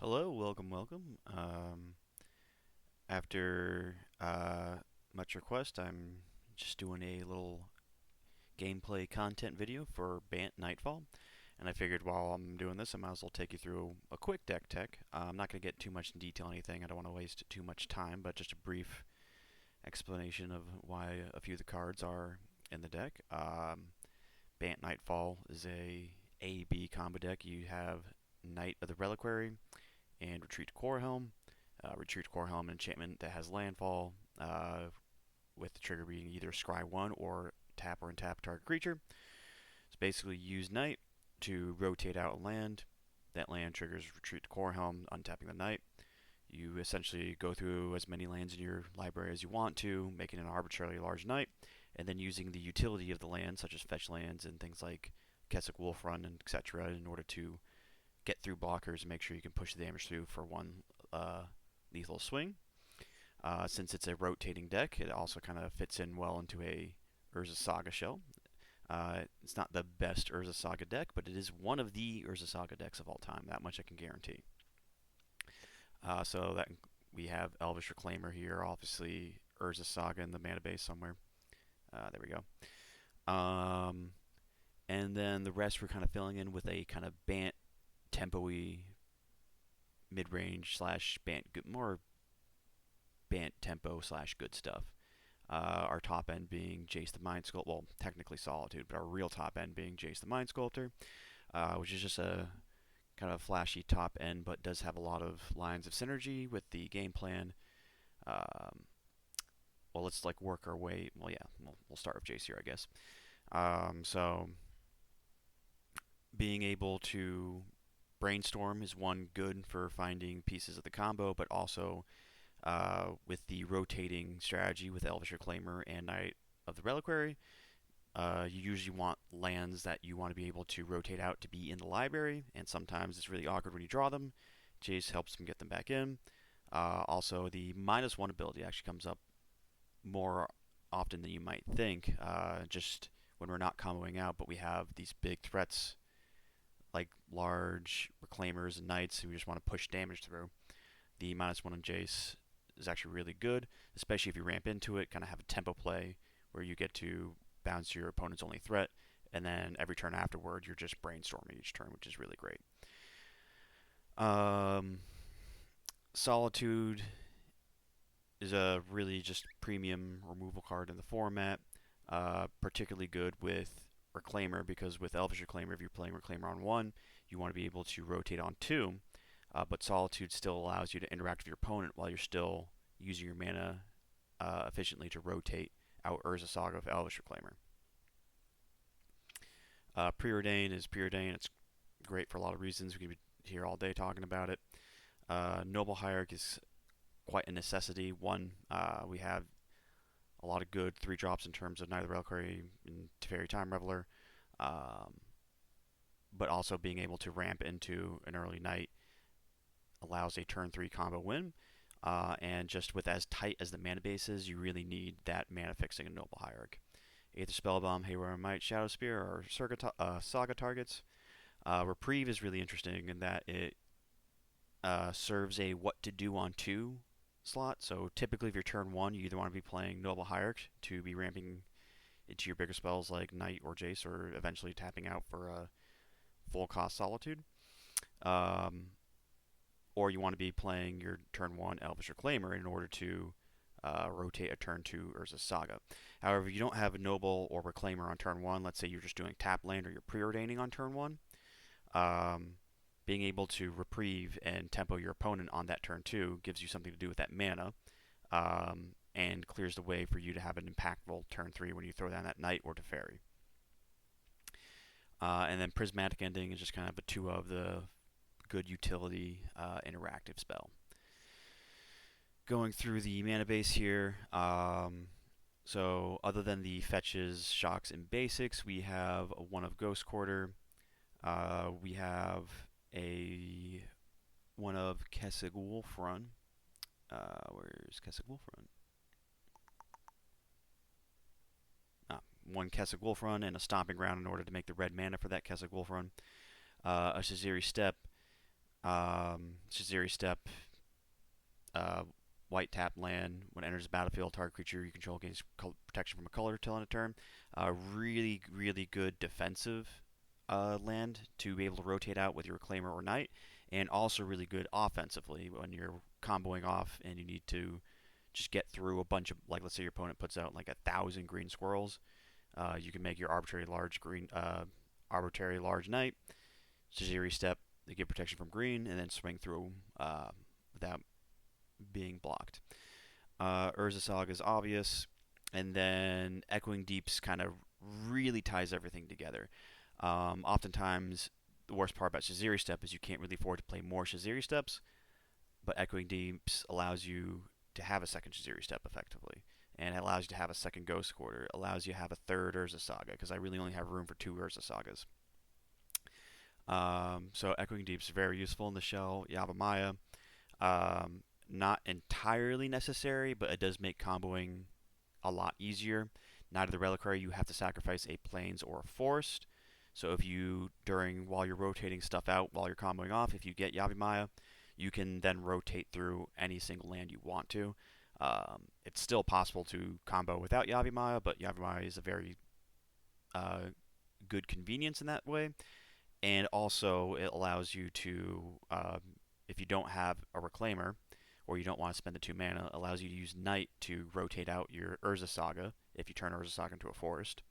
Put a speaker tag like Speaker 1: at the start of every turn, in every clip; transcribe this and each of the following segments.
Speaker 1: Hello, welcome. After much request, I'm just doing a little gameplay content video for Bant Nightfall, and I figured while I'm doing this, I might as well take you through a quick deck tech. I'm not going to get too much in detail on anything. I don't want to waste too much time, but just a brief explanation of why a few of the cards are in the deck. Bant Nightfall is a B combo deck. You have Knight of the Reliquary and Retreat to Corehelm. Retreat to Corehelm, an enchantment that has landfall, with the trigger being either scry 1 or tap or untap target creature. So basically, use Knight to rotate out a land. That land triggers Retreat to Corehelm, untapping the Knight. You essentially go through as many lands in your library as you want to, making an arbitrarily large Knight, and then using the utility of the land, such as fetch lands and things like Kessig Wolfrun and etc., in order to get through blockers and make sure you can push the damage through for one lethal swing. Since it's a rotating deck, it also kind of fits in well into a Urza Saga shell. It's not the best Urza Saga deck, but it is one of the Urza Saga decks of all time. That much I can guarantee. So that we have Elvish Reclaimer here, obviously Urza Saga in the mana base somewhere. There we go. And then the rest we're kind of filling in with a kind of Bant tempo-y mid-range slash Bant more Bant tempo slash good stuff. Our top end being Jace the Mind Sculptor, well, technically Solitude, but our real top end being Jace the Mind Sculptor, which is just a kind of flashy top end, but does have a lot of lines of synergy with the game plan. Um, well, let's like work our way. Well, yeah, we'll start with Jace here, I guess. So being able to brainstorm is one good for finding pieces of the combo, but also with the rotating strategy with Elvish Reclaimer and Knight of the Reliquary, you usually want lands that you want to be able to rotate out to be in the library, and sometimes it's really awkward when you draw them. Jace helps them get them back in. Also, the -1 ability actually comes up more often than you might think, just when we're not comboing out, but we have these big threats like large Reclaimers and Knights who just want to push damage through. The -1 on Jace is actually really good, especially if you ramp into it, kind of have a tempo play where you get to bounce your opponent's only threat, and then every turn afterward, you're just brainstorming each turn, which is really great. Um, Solitude is a really just premium removal card in the format, particularly good with Reclaimer, because with Elvish Reclaimer, if you're playing Reclaimer on 1, you want to be able to rotate on 2, but Solitude still allows you to interact with your opponent while you're still using your mana efficiently to rotate out Urza Saga of Elvish Reclaimer. Preordain is Preordain. It's great for a lot of reasons. We could be here all day talking about it. Noble Hierarch is quite a necessity. One, we have a lot of good 3-drops in terms of Knight of the Reliquary and Teferi Time Reveler, but also being able to ramp into an early Knight allows a turn 3 combo win. And just with as tight as the mana base is, you really need that mana fixing in Noble Hierarch. Aether Spellbomb, Haywire Might, Shadow Spear are Saga targets. Reprieve is really interesting in that it serves a what to do on 2 slot. So typically, if you're turn 1, you either want to be playing Noble Hierarch to be ramping into your bigger spells like Knight or Jace, or eventually tapping out for a full cost Solitude. Or you want to be playing your turn 1 Elvish Reclaimer in order to rotate a turn 2 Urza Saga. However, if you don't have a Noble or Reclaimer on turn 1, let's say you're just doing tap land or you're preordaining on turn 1, being able to reprieve and tempo your opponent on that turn 2 gives you something to do with that mana, and clears the way for you to have an impactful turn 3 when you throw down that Knight or Teferi. And then Prismatic Ending is just kind of a 2 of the good utility interactive spell. Going through the mana base here, so other than the fetches, shocks, and basics, we have a 1 of Ghost Quarter. We have a 1 of Kessig Wolfrun. Where's Kessig Wolfrun? 1 Kessig Wolfrun and a Stomping Ground in order to make the red mana for that Kessig Wolfrun. A Shaziri Step, Shaziri Step, uh, white tap land. When it enters the battlefield, target creature you control gains protection from a color till end of turn. Really, really good defensive land to be able to rotate out with your Reclaimer or Knight, and also really good offensively when you're comboing off and you need to just get through a bunch of, like, let's say your opponent puts out like 1,000 green squirrels. You can make your arbitrary large Knight, Shaziri Step, they get protection from green, and then swing through without being blocked. Urza Saga is obvious, and then Echoing Deeps kind of really ties everything together. Oftentimes, the worst part about Shaziri Step is you can't really afford to play more Shaziri Steps, but Echoing Deeps allows you to have a second Shaziri Step effectively, and it allows you to have a second Ghost Quarter. It allows you to have a third Urza Saga, because I really only have room for 2 Urza Sagas. So Echoing Deeps is very useful in the shell. Yavimaya, not entirely necessary, but it does make comboing a lot easier. Night of the Reliquary, you have to sacrifice a Plains or a Forest. So if you, while you're rotating stuff out, while you're comboing off, if you get Yavimaya, you can then rotate through any single land you want to. It's still possible to combo without Yavimaya, but Yavimaya is a very good convenience in that way. And also, it allows you to, if you don't have a Reclaimer, or you don't want to spend the 2 mana, it allows you to use Knight to rotate out your Urza Saga, if you turn Urza Saga into a Forest.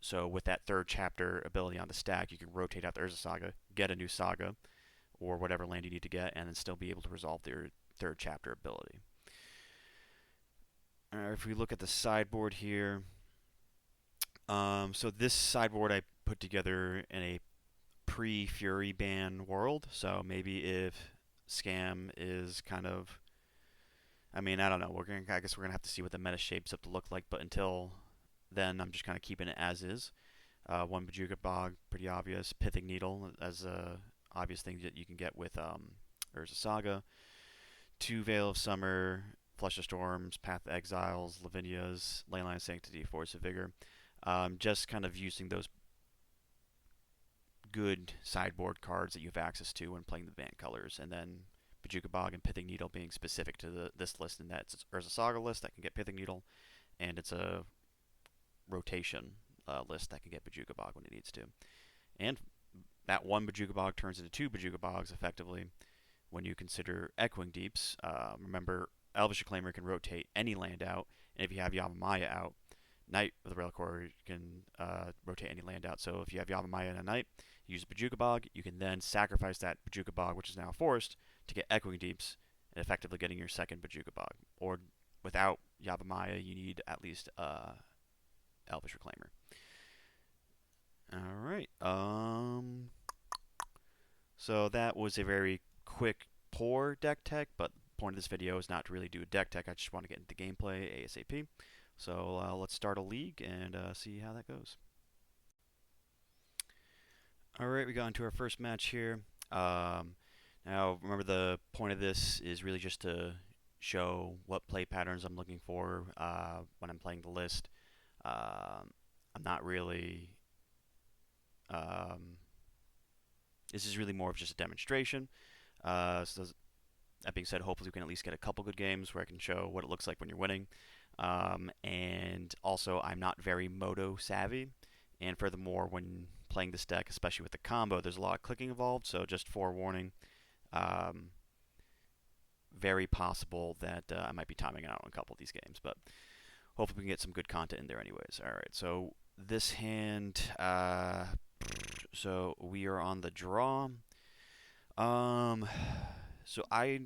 Speaker 1: So with that third chapter ability on the stack, you can rotate out the Urza Saga, get a new Saga, or whatever land you need to get, and then still be able to resolve their third chapter ability. If we look at the sideboard here, so this sideboard I put together in a pre-Fury ban world. So maybe if Scam is kind of, I mean, I don't know. I guess we're gonna have to see what the meta shapes up to look like. But until then, I'm just kind of keeping it as is. 1 Bojuka Bog, pretty obvious. Pithing Needle as a obvious thing that you can get with Urza Saga. 2 Veil of Summer, Flush of Storms, Path of Exiles, Lavinia's, Leyline Sanctity, Force of Vigor. Just kind of using those good sideboard cards that you have access to when playing the banned colors, and then Bojuka Bog and Pithing Needle being specific to this list, and that's it's Urza Saga list that can get Pithing Needle, and it's a rotation list that can get Bojuka Bog when it needs to. And that 1 Bojuka Bog turns into 2 Bojuka Bogs effectively when you consider Echoing Deeps. Remember, Elvish Reclaimer can rotate any land out, and if you have Yavimaya out, Knight of the Reliquary can rotate any land out. So if you have Yavimaya and a Knight, you use Bojuka Bog, you can then sacrifice that Bojuka Bog, which is now a forest, to get Echoing Deeps, and effectively getting your second Bojuka Bog. Or without Yavimaya, you need at least Elvish Reclaimer. Alright, so that was a very quick, poor deck tech, but the point of this video is not to really do a deck tech, I just want to get into gameplay ASAP. So let's start a league and see how that goes. Alright, we got into our first match here. Now, remember, the point of this is really just to show what play patterns I'm looking for when I'm playing the list. I'm not really... this is really more of just a demonstration. So that being said, hopefully we can at least get a couple good games where I can show what it looks like when you're winning. And also, I'm not very moto savvy. And furthermore, when playing this deck, especially with the combo, there's a lot of clicking involved. So just forewarning, very possible that I might be timing out on a couple of these games. But hopefully we can get some good content in there anyways. Alright, so this hand, so we are on the draw. So I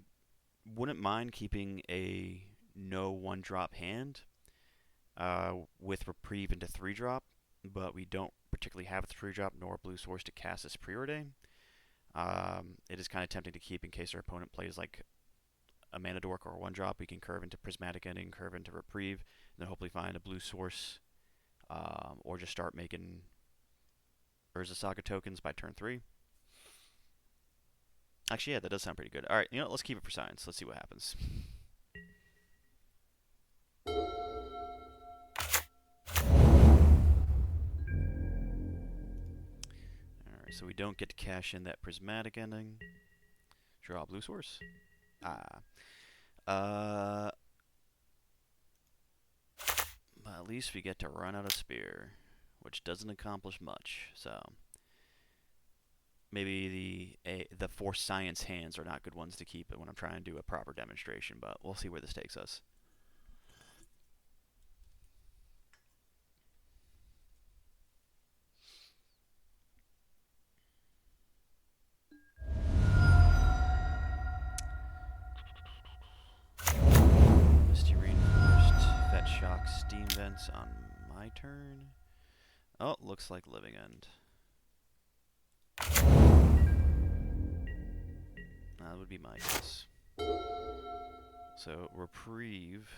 Speaker 1: wouldn't mind keeping a no 1-drop hand with reprieve into 3-drop, but we don't particularly have a 3-drop nor blue source to cast this preordain. It is kind of tempting to keep in case our opponent plays like a mana dork or a 1-drop. We can curve into Prismatic Ending, curve into reprieve, and then hopefully find a blue source, or just start making Urza Saga tokens by turn 3. Actually, yeah, that does sound pretty good. Alright, you know what, let's keep it for science. Let's see what happens. Alright, so we don't get to cash in that prismatic ending. Draw a blue source. But at least we get to run out of spear, which doesn't accomplish much. So maybe the force science hands are not good ones to keep when I'm trying to do a proper demonstration, but we'll see where this takes us. Misty Reinforced, Fetch Shock, Steam Vents on my turn. Oh, looks like Living End. That would be my guess. So Reprieve,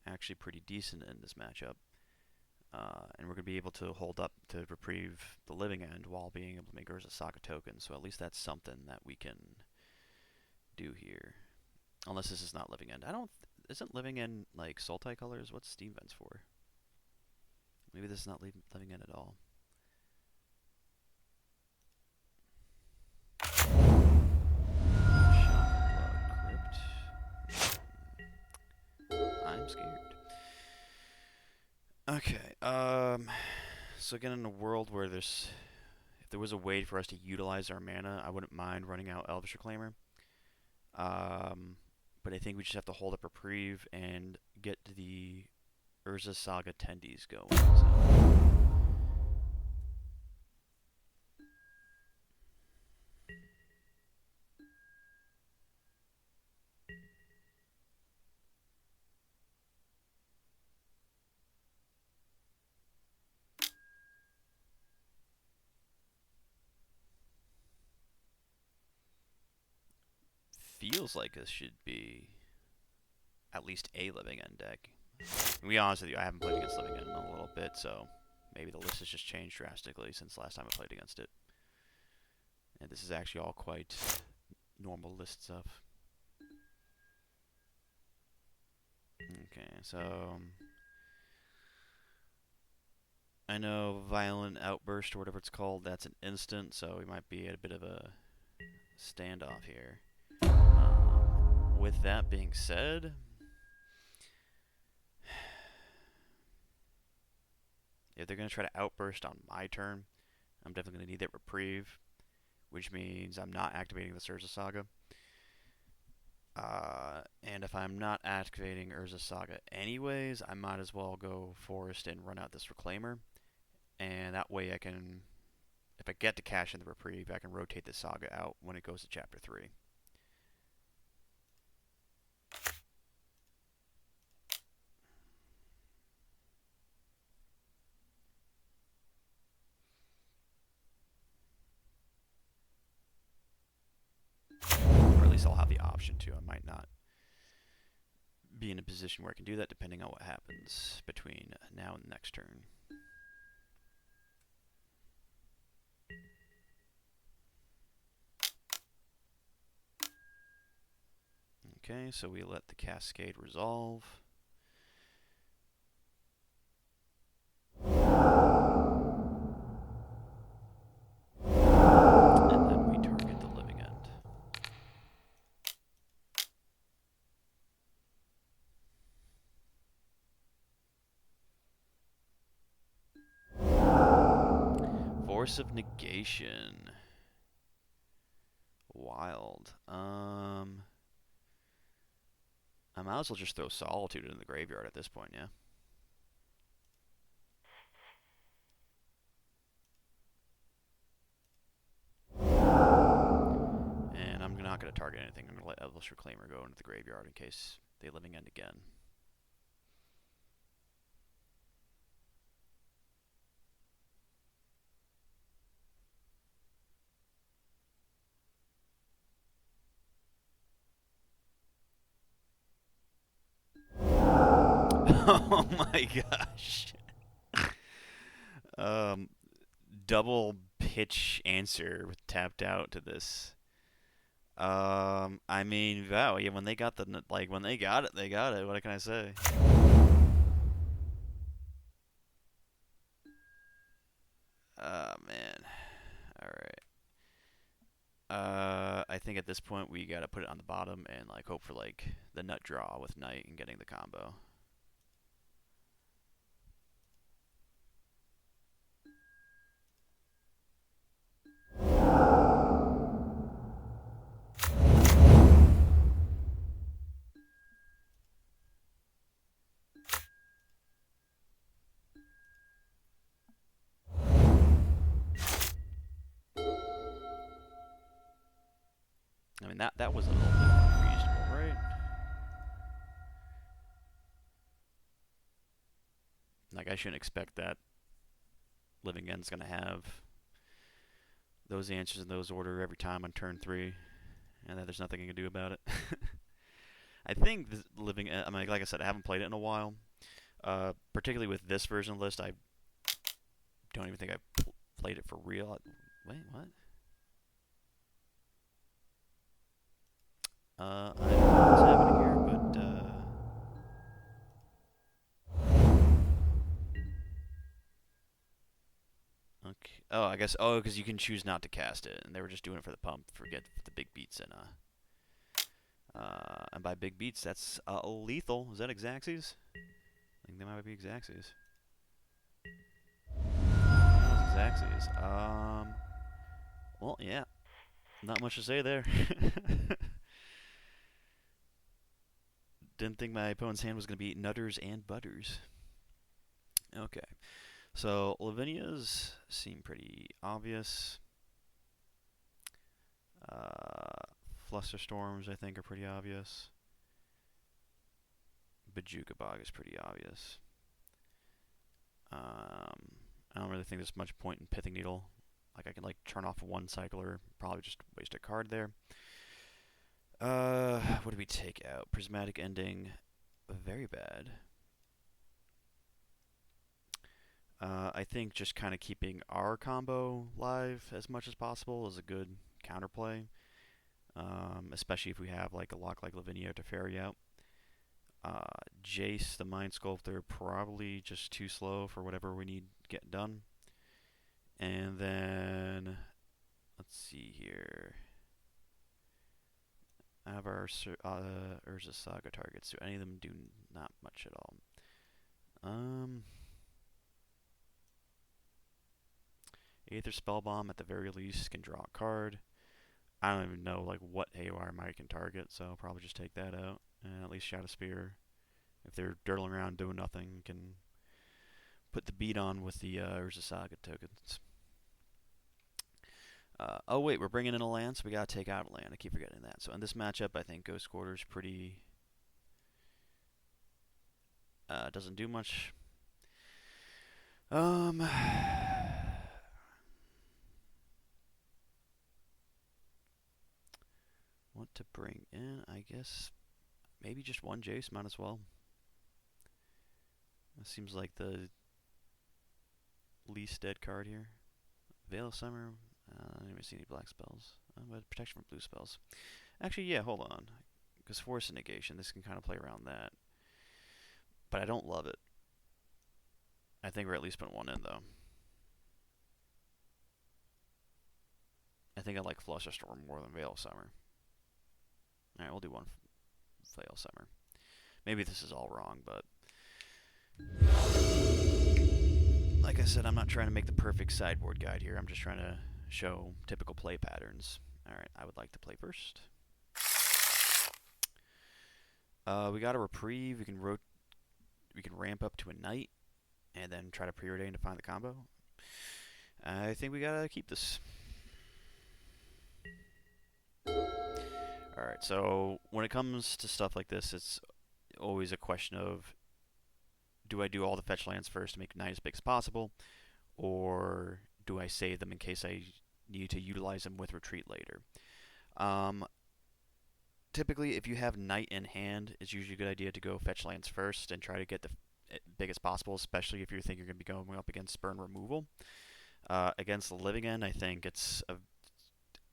Speaker 1: actually pretty decent in this matchup. And we're going to be able to hold up to Reprieve the Living End while being able to make Urza Saga tokens. So at least that's something that we can do here. Unless this is not Living End. Isn't Living End like Sultai colors? What's Steam Vents for? Maybe this is not Living End at all. I'm scared. Okay, so again, in a world where if there was a way for us to utilize our mana, I wouldn't mind running out Elvish Reclaimer. But I think we just have to hold up Reprieve and get the Urza Saga Tendies going. So. Feels like this should be at least a Living End deck. To be honest with you, I haven't played against Living End in a little bit, so maybe the list has just changed drastically since last time I played against it. And this is actually all quite normal list stuff. Okay, so I know Violent Outburst or whatever it's called, that's an instant, so we might be at a bit of a standoff here. With that being said, if they're going to try to outburst on my turn, I'm definitely going to need that Reprieve, which means I'm not activating the Urza Saga. And if I'm not activating Urza Saga anyways, I might as well go Forest and run out this Reclaimer. And that way I can, if I get to cash in the Reprieve, I can rotate the Saga out when it goes to Chapter 3. Or at least I'll have the option to. I might not be in a position where I can do that depending on what happens between now and the next turn. Okay, so we let the Cascade resolve. And then we target the Living End. Force of Negation. Wild. I might as well just throw Solitude in the graveyard at this point, yeah. And I'm not going to target anything. I'm going to let Elvish Reclaimer go into the graveyard in case they Living End again. Oh my gosh. Double pitch answer with tapped out to this. I mean, wow, yeah, when they got when they got it, they got it. What can I say? Oh man. Alright. think at this point we gotta put it on the bottom and like hope for like the nut draw with knight and getting the combo. I mean that was a little bit reasonable, right? Like I shouldn't expect that living end's gonna have those answers in those order every time on turn 3, and that there's nothing you can do about it. I think this living end, I mean, like I said, I haven't played it in a while. Particularly with this version of the list, I don't even think I've played it for real. Wait, what? I don't know what's happening here, but okay. Oh, I guess. Oh, because you can choose not to cast it, and they were just doing it for the pump. Forget the big beats and by big beats, that's lethal. Is that Xaxes? I think they might be Xaxes. Xaxes. Well, yeah. Not much to say there. Didn't think my opponent's hand was going to be nutters and butters. Okay. So, Lavinia's seem pretty obvious. Flusterstorms, I think, are pretty obvious. Bajuka Bog is pretty obvious. I don't really think there's much point in Pithing Needle. Like, I can, like, turn off one cycler, probably just waste a card there. What do we take out? Prismatic Ending, very bad. I think just kind of keeping our combo live as much as possible is a good counterplay. Especially if we have like a lock like Lavinia to ferry out. Jace, the Mind Sculptor, probably just too slow for whatever we need to get done. And then, let's see here. I have our Urza Saga targets. Do any of them do not much at all? Aether Spellbomb at the very least can draw a card. I don't even know like what AOR might can target, so I'll probably just take that out. And at least Shadow Spear, if they're dirtling around doing nothing, can put the beat on with the Urza Saga tokens. Oh wait, we're bringing in a land, so we gotta take out a land. I keep forgetting that. So in this matchup, I think Ghost Quarter's pretty doesn't do much. What to bring in? I guess maybe just one Jace, might as well. That seems like the least dead card here. Veil of Summer. I don't even see any black spells. But protection from blue spells. Actually, yeah, hold on. Because Force and Negation, this can kind of play around that. But I don't love it. I think we're at least putting one in, though. I think I like Flusterstorm more than Veil of Summer. Alright, we'll do one Veil of Summer. Maybe this is all wrong, but like I said, I'm not trying to make the perfect sideboard guide here. I'm just trying to show typical play patterns. Alright, I would like to play first. We got a reprieve. We can ramp up to a knight and then try to preordain to find the combo. I think we gotta keep this. Alright, so when it comes to stuff like this, it's always a question of, do I do all the fetch lands first to make knight as big as possible, or do I save them in case I need to utilize them with retreat later? Typically, if you have knight in hand, it's usually a good idea to go fetch lands first and try to get the biggest possible, especially if you think you're going to be going up against burn removal. Against the living end, I think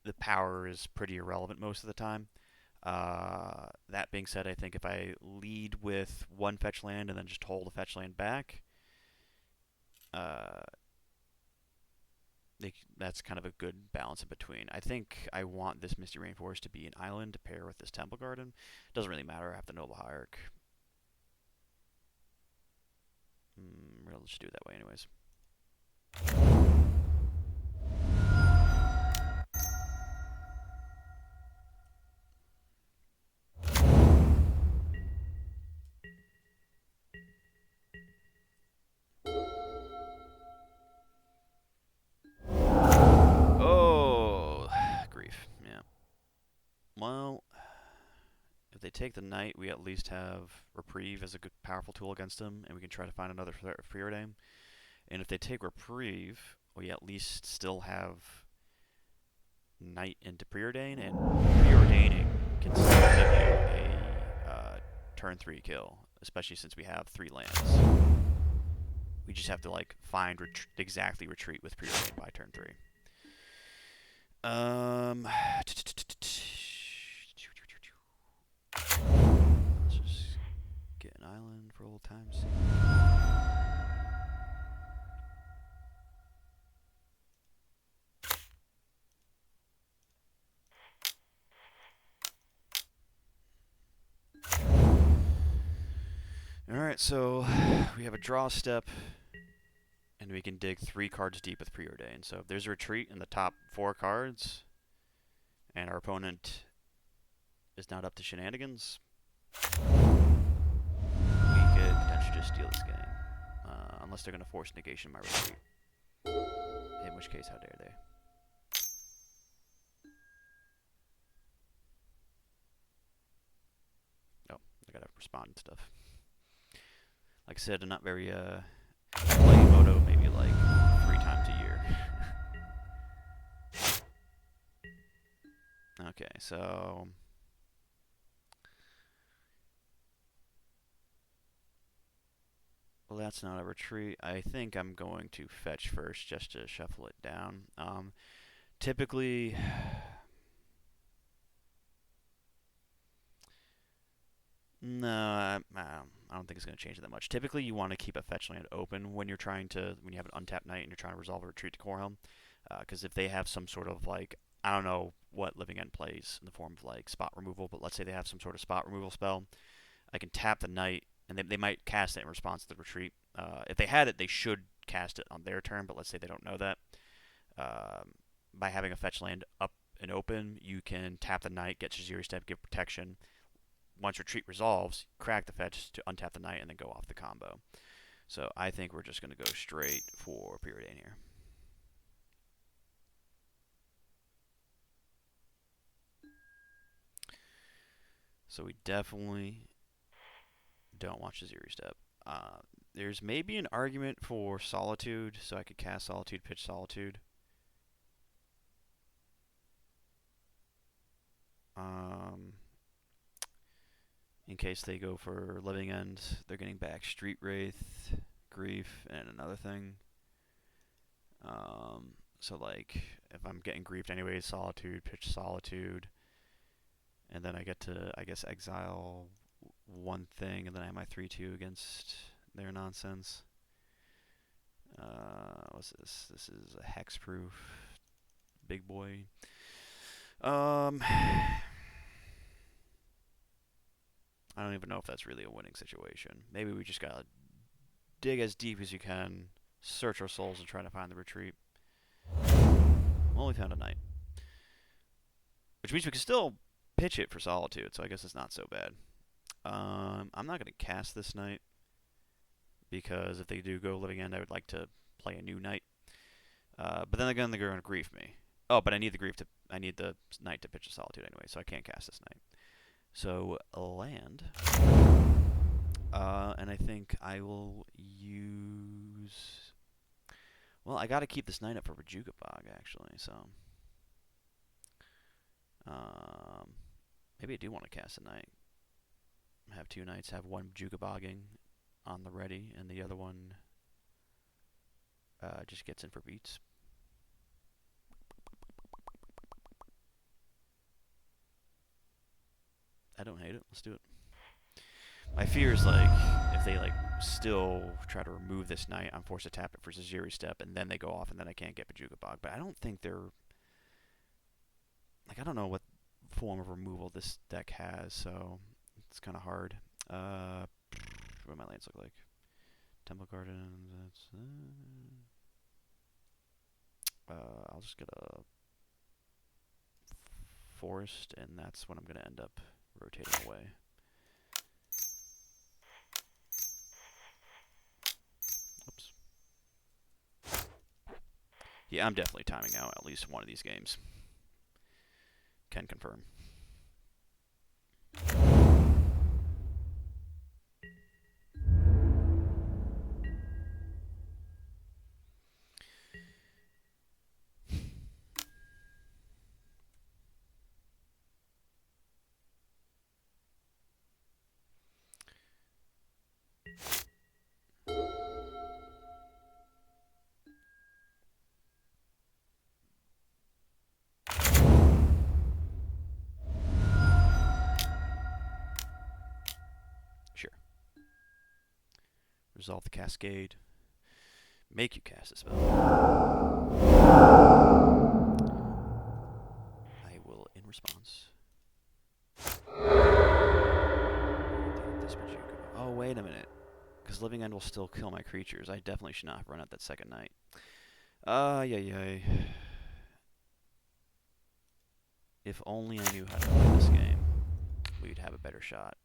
Speaker 1: the power is pretty irrelevant most of the time. That being said, I think if I lead with one fetch land and then just hold the fetch land back, that's kind of a good balance in between. I think I want this Misty Rainforest to be an island to pair with this Temple Garden. Doesn't really matter. I have the Noble Hierarch. We'll just do it that way anyways. Oh, grief. Yeah. Well, if they take the knight, we at least have Reprieve as a good, powerful tool against them, and we can try to find another Preordain. And if they take Reprieve, we at least still have Knight into Preordain, and Preordaining can still give you a turn 3 kill, especially since we have 3 lands. We just have to like find exactly retreat with Preordain by turn 3. Let's just get an island for old time's sake. Alright, so we have a draw step, and we can dig 3 cards deep with Preordain. So if there's a retreat in the top 4 cards, and our opponent is not up to shenanigans, we could potentially just steal this game. Unless they're going to force negation my retreat. In which case, how dare they? Oh, I gotta respond and stuff. Like I said, I'm not very, play Moto maybe like 3 times a year. Okay, so... Well, that's not a retreat. I think I'm going to fetch first just to shuffle it down. Typically... No, I don't think it's going to change that much. Typically, you want to keep a fetch land open when you're trying to, when you have an untapped knight and you're trying to resolve a retreat to Corehelm. Because if they have some sort of like, I don't know what Living End plays in the form of like spot removal, but let's say they have some sort of spot removal spell, I can tap the knight, and they might cast it in response to the retreat. If they had it, they should cast it on their turn, but let's say they don't know that. By having a fetch land up and open, you can tap the knight, get Jaziri Step, give protection. Once retreat resolves, crack the fetch to untap the knight and then go off the combo. So I think we're just going to go straight for Preordain here. So we definitely don't want Jaziri Step. There's maybe an argument for Solitude, so I could cast Solitude, pitch Solitude. In case they go for Living End, they're getting back Street Wraith, Grief, and another thing. So like, if I'm getting griefed anyways, Solitude, pitch Solitude, and then I get to, I guess, exile one thing, and then I have my 3/2 against their nonsense. What's this? This is a hexproof big boy. I don't even know if that's really a winning situation. Maybe we just gotta dig as deep as you can, search our souls, and try to find the retreat. Well, we found a knight. Which means we can still pitch it for Solitude, so I guess it's not so bad. I'm not going to cast this knight, because if they do go Living End, I would like to play a new knight. But then again, they're going to grief me. Oh, but I need the knight to pitch a Solitude anyway, so I can't cast this knight. So, a land. And I think I will use... Well, I gotta keep this knight up for Rajuga Bog, actually, so... maybe I do want to cast a knight. Have 2 knights, have one Rajuga Bogging on the ready, and the other one just gets in for beats. I don't hate it. Let's do it. My fear is like, if they like still try to remove this knight, I'm forced to tap it for Zeri step, and then they go off, and then I can't get Bajuga Bog. But I don't think they're like I don't know what form of removal this deck has, so it's kind of hard. What do my lands look like? Temple Garden. That's. I'll just get a forest, and that's what I'm gonna end up rotating away. Oops. Yeah, I'm definitely timing out at least one of these games. Can confirm. Sure. Resolve the cascade. Make you cast a spell. I will in response. Oh, wait a minute. Because Living End will still kill my creatures. I definitely should not have run out that second night. Yeah. If only I knew how to play this game, we'd have a better shot.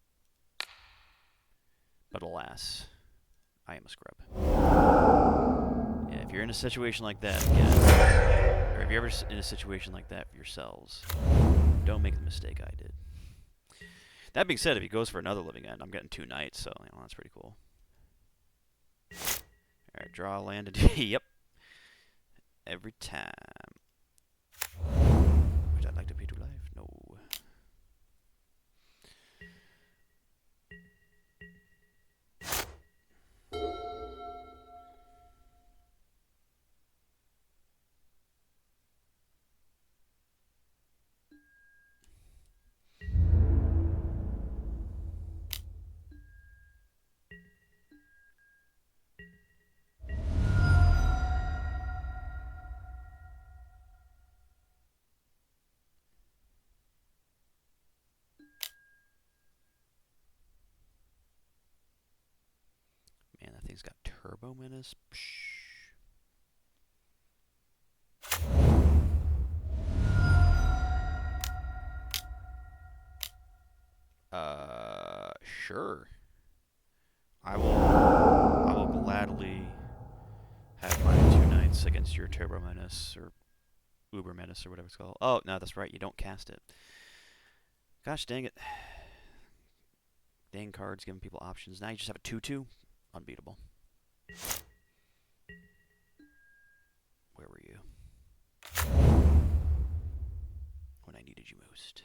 Speaker 1: But alas, I am a scrub. Yeah, if you're in a situation like that again, or if you're ever in a situation like that for yourselves, don't make the mistake I did. That being said, if he goes for another Living End, I'm getting 2 knights, so that's pretty cool. Alright, draw a land. Yep. Every time. Would I like to pay 2 life? No. Man, that thing's got Turbo Menace. Psh. Sure. I will gladly have my 2 knights against your Turbo Menace or Uber Menace or whatever it's called. Oh, no, that's right. You don't cast it. Gosh dang it. Dang cards giving people options. Now you just have a 2/2. Unbeatable. Where were you? When I needed you most.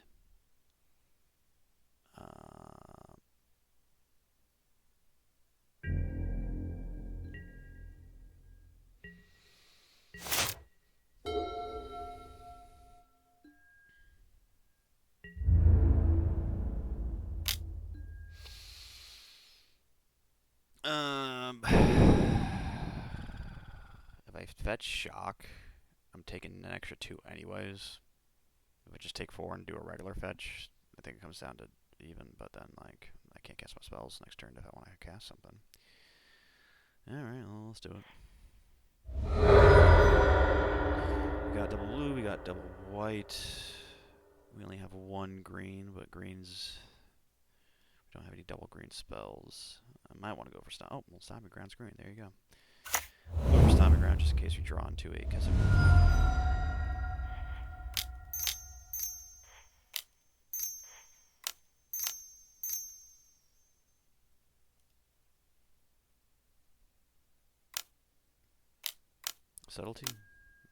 Speaker 1: If I fetch shock, I'm taking an extra 2 anyways. If I just take 4 and do a regular fetch, I think it comes down to even, but then, like, I can't cast my spells next turn if I want to cast something. Alright, well, let's do it. We got double blue, we got double white. We only have 1 green, but greens... We don't have any double green spells. I might want to go for Stomp. Oh, well, Stomping Ground's green. There you go. We'll go for Stomping Ground just in case we draw into it, because Subtlety?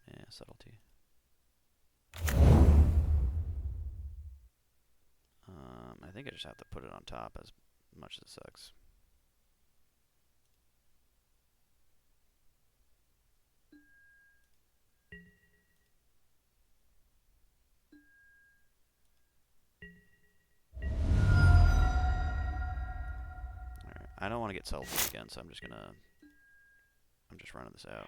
Speaker 1: Yeah, Subtlety. I think I just have to put it on top as much as it sucks. Alright, I don't want to to get teleported again, so I'm just running this out.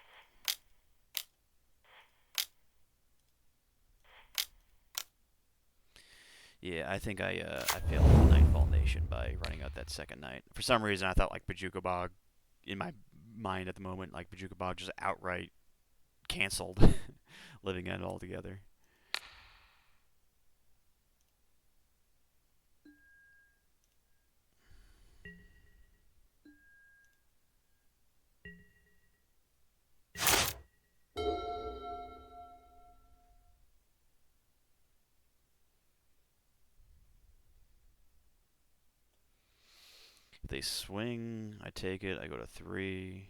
Speaker 1: Yeah, I think I failed the Knightfall Nation by running out that second night. For some reason, I thought like Bajuka Bog, in my mind at the moment, like Bajuka Bog just outright canceled Living End altogether. If they swing, I take it. I go to 3.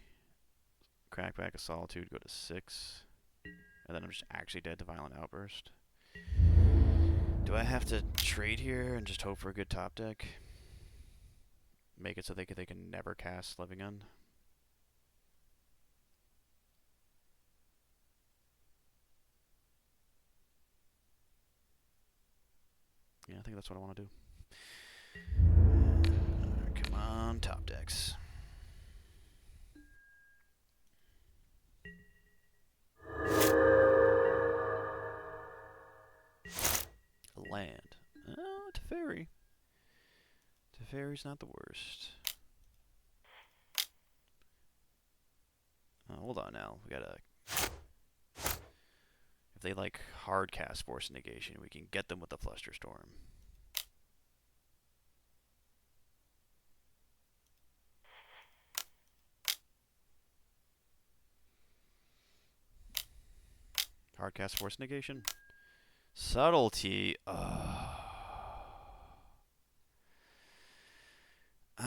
Speaker 1: Crackback of Solitude, go to 6. And then I'm just actually dead to Violent Outburst. Do I have to trade here and just hope for a good top deck? Make it so they can never cast Living End? Yeah, I think that's what I want to do. Come on, top decks. A land. Oh, Teferi. Teferi's not the worst. Oh, hold on now. We gotta... If they like hard cast Force Negation, we can get them with the Flusterstorm. Hard cast Force Negation. Subtlety. I'm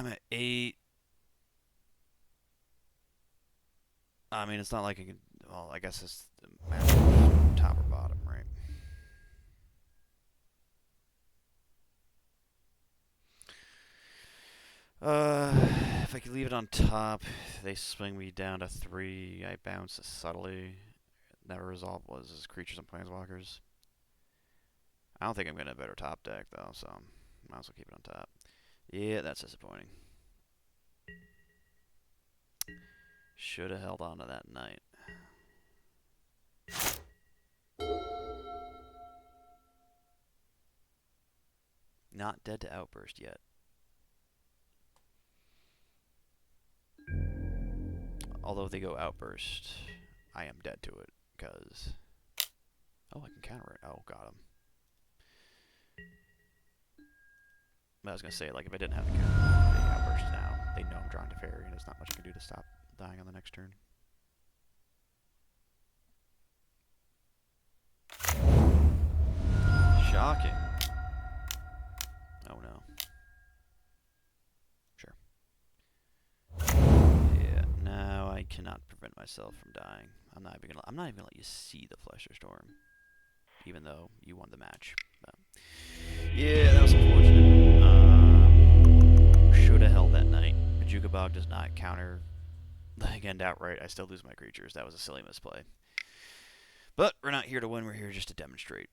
Speaker 1: at 8. I mean, it's not like I can... Well, I guess it's the matter of top or bottom, right? If I could leave it on top, they swing me down to 3. I bounce subtly. Never resolved was his creatures and planeswalkers. I don't think I'm getting a better top deck, though, so might as well keep it on top. Yeah, that's disappointing. Should have held on to that night. Not dead to Outburst yet. Although if they go Outburst, I am dead to it, because... Oh, I can counter it. Oh, got him. I was going to say, like, if I didn't have the counter, the Outburst now, they know I'm drawing to Fairy, and there's not much I can do to stop dying on the next turn. Shocking. Oh, no. Sure. Yeah, now I cannot prevent myself from dying. I'm not even gonna let you see the Flusterstorm, even though you won the match. But yeah, that was unfortunate. Should have held that night. Bajuka Bog does not counter Living End outright. I still lose my creatures. That was a silly misplay. But we're not here to win. We're here just to demonstrate.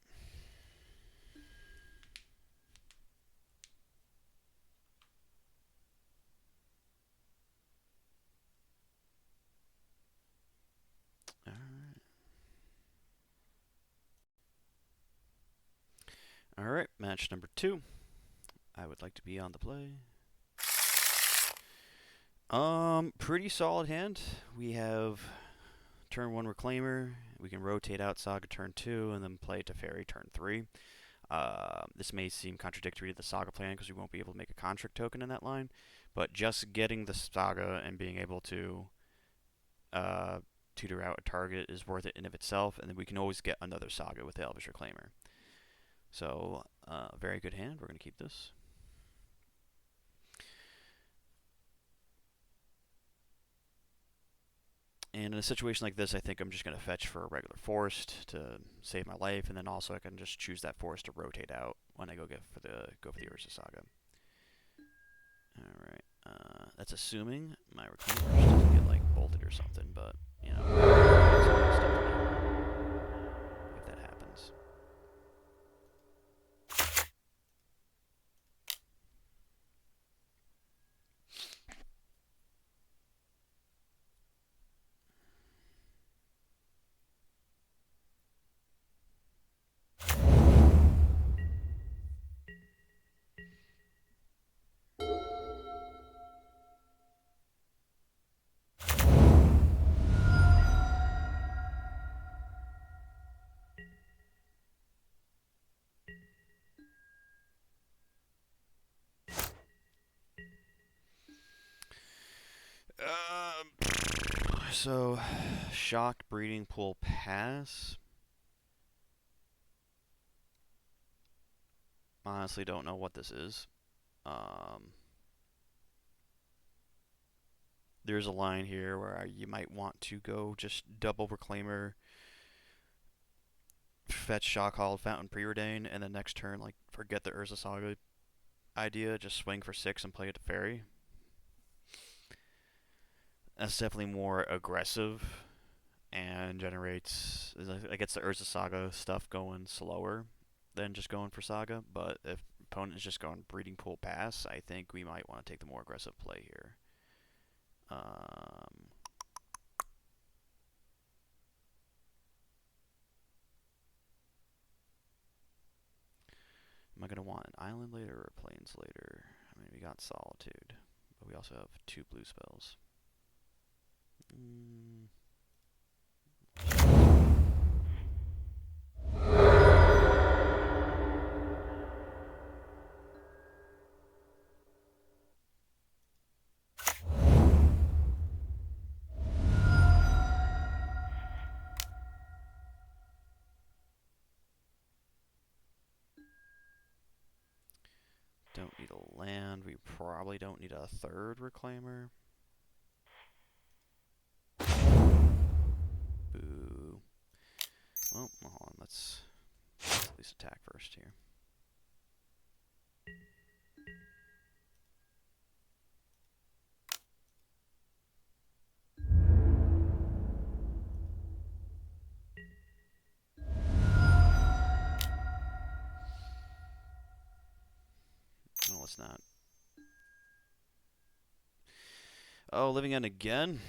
Speaker 1: Alright, match number 2. I would like to be on the play. Pretty solid hand. We have turn 1 Reclaimer. We can rotate out Saga turn 2 and then play Teferi turn 3. This may seem contradictory to the Saga plan because we won't be able to make a construct token in that line, but just getting the Saga and being able to tutor out a target is worth it in of itself, and then we can always get another Saga with the Elvish Reclaimer. So, very good hand. We're going to keep this. And in a situation like this, I think I'm just going to fetch for a regular Forest to save my life, and then also I can just choose that Forest to rotate out when I go for the Urza Saga. All right, that's assuming my Reclaimer doesn't get like bolted or something, but you know, if that happens. So, shocked breeding pool pass. Honestly, don't know what this is. Um, there's a line here where you might want to go just double Reclaimer, fetch Shock Hauled Fountain Preordain, and then next turn, like, forget the Urza Saga idea, just swing for 6 and play it to Fairy. That's definitely more aggressive and generates, it gets the Urza Saga stuff going slower than just going for Saga, but if opponent is just going Breeding Pool Pass, I think we might want to take the more aggressive play here. Am I going to want an Island later or a Plains later? I mean, we got Solitude, but we also have 2 blue spells. Don't need a land. We probably don't need a 3rd Reclaimer. Boo. Well, hold on. Let's at least attack first here. No, let's not. Oh, Living End again?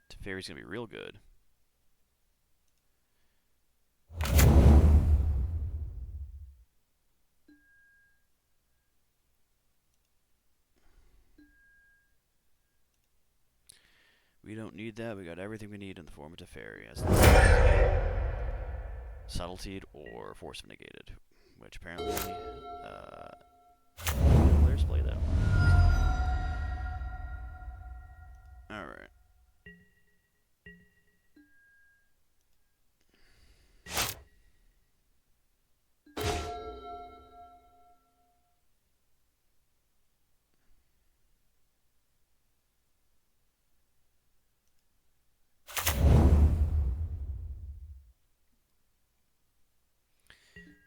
Speaker 1: Teferi's going to be real good. We don't need that. We got everything we need in the form of Teferi. Subtletied or Force of Negated, which apparently players play that one. Alright.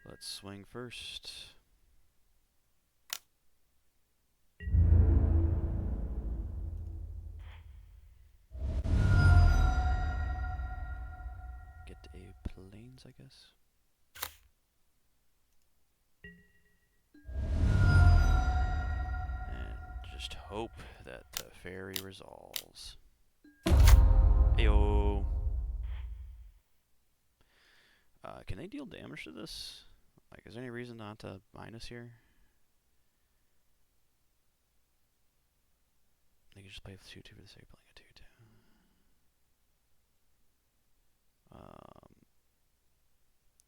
Speaker 1: Let's swing first. Get a Plains, I guess. And just hope that the Fairy resolves. Ayo. Can they deal damage to this? Like, is there any reason not to minus here? They can just play with 2-2 for the sake of playing a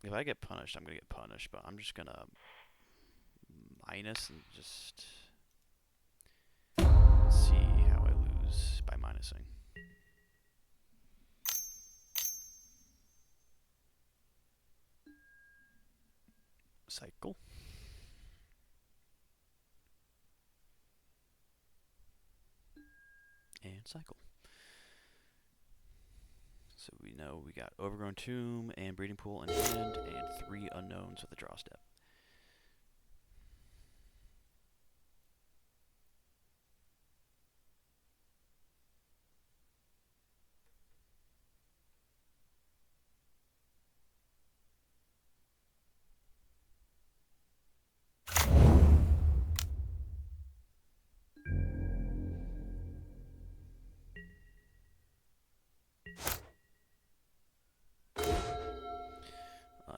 Speaker 1: 2-2. If I get punished, I'm going to get punished, but I'm just going to minus and just see how I lose by minusing. Cycle. And cycle. So we know we got Overgrown Tomb and Breeding Pool in hand, and 3 unknowns with a draw step.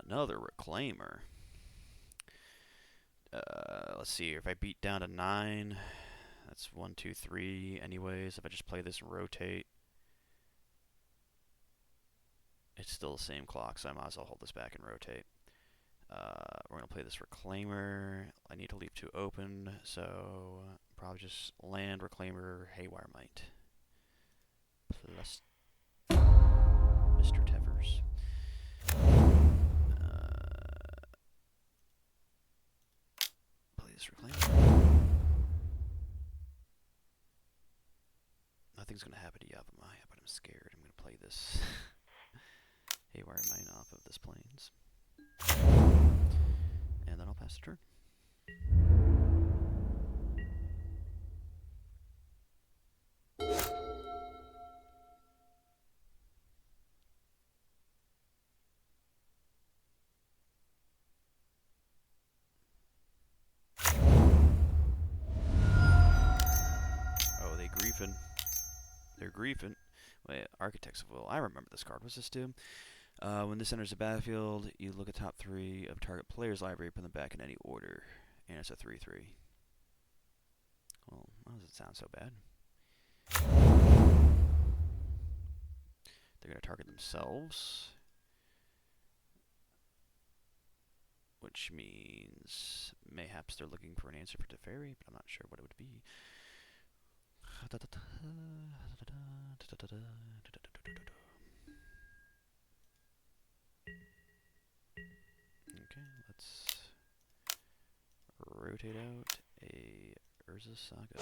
Speaker 1: Another Reclaimer. Let's see, if I beat down to 9, that's 1, 2, 3 anyways. If I just play this and rotate, it's still the same clock, so I might as well hold this back and rotate. We're going to play this Reclaimer. I need to leave 2 open, so probably just land, Reclaimer, Haywire Might. Lust Mr. Tevers. Please reclaim. Nothing's gonna happen to Yavimaya, but I'm scared. I'm gonna play this Haywire Mine off of this plains. And then I'll pass the turn. Oh, they griefing. They're griefing. Wait, Architects of Will. I remember this card. What's this do? When this enters the battlefield, you look at top 3 of target player's library, put them back in any order. And it's a 3/3. Well, that doesn't sound so bad. They're going to target themselves. Which means mayhaps they're looking for an answer for Teferi, but I'm not sure what it would be. Okay, let's rotate out a Urza Saga.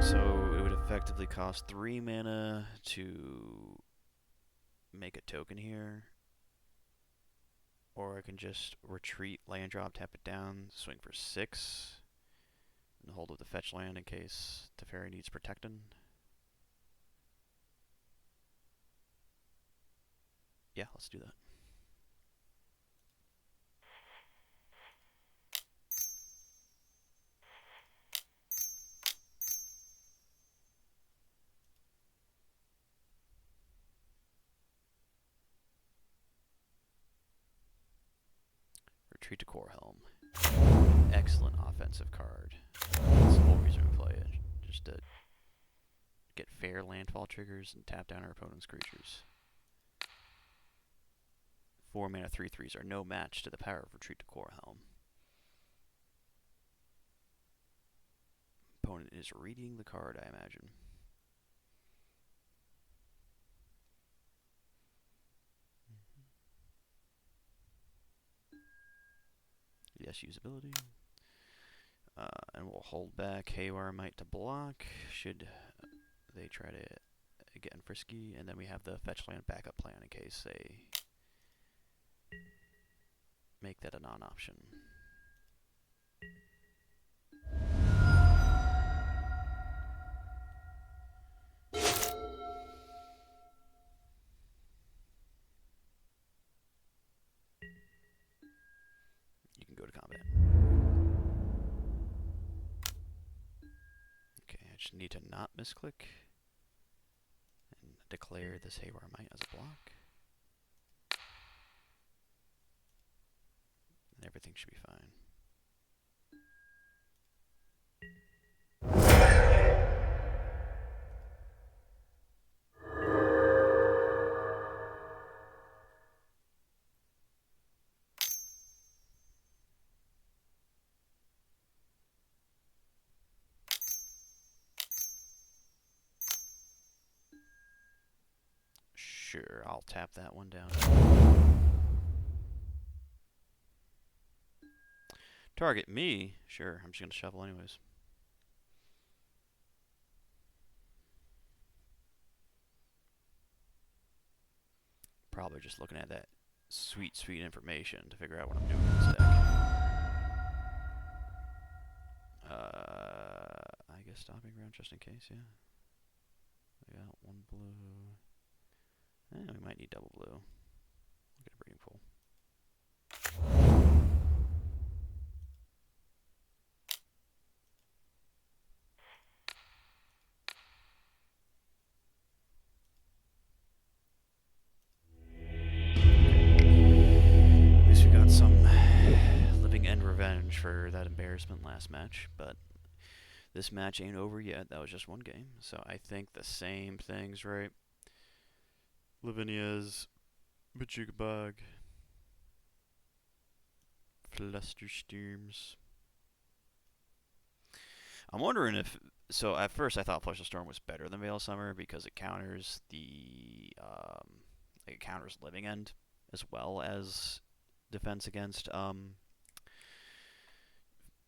Speaker 1: So it would effectively cost 3 mana to make a token here. Or I can just retreat, land drop, tap it down, swing for 6, and hold with the fetch land in case Teferi needs protecting. Yeah, let's do that. Retreat to Corehelm. Excellent offensive card. That's the whole reason we play it. Just to get fair landfall triggers and tap down our opponent's creatures. 4 mana 3/3s are no match to the power of Retreat to Corehelm. Opponent is reading the card, I imagine. Yes, usability. And we'll hold back Haywire Might to block, should they try to get in frisky, and then we have the fetch land backup plan in case they make that a non-option. You can go to combat. Okay, I just need to not misclick and declare this Haywire Might as a block. And everything should be fine. Sure, I'll tap that one down. Target me? Sure, I'm just going to shuffle anyways. Probably just looking at that sweet, sweet information to figure out what I'm doing in this deck. I guess stopping around just in case, yeah. We got 1 blue. We might need double blue. We'll get a breeding pool. revenge for that embarrassment last match, but this match ain't over yet. That was just one game. So I think the same thing's right. Lavinia's, Bajugabug, Flusterstorms. I'm wondering if... So at first I thought Flusterstorm was better than Veil Summer because it counters it counters Living End as well as defense against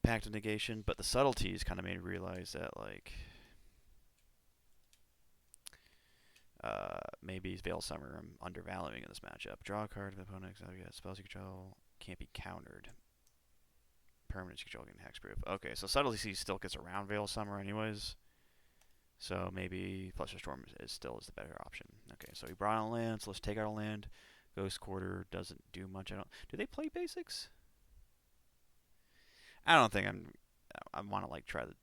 Speaker 1: Pact of Negation, but the subtleties kind of made me realize that, like, maybe Veil Summer I'm undervaluing in this matchup. Draw a card of the opponent, spells you control can't be countered. Permanent control getting hexproof. Okay, so subtlety still gets around Veil Summer anyways. So maybe Flusterstorm still is the better option. Okay, so he brought out a land, so let's take out a land. Ghost Quarter doesn't do much. Do they play basics? I don't think I want to like try to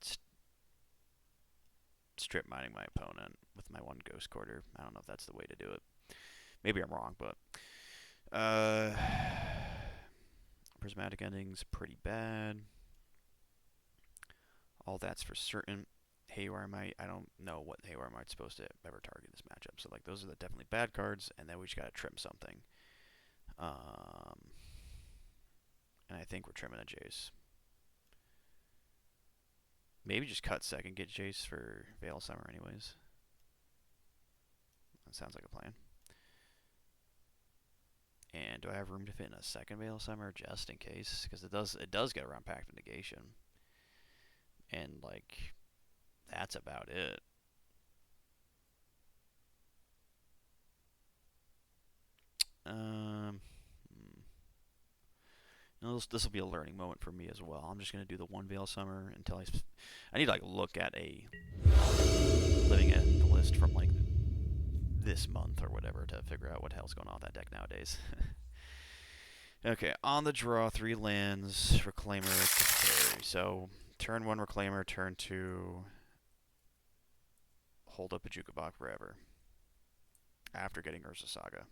Speaker 1: strip mining my opponent with my one Ghost Quarter. I don't know if that's the way to do it. Maybe I'm wrong, but Prismatic Ending's pretty bad. All that's for certain. Haywire Might, I don't know what Haywire Might's supposed to ever target in this matchup. So like those are the definitely bad cards, and then we just gotta trim something. And I think we're trimming a Jace. Maybe just cut second, get Jace for Veil Summer anyways. That sounds like a plan. And do I have room to fit in a second Veil Summer just in case? Because it does get around Pact of Negation. And like that's about it. This will be a learning moment for me as well. I'm just gonna do the one Veil Summer until I need to like look at a living at the list from like this month or whatever to figure out what the hell's going on with that deck nowadays. Okay, on the draw, 3 lands, Reclaimer, Teferi. So turn 1 Reclaimer, turn 2 hold up a Jukabok forever after getting Urza Saga.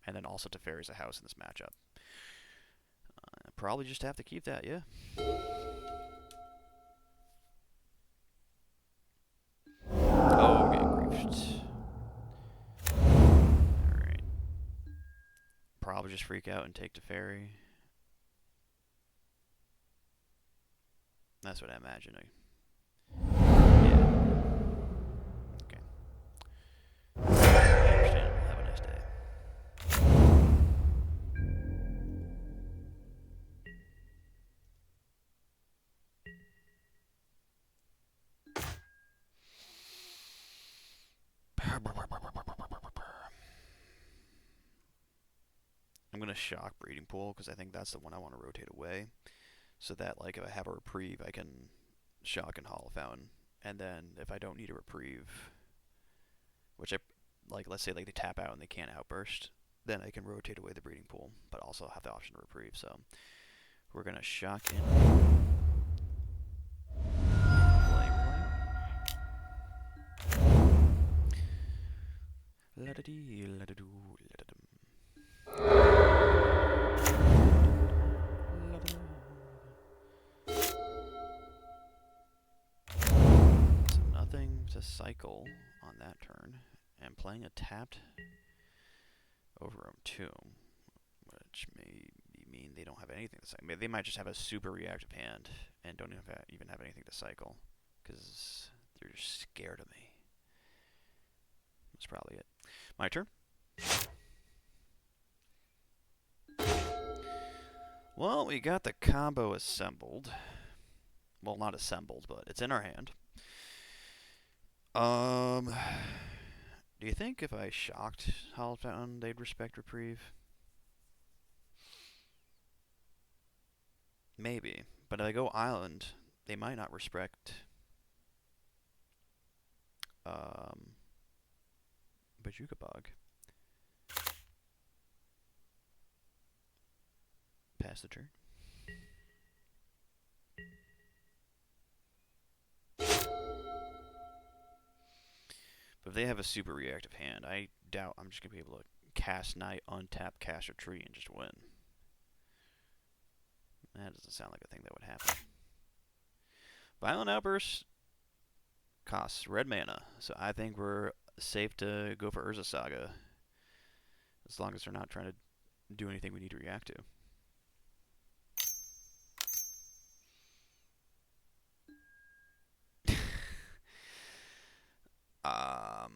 Speaker 1: And then also Teferi's a house in this matchup. Probably just have to keep that, yeah. Oh, I'm getting griefed. Alright. Probably just freak out and take Teferi. That's what I'm imagining. Yeah. Okay. Understandable. Have a nice day. I'm going to shock Breeding Pool because I think that's the one I want to rotate away. So that, like, if I have a reprieve, I can shock and Hollow Fountain. And then if I don't need a reprieve, which I, like, let's say like they tap out and they can't outburst, then I can rotate away the Breeding Pool, but also have the option to reprieve. So we're going to shock in. La-da-dee, la-da-doo, la-da-dum. So nothing to cycle on that turn, and playing a tapped Overgrown Tomb, which may mean they don't have anything to cycle. They might just have a super reactive hand and don't even have anything to cycle because they're just scared of me. That's probably it. My turn. Well, we got the combo assembled. Well, not assembled, but it's in our hand. Do you think if I shocked Hollow Fountain, they'd respect Reprieve? Maybe. But if I go Island, they might not respect Bajukabog. Pass the turn. But if they have a super reactive hand, I doubt I'm just going to be able to cast Knight, untap, cast a tree, and just win. That doesn't sound like a thing that would happen. Violent Outburst costs red mana, so I think we're safe to go for Urza Saga, as long as they're not trying to do anything we need to react to. I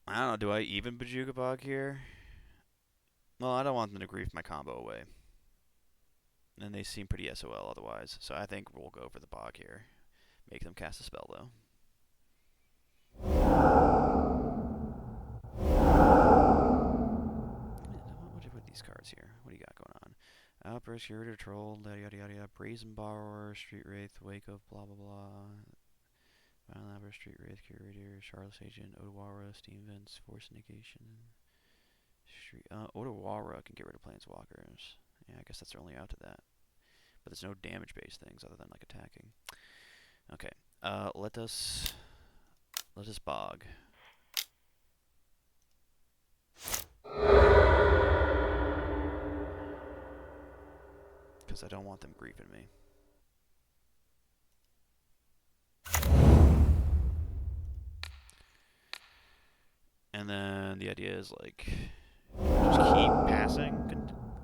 Speaker 1: don't know, do I even Bojuka Bog here? Well, I don't want them to grief my combo away. And they seem pretty SOL otherwise, so I think we'll go for the Bog here. Make them cast a spell, though. What do you put these cards here? What do you got going on? Outburst, Curator, Troll, yada yada yada yada. Brazen Borrower, Street Wraith, Wake Up, blah blah blah. Violent Outburst, Street Wraith, Curator, Charlotte's Agent, Otawara, Steam Vents, Force Negation. Otawara can get rid of Planeswalkers. Yeah, I guess that's their only out to that. But there's no damage-based things other than like attacking. Okay, let us bog. Because I don't want them griefing me. And then the idea is like just keep passing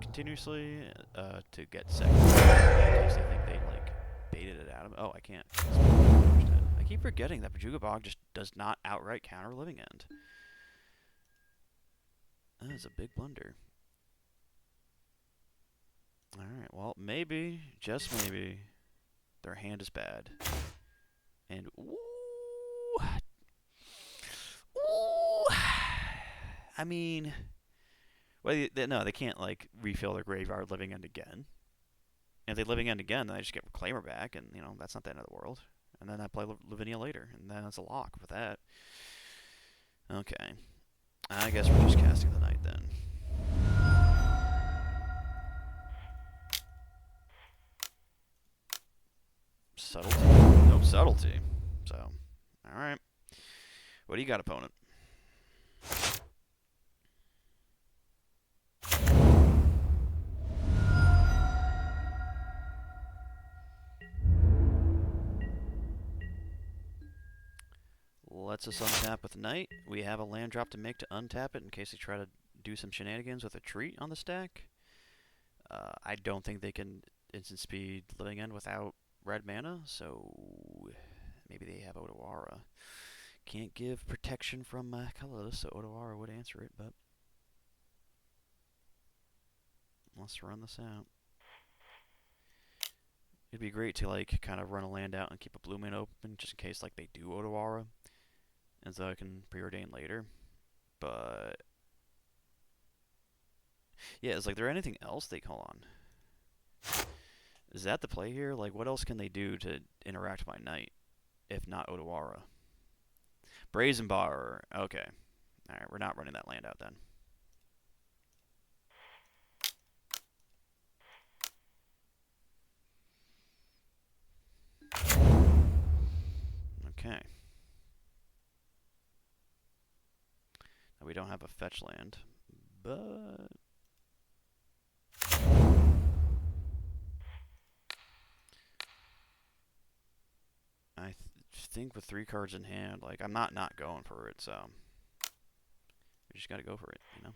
Speaker 1: continuously to get second in case they think they like baited it out of me. Oh, I can't. I keep forgetting that Bojuka Bog just does not outright counter Living End. That is a big blunder. Alright, well, maybe, just maybe, their hand is bad. And, ooh, I mean, well, no, they can't, like, refill their graveyard Living End again. And if they Living End again, then I just get Reclaimer back, and, you know, that's not the end of the world. And then I play Lavinia later, and then it's a lock for that. Okay. I guess we're just casting the Knight then. Subtlety? No subtlety. So, alright. What do you got, opponent? Lets us untap with Knight. We have a land drop to make to untap it in case they try to do some shenanigans with a treat on the stack. I don't think they can instant speed Living End without red mana, so maybe they have Otawara. Can't give protection from colorless, so Otawara would answer it, but let's run this out. It'd be great to like kind of run a land out and keep a blue mana open just in case like they do Otawara, and so I can preordain later. But yeah, is like there anything else they call on? Is that the play here? Like, what else can they do to interact with my Knight, if not Otawara? Brazen Borrower. Okay. Alright, we're not running that land out then. Okay. Now we don't have a fetch land, but I think with 3 cards in hand, like, I'm not going for it, so we just gotta go for it, you know?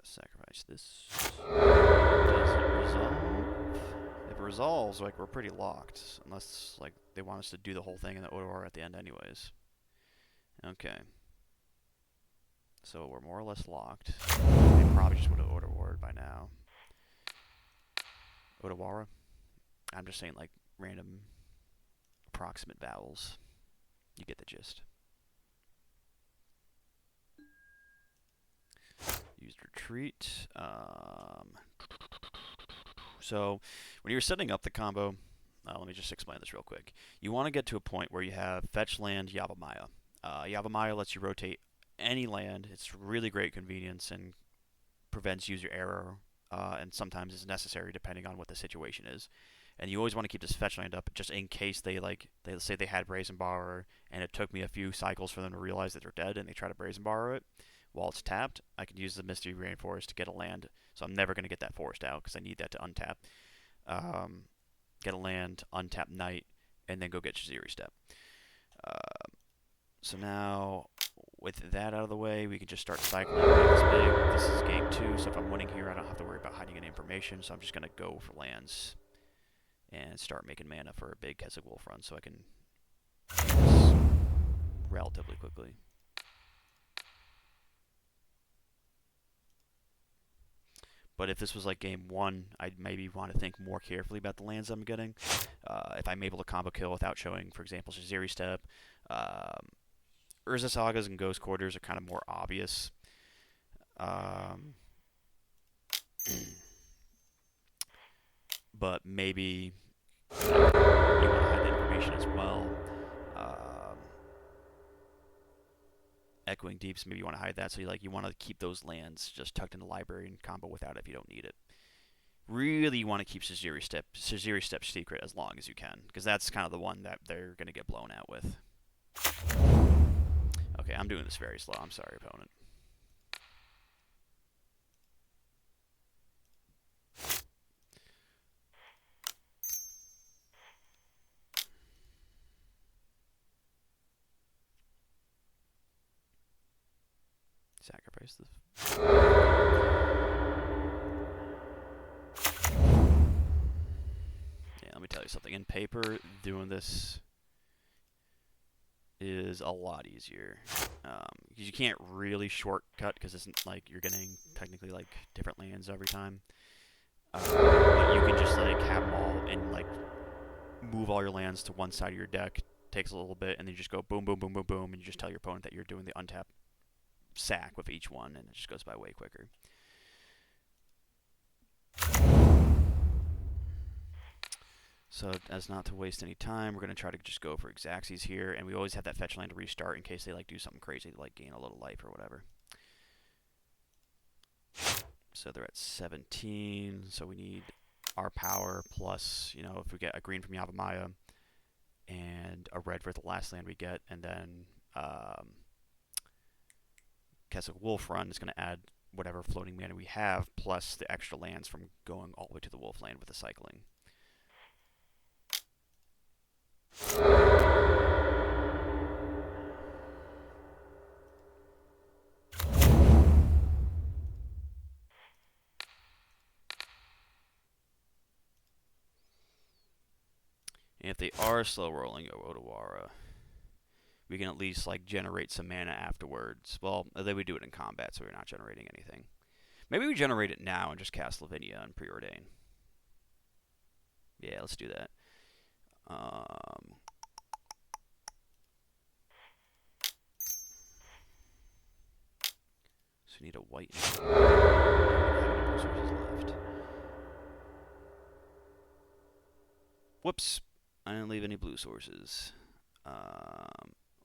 Speaker 1: Sacrifice this. Does it resolve? If it resolves, like, we're pretty locked, unless, like, they want us to do the whole thing in the Otawara at the end anyways. Okay. So we're more or less locked. They probably just would have Otawara by now. Otawara? I'm just saying, like, random approximate vowels. You get the gist. Used retreat. So when you're setting up the combo, let me just explain this real quick. You want to get to a point where you have fetch land Yavimaya. Yavimaya lets you rotate any land. It's really great convenience and prevents user error, and sometimes is necessary depending on what the situation is. And you always want to keep this fetch land up just in case they say they had Brazen Borrower and it took me a few cycles for them to realize that they're dead and they try to Brazen Borrow it. while it's tapped, I can use the Mystery Rainforest to get a land. So I'm never going to get that forest out because I need that to untap. Get a land, untap Knight, and then go get Shaziri Step. So now, with that out of the way, we can just start cycling. Make this big. This is game 2, so if I'm winning here, I don't have to worry about hiding any information. So I'm just going to go for lands and start making mana for a big Keswick Wolf run so I can do this relatively quickly. But if this was like game 1, I'd maybe want to think more carefully about the lands I'm getting. If I'm able to combo kill without showing, for example, Shaziri Step, Urza Sagas and Ghost Quarters are kind of more obvious. But maybe you want to hide that information as well. Echoing Deeps, maybe you want to hide that, so you want to keep those lands just tucked in the library and combo without it if you don't need it. Really, you want to keep Shaziri Step secret as long as you can, because that's kind of the one that they're going to get blown out with. Okay, I'm doing this very slow. I'm sorry, opponent. Sacrifice this. Yeah, let me tell you something. In paper, doing this is a lot easier. Because you can't really shortcut, because it's like you're getting technically like different lands every time. But you can just like have them all and like move all your lands to one side of your deck. Takes a little bit, and then you just go boom, boom, boom, boom, boom, and you just tell your opponent that you're doing the untap sack with each one, and it just goes by way quicker. So as not to waste any time, we're going to try to just go for Xaxes here, and we always have that fetch land to restart in case they like do something crazy to like gain a little life or whatever. So they're at 17, so we need our power plus, you know, if we get a green from Yavimaya and a red for the last land we get, and then Keswick Wolf run is going to add whatever floating mana we have, plus the extra lands from going all the way to the Wolf land with the cycling. And if they are slow rolling Otawara, we can at least like generate some mana afterwards. Well, they would do it in combat, so we're not generating anything. Maybe we generate it now and just cast Lavinia and preordain. Yeah, let's do that. So we need a white. We don't have any blue sources left. Whoops! I didn't leave any blue sources.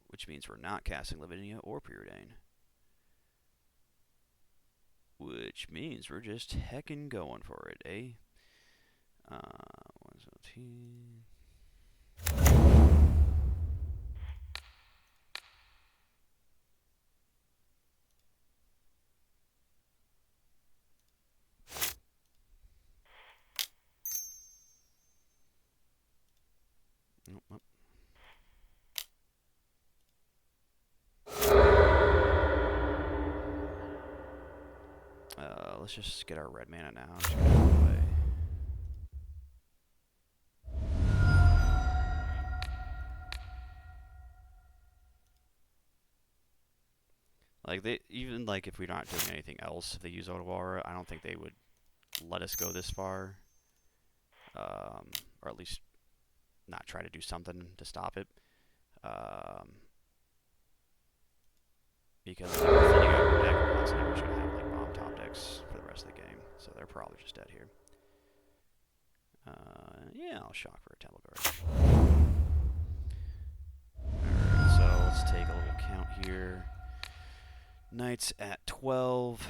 Speaker 1: Which means we're not casting Lavinia or preordain. Which means we're just heckin' going for it, eh? 117. Nope. Let's just get our red mana now. Just get it out of the way. Like they even like if we're not doing anything else, if they use Otawara, I don't think they would let us go this far, or at least not try to do something to stop it. Because if they're thinning out our deck, we're also never going to have like bomb top decks for the rest of the game, so they're probably just dead here. Yeah, I'll shock for a Temple Guard. Alright, so let's take a little count here. Knights at 12.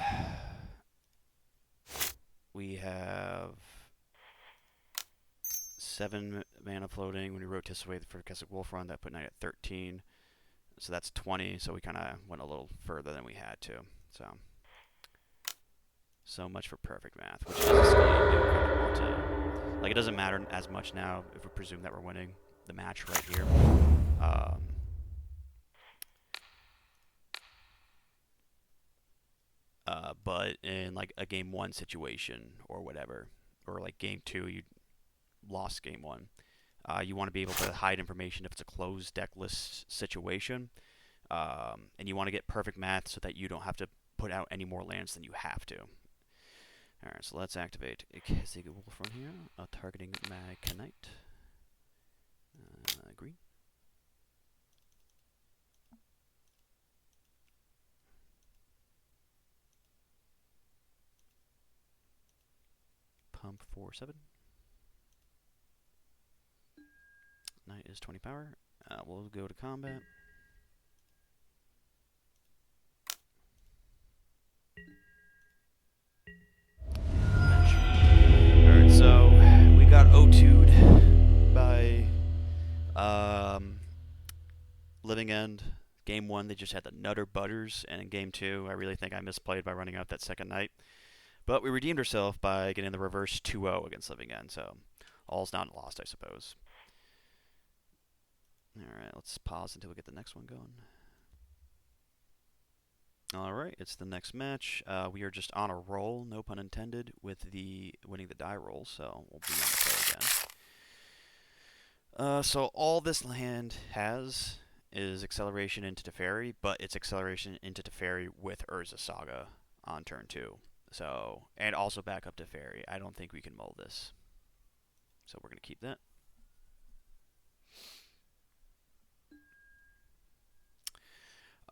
Speaker 1: We have 7 mana floating. When we wrote this away for Keswick Wolf run, that put Knight at 13. So that's 20, so we kind of went a little further than we had to. So much for perfect math, which is a skill you do kind of want to. Like, it doesn't matter as much now if we presume that we're winning the match right here. But in like a game one situation or whatever, or like game two, you lost game one. You want to be able to hide information if it's a closed deck list situation, and you want to get perfect math so that you don't have to put out any more lands than you have to. Alright, so let's activate Kazig Wolf from here, targeting my Knight. Green. Pump for 7. Knight is 20 power. We'll go to combat. Alright, so we got O2'd by Living End. Game 1, they just had the Nutter Butters, and in Game 2, I really think I misplayed by running out that second Knight. But we redeemed ourselves by getting the reverse 2-0 against Living End, so all's not lost, I suppose. Alright, let's pause until we get the next one going. Alright, it's the next match. We are just on a roll, no pun intended, with the winning the die roll, so we'll be on the play again. So all this hand has is acceleration into Teferi, but it's acceleration into Teferi with Urza Saga on turn 2. So, and also back up Teferi. I don't think we can mull this. So we're going to keep that.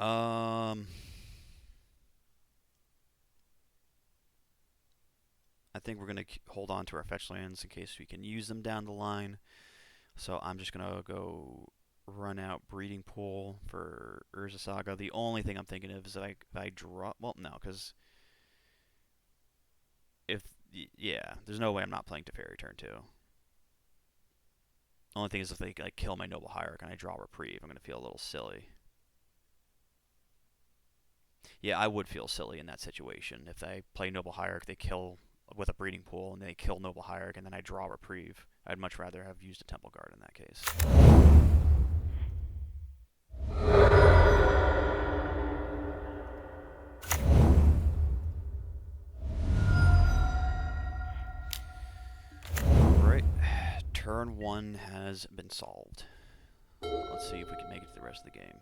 Speaker 1: I think we're going to hold on to our fetch lands in case we can use them down the line. So I'm just going to go run out Breeding Pool for Urza Saga. The only thing I'm thinking of is that if I draw... Well, no, because... Yeah, there's no way I'm not playing Teferi turn 2. Only thing is if they like kill my Noble Hierarch and I draw Reprieve, I'm going to feel a little silly. Yeah, I would feel silly in that situation. If I play Noble Hierarch, they kill with a Breeding Pool, and they kill Noble Hierarch, and then I draw Reprieve. I'd much rather have used a Temple Guard in that case. Alright, turn 1 has been solved. Let's see if we can make it to the rest of the game.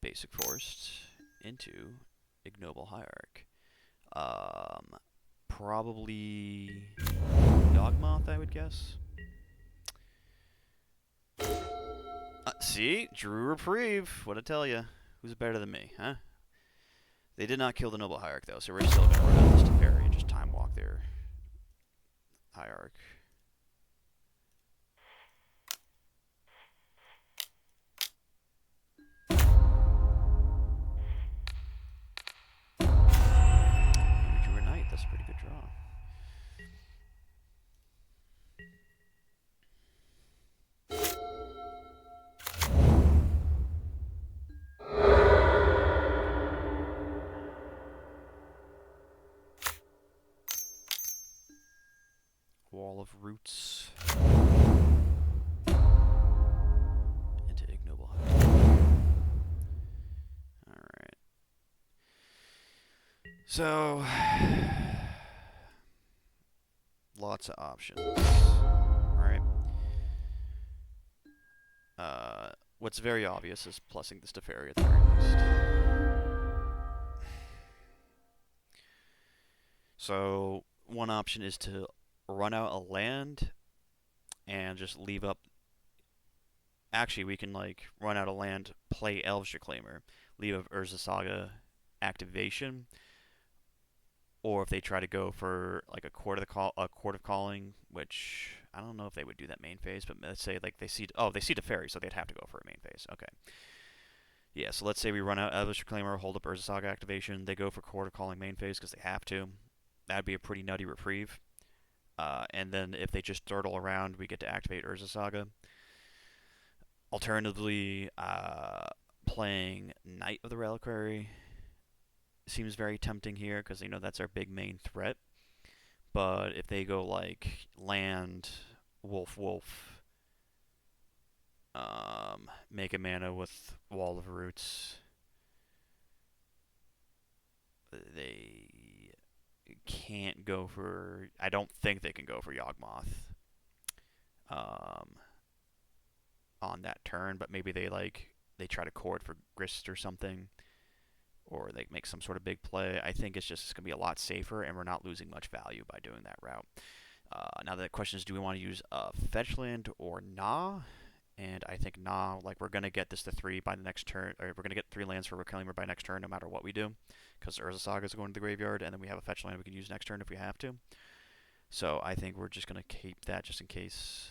Speaker 1: Basic Forest into Ignoble Hierarch. Probably Dogmoth, I would guess. See? Drew Reprieve. What'd I tell you? Who's better than me, huh? They did not kill the Noble Hierarch, though, so we're still going to run out this Teferi and just time walk their Hierarch. We drew a Knight. That's a pretty good draw. Wall of Roots into Ignoble Hierarch. Alright. So, lots of options. Alright. What's very obvious is plussing this Teferi at the very least. So, one option is to run out a land and just leave up... Actually, we can like run out a land, play Elves Reclaimer, leave up Urza Saga activation, or if they try to go for like a Court of Calling, which I don't know if they would do that main phase, but let's say like they see Teferi, so they'd have to go for a main phase. Okay. Yeah, so let's say we run out Elvish Reclaimer, hold up Urza Saga activation, they go for Court of Calling main phase because they have to. That'd be a pretty nutty reprieve. And then if they just turtle around, we get to activate Urza Saga. Alternatively, playing Knight of the Reliquary seems very tempting here because that's our big main threat. But if they go like land, wolf, wolf, make a mana with Wall of Roots, they can't go for. I don't think they can go for Yawgmoth on that turn, but maybe they try to cord for Grist or something, or they make some sort of big play. I think it's going to be a lot safer, and we're not losing much value by doing that route. Now the question is, do we want to use fetch land or nah? And I think nah. Like, we're gonna get this to 3 by the next turn, or we're gonna get 3 lands for Reclaimer by next turn, no matter what we do, because Urza Saga is going to the graveyard, and then we have a fetch land we can use next turn if we have to. So I think we're just gonna keep that just in case,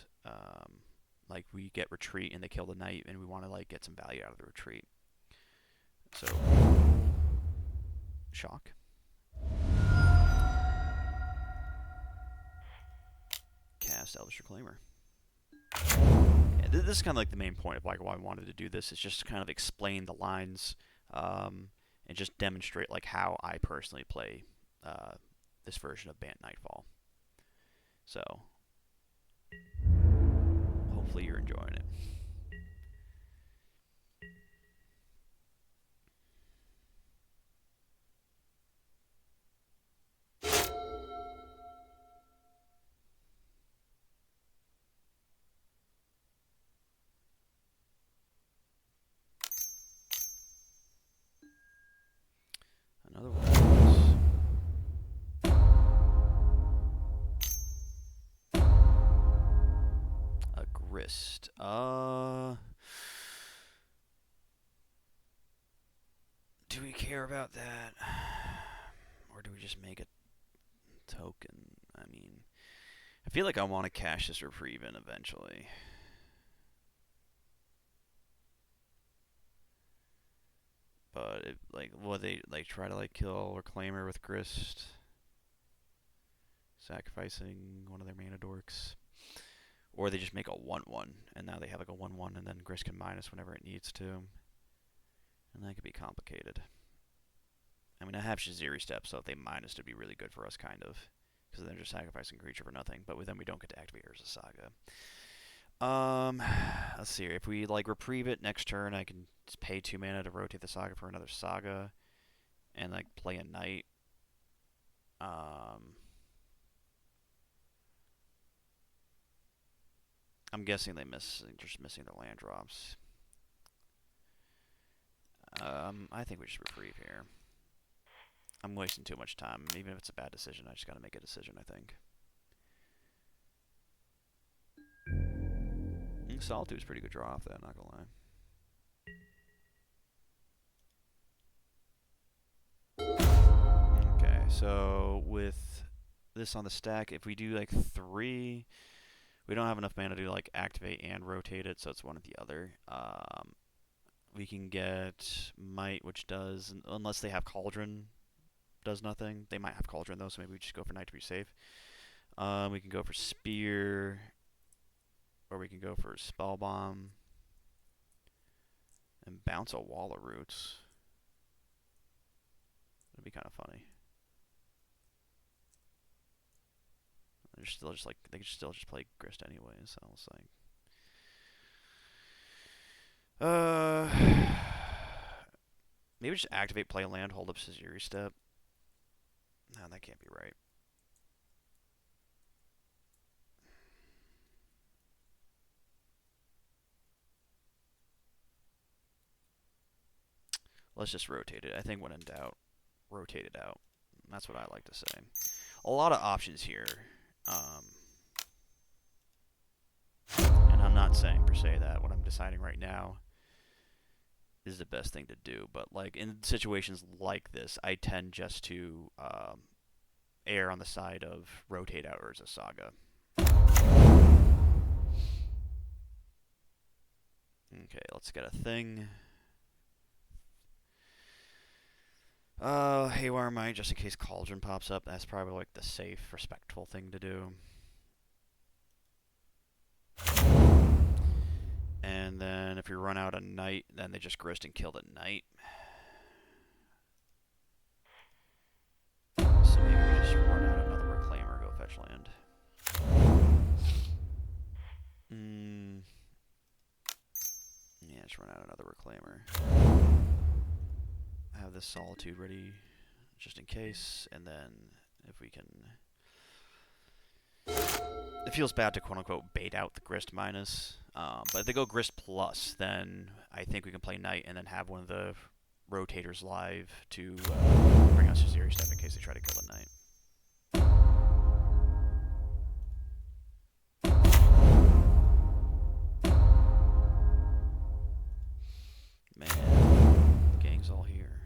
Speaker 1: like, we get retreat and they kill the knight, and we want to get some value out of the retreat. So shock. Cast Elvish Reclaimer. Yeah, this is kind of like the main point of why I wanted to do this, is just to kind of explain the lines, and just demonstrate how I personally play this version of Bant Knightfall. So hopefully you're enjoying it. Another one. A Grist. Do we care about that? Or do we just make a token? I mean, I feel like I want to cash this reprieve in eventually. But will they try to kill Reclaimer with Grist, sacrificing one of their mana dorks, or they just make a 1/1 and now they have a 1/1 and then Grist can minus whenever it needs to, and that could be complicated. I mean, I have Shaziri Step, so if they minus, it'd be really good for us, kind of, because they're just sacrificing a creature for nothing. But then we don't get to activate Urza Saga. Let's see here. If we reprieve it next turn, I can just pay 2 mana to rotate the Saga for another Saga, and play a Knight. I'm guessing they're just missing the land drops. I think we should reprieve here. I'm wasting too much time. Even if it's a bad decision, I just gotta make a decision, I think. Solitude's a pretty good draw off that, not gonna lie. Okay, so with this on the stack, if we do 3, we don't have enough mana to activate and rotate it, so it's one or the other. We can get Might, which does, unless they have Cauldron, does nothing. They might have Cauldron though, so maybe we just go for Knight to be safe. We can go for Spear, or we can go for Spell Bomb and bounce a Wall of Roots. That'd be kind of funny. They're still just they could still just play Grist anyway, so it's maybe just activate, play land, hold up Shaziri Step. No, that can't be right. Let's just rotate it. I think when in doubt, rotate it out. That's what I like to say. A lot of options here. And I'm not saying per se that what I'm deciding right now is the best thing to do, but in situations like this, I tend just to err on the side of rotate out Urza Saga. Okay, let's get a thing. Haywire Might, just in case Cauldron pops up. That's probably the safe, respectful thing to do. And then if we run out a knight, then they just grist and kill the knight. So maybe we just run out another reclaimer, go fetch land. Yeah, just run out another reclaimer. Have this solitude ready just in case, and then if we can... It feels bad to quote-unquote bait out the grist minus, but if they go grist plus, then I think we can play knight and then have one of the rotators live to bring us to zero step in case they try to kill the knight. Man, the gang's all here.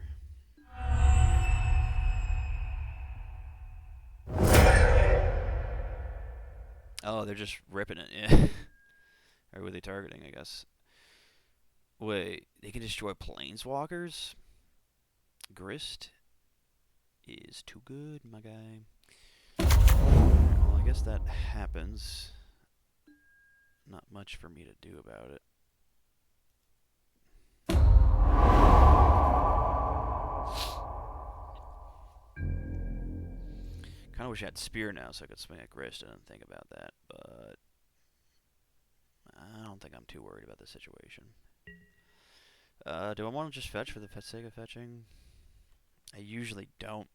Speaker 1: Oh, they're just ripping it, yeah. Or were they targeting, I guess? Wait, they can destroy planeswalkers? Grist is too good, my guy. Well, I guess that happens. Not much for me to do about it. Kind of wish I had Spear now so I could swing at Grist. I didn't think about that, but I don't think I'm too worried about this situation. Do I want to just fetch for the sake of fetching? I usually don't,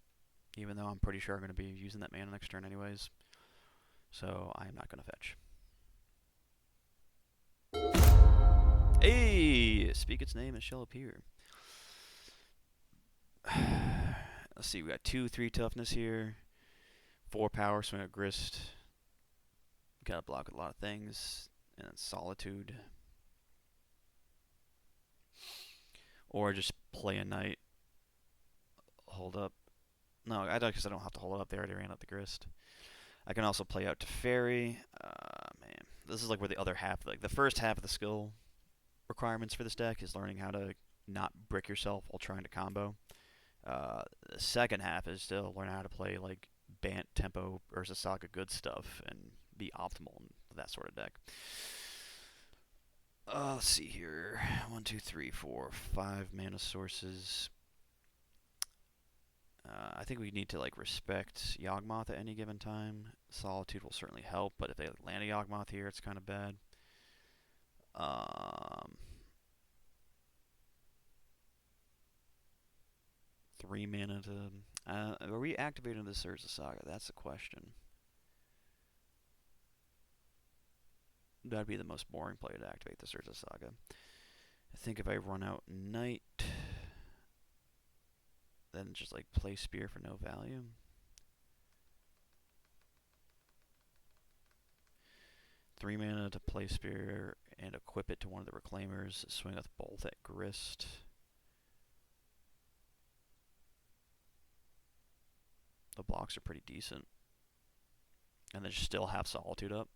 Speaker 1: even though I'm pretty sure I'm going to be using that mana next turn anyways. So I'm not going to fetch. Hey! Speak its name, it shall appear. Let's see, we got 2-3 toughness here. 4 power, swing at Grist. Gotta block a lot of things. And then Solitude. Or just play a knight. Hold up. No, I don't, because I don't have to hold up. They already ran out the Grist. I can also play out to Fairy. Man, this is like where the other half, like the first half of the skill requirements for this deck is learning how to not brick yourself while trying to combo. The second half is to learn how to play like Bant, Tempo, Urza Saga good stuff and be optimal in that sort of deck. Let's see here. 1, 2, 3, 4, 5 mana sources. I think we need to like respect Yawgmoth at any given time. Solitude will certainly help, but if they land a Yawgmoth here, it's kind of bad. 3 mana to... are we activating the Urza Saga? That's the question. That'd be the most boring play to activate the Urza Saga. I think if I run out Knight, then just like play Spear for no value. Three mana to play Spear and equip it to one of the Reclaimers. Swing with both at Grist. The blocks are pretty decent. And then still have Solitude up.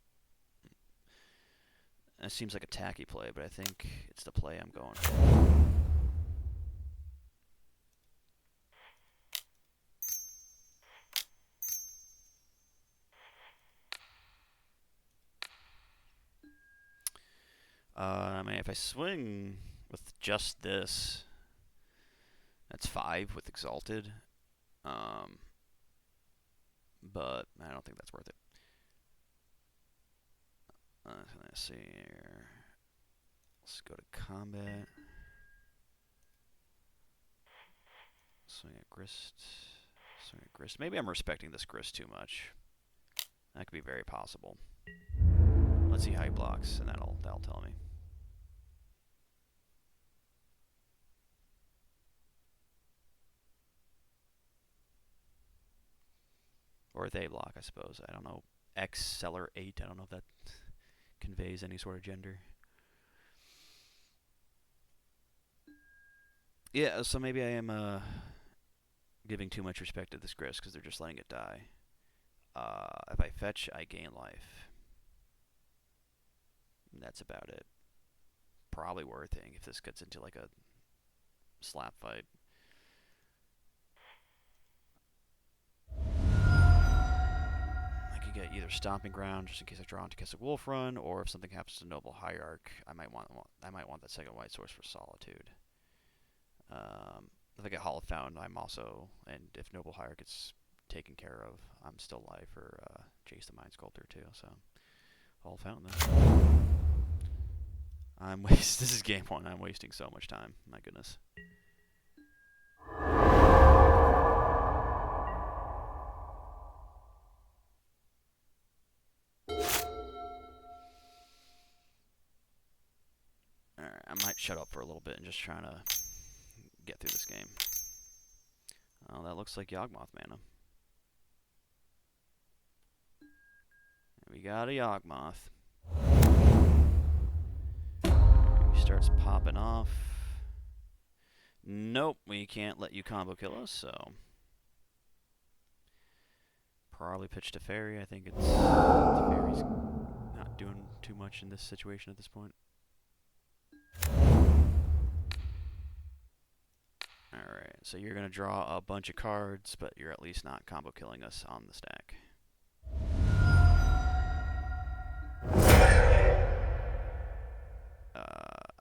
Speaker 1: It seems like a tacky play, but I think it's the play I'm going for. I mean, if I swing with just this, that's 5 with Exalted. But I don't think that's worth it. Let's see here. Let's go to combat. Swing at Grist. Swing at Grist. Maybe I'm respecting this Grist too much. That could be very possible. Let's see how he blocks, and that'll tell me. Or they block, I suppose. I don't know. X Seller 8. I don't know if that conveys any sort of gender. Yeah, so maybe I am giving too much respect to this Grist because they're just letting it die. If I fetch, I gain life. And that's about it. Probably worthing if this gets into like a slap fight. I can get either Stomping Ground, just in case I draw into Kessig Wolf Run, or if something happens to Noble Hierarch, I might want that second white source for Solitude. If I get Hollow Fountain, I'm also, and if Noble Hierarch gets taken care of, I'm still live for Jace the Mind Sculptor too. So Hollow Fountain then. This is game one. I'm wasting so much time. My goodness. Alright, I might shut up for a little bit and just trying to get through this game. Oh, that looks like Yawgmoth mana. We got a Yawgmoth. He starts popping off. Nope, we can't let you combo kill us, so probably pitch to Fairy. I think it's Fairy's not doing too much in this situation at this point. Alright, so you're going to draw a bunch of cards, but you're at least not combo killing us on the stack.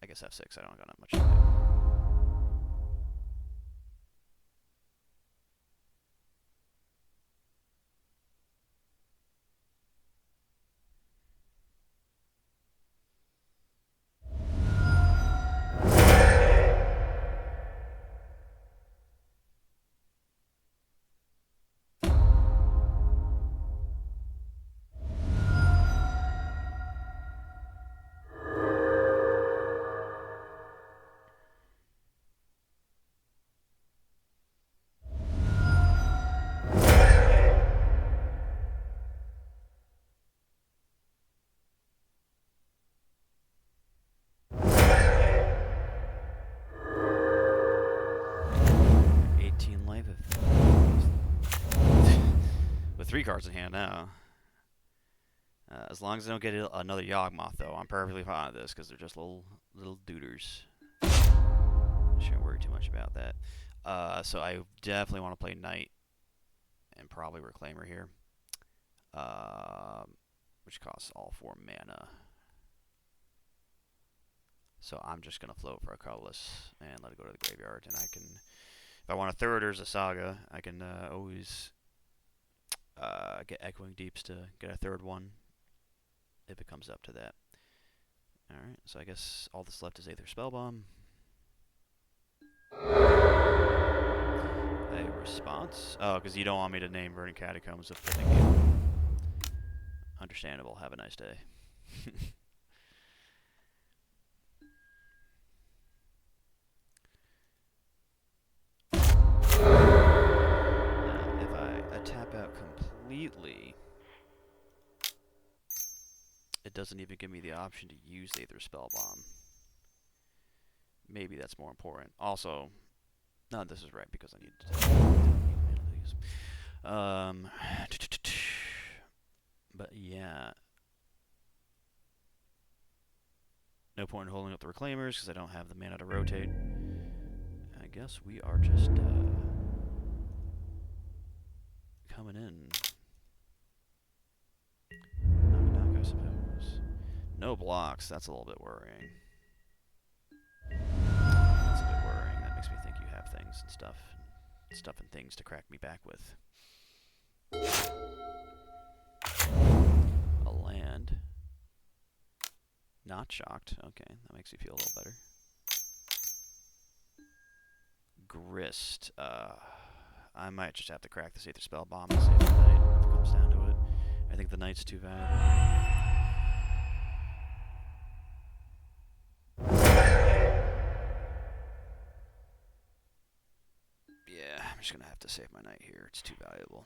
Speaker 1: I guess F6, I don't got that much to do. 18 life with 3 cards in hand now. As long as I don't get another Yawgmoth, though, I'm perfectly fine with this, because they're just little duders. Shouldn't worry too much about that. So I definitely want to play Knight, and probably Reclaimer here, which costs all 4 mana. So I'm just going to float for a colorless and let it go to the graveyard, and I can, if I want a third or a Saga, I can always get Echoing Deeps to get a third one, if it comes up to that. Alright, so I guess all that's left is Aether Spellbomb. A response? Oh, because you don't want me to name Verdant Catacombs of the game. Understandable. Have a nice day. Now, if I tap out completely, it doesn't even give me the option to use Aether Spellbomb. Maybe that's more important. Also, no, this is right because I need to use. But yeah, no point in holding up the Reclaimers because I don't have the mana to rotate. I guess we are just coming in. Knock knock, I suppose. No blocks. That's a little bit worrying. That's a bit worrying. That makes me think you have things and stuff and things to crack me back with. A land. Not shocked. Okay, that makes me feel a little better. Grist. I might just have to crack this Aether Spellbomb and save the Knight if it comes down to it. I think the Knight's too valuable. Yeah, I'm just going to have to save my Knight here. It's too valuable.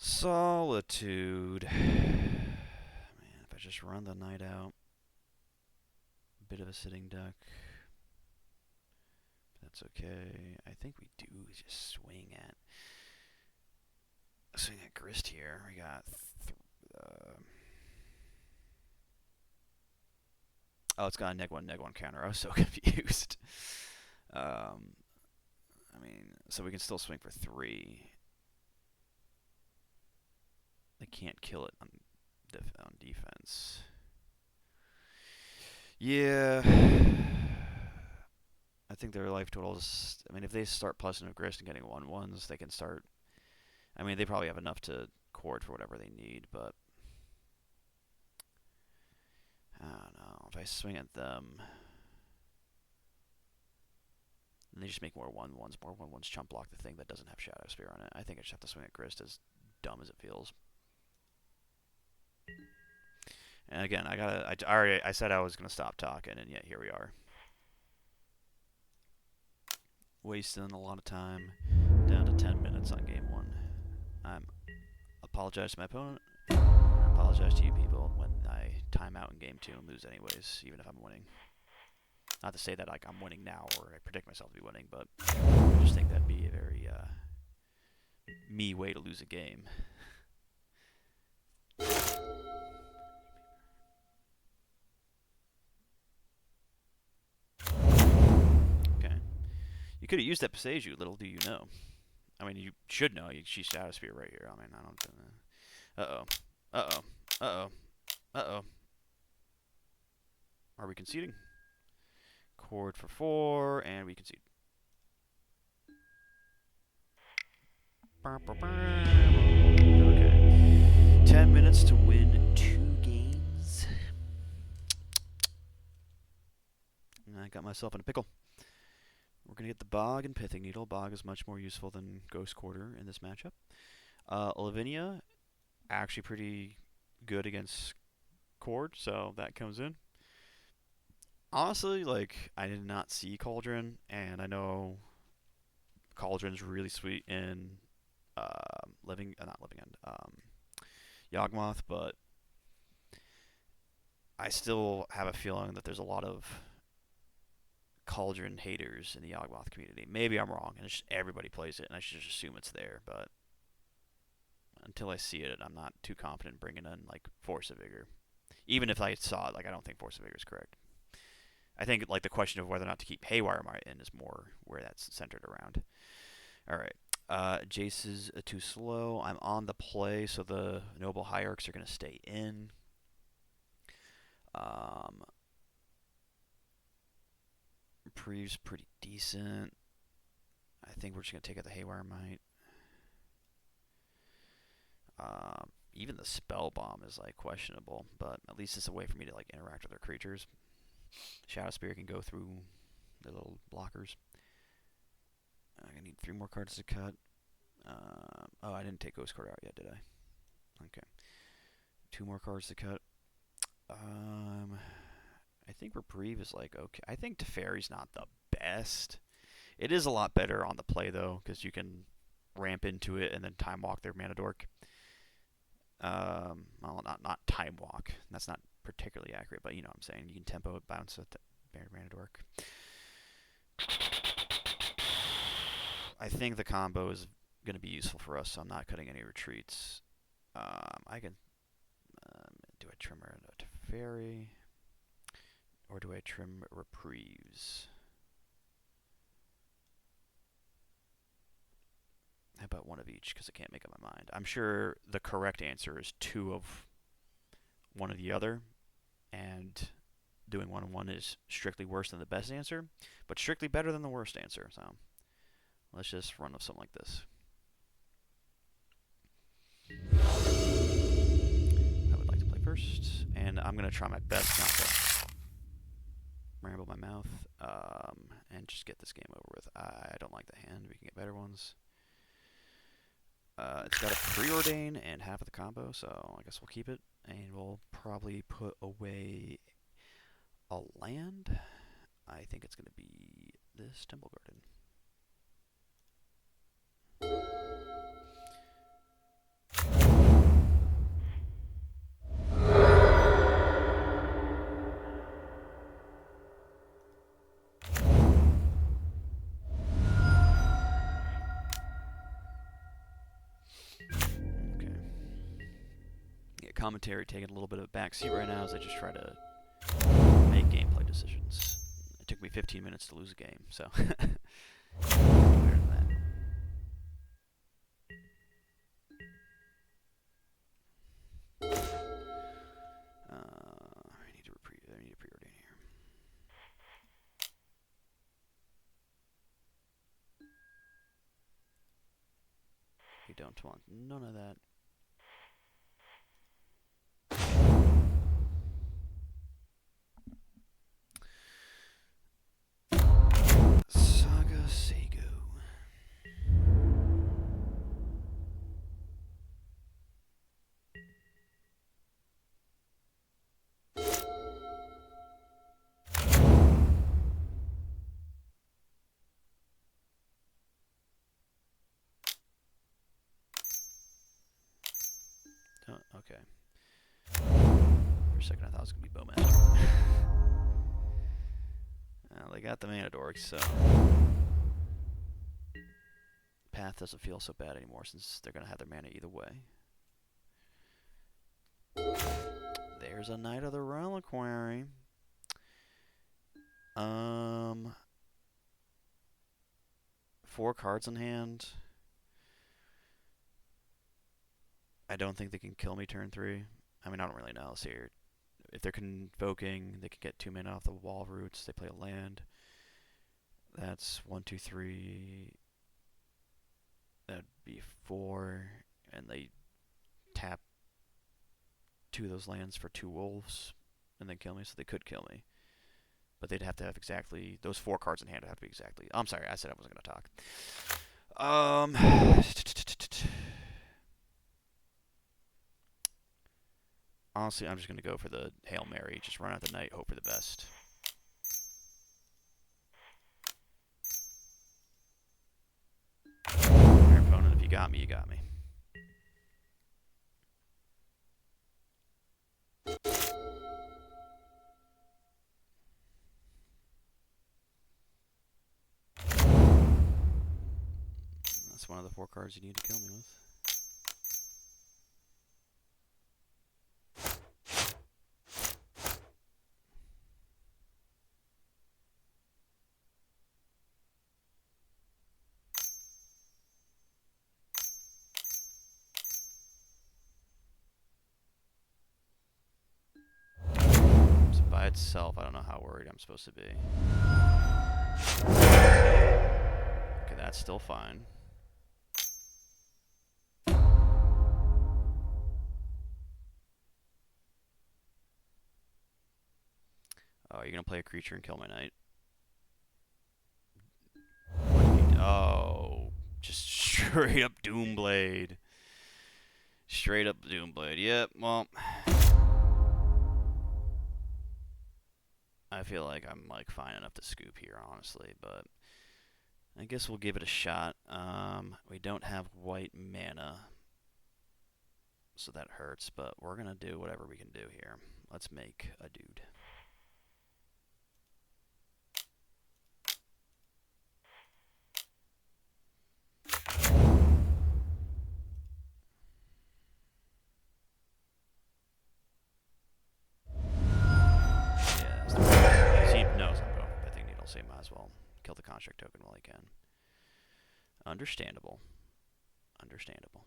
Speaker 1: Solitude. Man, if I just run the Knight out. bit of a sitting duck. That's okay. I think we do just swing at grist here. We got oh, it's got a neg one counter. I was so confused. I mean, so we can still swing for 3. They can't kill it on defense. Yeah. I think their life total is... I mean, if they start plussing with grist and getting 1/1s, they can start... I mean, they probably have enough to cord for whatever they need, but... I don't know. If I swing at them... And they just make more 1/1s. More 1/1s chump block the thing that doesn't have Shadow Spear on it. I think I just have to swing at grist, as dumb as it feels. And again, I said I was going to stop talking, and yet here we are. Wasting a lot of time. Down to 10 minutes on game 1. I apologize to my opponent. I apologize to you people when I time out in game 2 and lose anyways, even if I'm winning. Not to say that like I'm winning now or I predict myself to be winning, but I just think that'd be a very me way to lose a game. Okay. You could have used that Passeju, little do you know. I mean, you should know. She's Shadow Spear right here. I mean, I don't... Uh-oh. Uh-oh. Uh-oh. Uh-oh. Are we conceding? Cord for 4, and we concede. Okay. 10 minutes to win 2 games. And I got myself in a pickle. We're going to get the Bog and Pithing Needle. Bog is much more useful than Ghost Quarter in this matchup. Lavinia, actually pretty good against Cord, so that comes in. Honestly, like, I did not see Cauldron, and I know Cauldron's really sweet in Yawgmoth, but I still have a feeling that there's a lot of Cauldron haters in the Yawgmoth community. Maybe I'm wrong, and it's just everybody plays it, and I should just assume it's there, but until I see it, I'm not too confident bringing in, like, Force of Vigor. Even if I saw it, like, I don't think Force of Vigor is correct. I think like the question of whether or not to keep Haywire Mite in is more where that's centered around. All right. Jace is too slow. I'm on the play, so the Noble Hierarchs are going to stay in. Reprieve's pretty decent. I think we're just going to take out the Haywire Mite. Even the Spell Bomb is like questionable, but at least it's a way for me to like interact with their creatures. Shadow Spear can go through the little blockers. I'm going to need 3 more cards to cut. Oh, I didn't take Ghost Quarter out yet, did I? Okay. 2 more cards to cut. I think Reprieve is like okay. I think Teferi's not the best. It is a lot better on the play, though, because you can ramp into it and then Time Walk their Mana Dork. Well, not Time Walk. That's not particularly accurate, but you know what I'm saying. You can tempo it, bounce it, Mana Dork. I think the combo is going to be useful for us, so I'm not cutting any retreats. I can... do I trim Teferi? Or do I trim Reprieves? How about one of each, because I can't make up my mind. I'm sure the correct answer is 2 of one or the other, and doing 1 and 1 is strictly worse than the best answer, but strictly better than the worst answer. So let's just run with something like this. I would like to play first, and I'm going to try my best not to ramble my mouth and just get this game over with. I don't like the hand. We can get better ones. It's got a preordain and half of the combo, so I guess we'll keep it. And we'll probably put away a land. I think it's going to be this Temple Garden. commentary taking a little bit of a backseat right now as I just try to make gameplay decisions. It took me 15 minutes to lose a game, so better than that. I need to preordain here. We don't want none of that. Saga Sego. Oh, okay. For a second I thought it was going to be Bowmaster. Well, they got the mana dorks, so path doesn't feel so bad anymore since they're going to have their mana either way. There's a Knight of the Reliquary. 4 cards in hand. I don't think they can kill me turn 3. I mean, I don't really know. Let's see here. If they're convoking, they can get 2 mana off the wall roots. They play a land. That's 1, 2, 3. That'd be 4. And they tap 2 of those lands for 2 wolves. And then kill me, so they could kill me. But they'd have to have exactly... Those 4 cards in hand would have to be exactly... I'm sorry, I said I wasn't going to talk. Honestly, I'm just going to go for the Hail Mary. Just run out the Knight, hope for the best. Your opponent, if you got me, you got me. That's one of the 4 cards you need to kill me with. So by itself, I don't know how worried I'm supposed to be. Okay, that's still fine. Oh, you're gonna play a creature and kill my Knight? Oh, just straight up Doomblade. Straight up Doomblade. Yep, well... I feel like I'm like fine enough to scoop here, honestly, but I guess we'll give it a shot. We don't have white mana, so that hurts, but we're gonna do whatever we can do here. Let's make a dude. So you might as well kill the construct token while I can. Understandable. Understandable.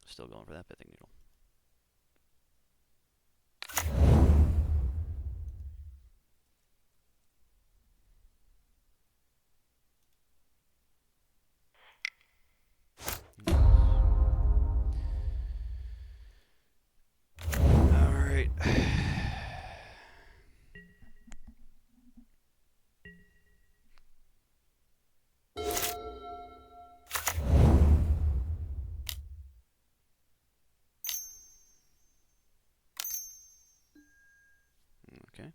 Speaker 1: Still going for that pithing needle. Okay.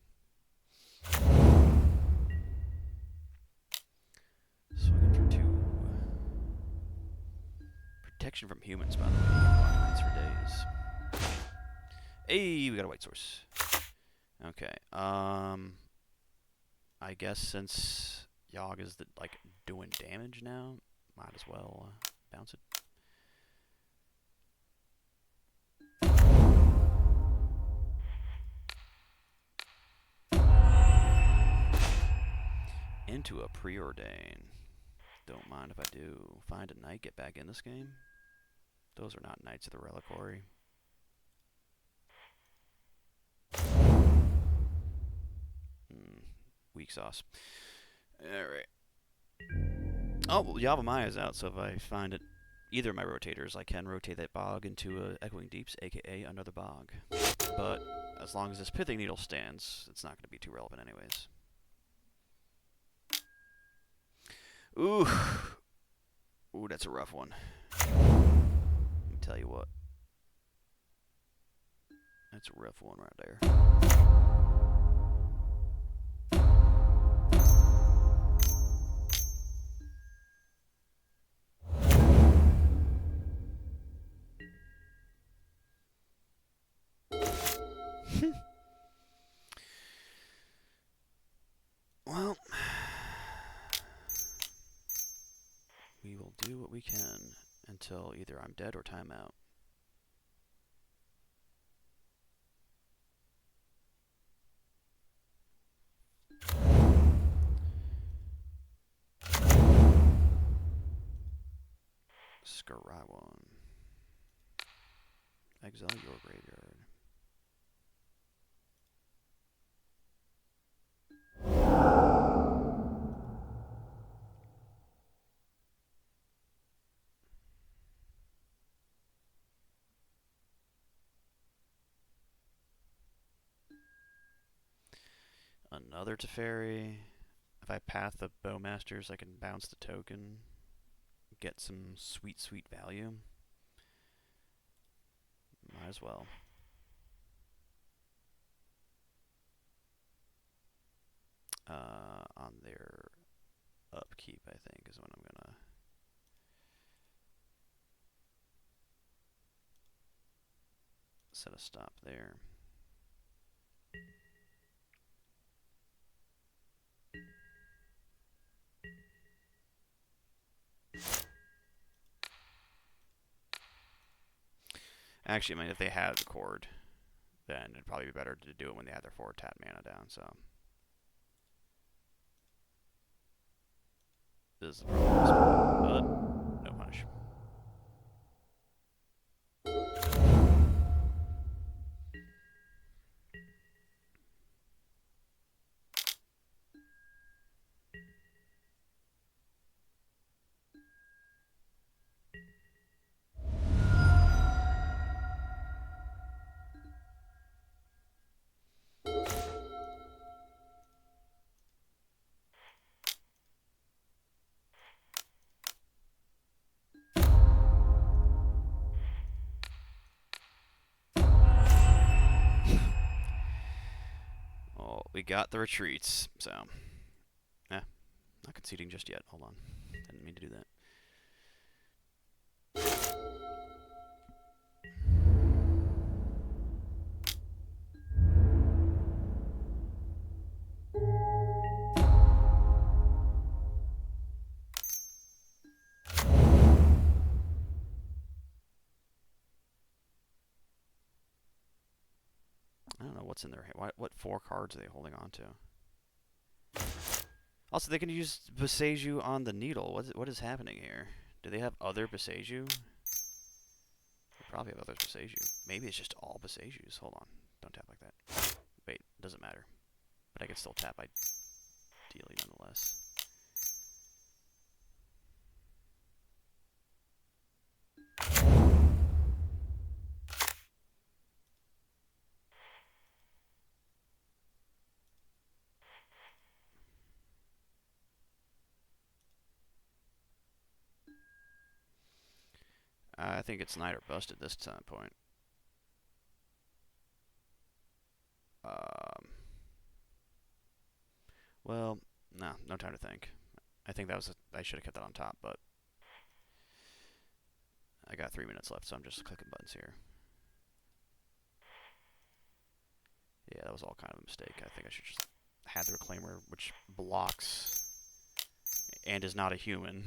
Speaker 1: Swinging for 2. Protection from humans, by the way. Block for days. Hey, we got a white source. Okay. I guess since Yogg is like doing damage now. Might as well bounce it. Into a preordain. Don't mind if I do. Find a knight, get back in this game. Those are not Knights of the Reliquary. Weak sauce. Alright. Oh, well, Yavimaya is out, so if I find it either of my rotators, I can rotate that bog into a Echoing Deeps, aka another bog. But as long as this Pithing Needle stands, it's not going to be too relevant anyways. Ooh. Ooh, that's a rough one. Let me tell you what. That's a rough one right there. Well, we will do what we can until either I'm dead or time out. Skyraiwan. Exile your graveyard. Another Teferi. If I path the Bowmasters, I can bounce the token, get some sweet, sweet value. Might as well. On their upkeep, I think, is when I'm gonna set a stop there. Actually, I mean, if they had the cord, then it'd probably be better to do it when they had their 4-tap mana down, so. This is the problem, but no punish. We got the retreats, so. Not conceding just yet. Hold on. Didn't mean to do that. I don't know what's in their hand. What 4 cards are they holding on to? Also, they can use Boseiju on the needle. What is happening here? Do they have other Boseiju? They probably have other Boseiju. Maybe it's just all Boseijus. Hold on. Don't tap like that. Wait, doesn't matter. But I can still tap ideally nonetheless. I think it's Knight or Bust at this point. Well, no time to think. I think I should have kept that on top, but I got 3 minutes left, so I'm just clicking buttons here. Yeah, that was all kind of a mistake. I think I should just have the Reclaimer, which blocks and is not a human.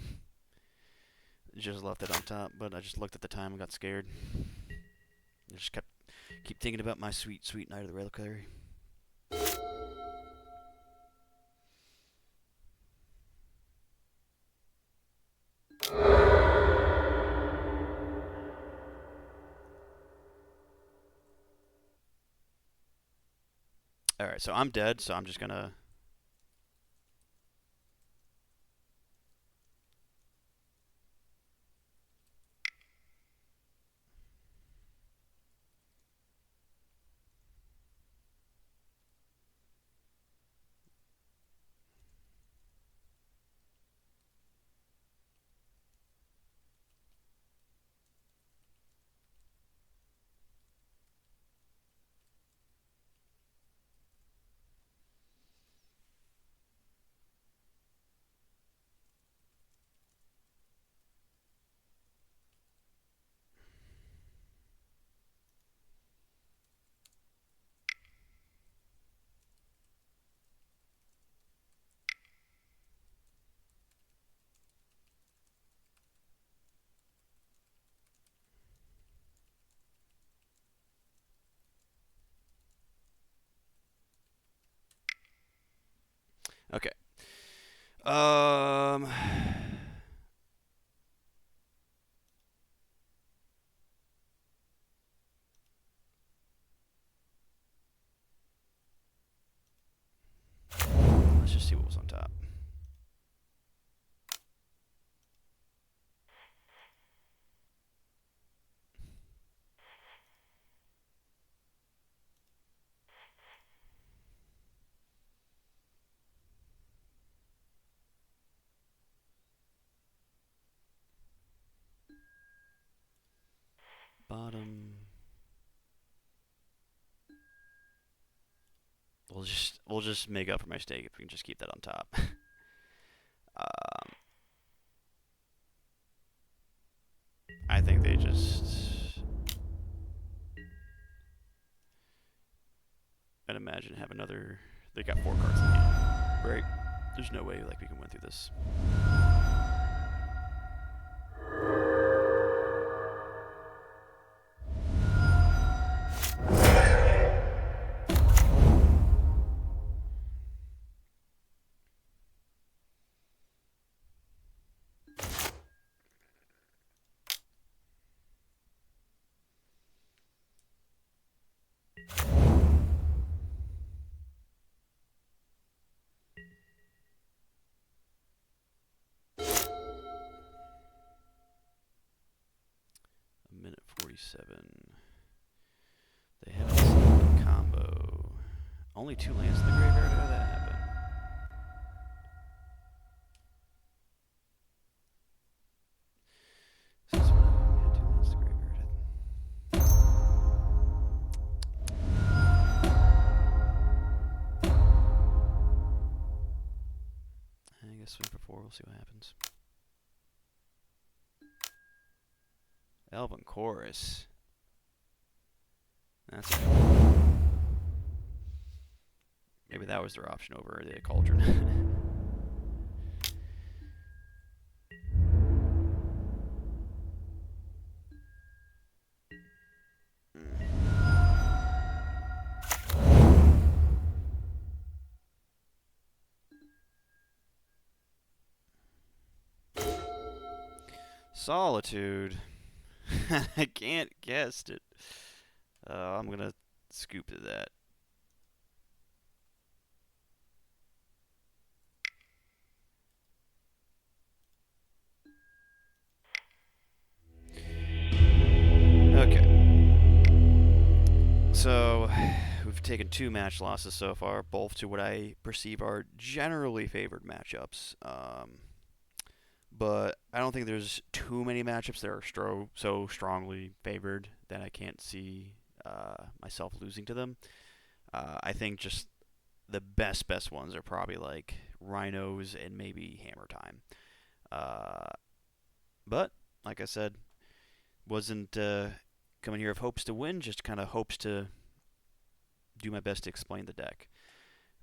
Speaker 1: Just left it on top, but I just looked at the time and got scared. I just keep thinking about my sweet, sweet Knight of the Reliquary. Alright, so I'm dead, so I'm just gonna... Okay. Um... Let's just see what was on top. Bottom... We'll just make up for my mistake if we can just keep that on top. I think they just... I'd imagine have another... They got 4 cards in the hand. Right. There's no way like we can win through this. A minute 47. They haven't seen the combo. Only 2 lands in the graveyard? How did that happen? This is what we had 2 lands in the graveyard. I guess swing for 4, we'll see what happens. Elven Chorus. That's a maybe that was their option over the Cauldron. Solitude. I can't guess it. I'm gonna scoop to that. Okay. So, we've taken 2 match losses so far, both to what I perceive are generally favored matchups. But I don't think there's too many matchups that are so strongly favored that I can't see myself losing to them. I think just the best ones are probably like Rhinos and maybe Hammer Time. But, like I said, wasn't coming here of hopes to win, just kind of hopes to do my best to explain the deck.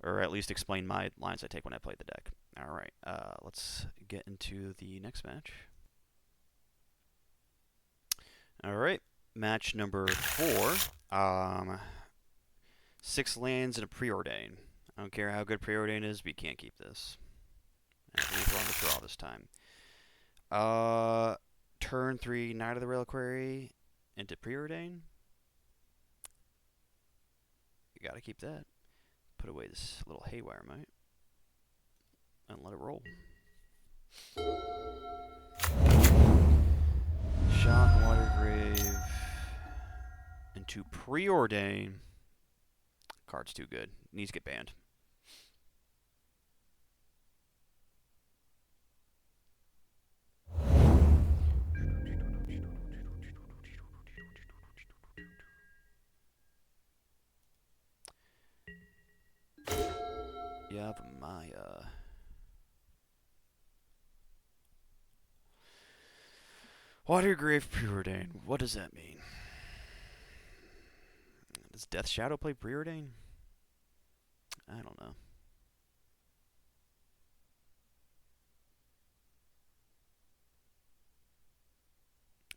Speaker 1: Or at least explain my lines I take when I play the deck. Alright, let's get into the next match. All right, match number 4. 6 lands and a preordain. I don't care how good preordain is, we can't keep this. I believe we're on the draw this time. Turn 3, Knight of the Reliquary into preordain. You gotta keep that. Put away this little haywire mite and let it roll. Shock, Watergrave into preordain. Card's too good. Needs to get banned. Yavimaya. Watergrave preordain. What does that mean? Does Death Shadow play preordain? I don't know.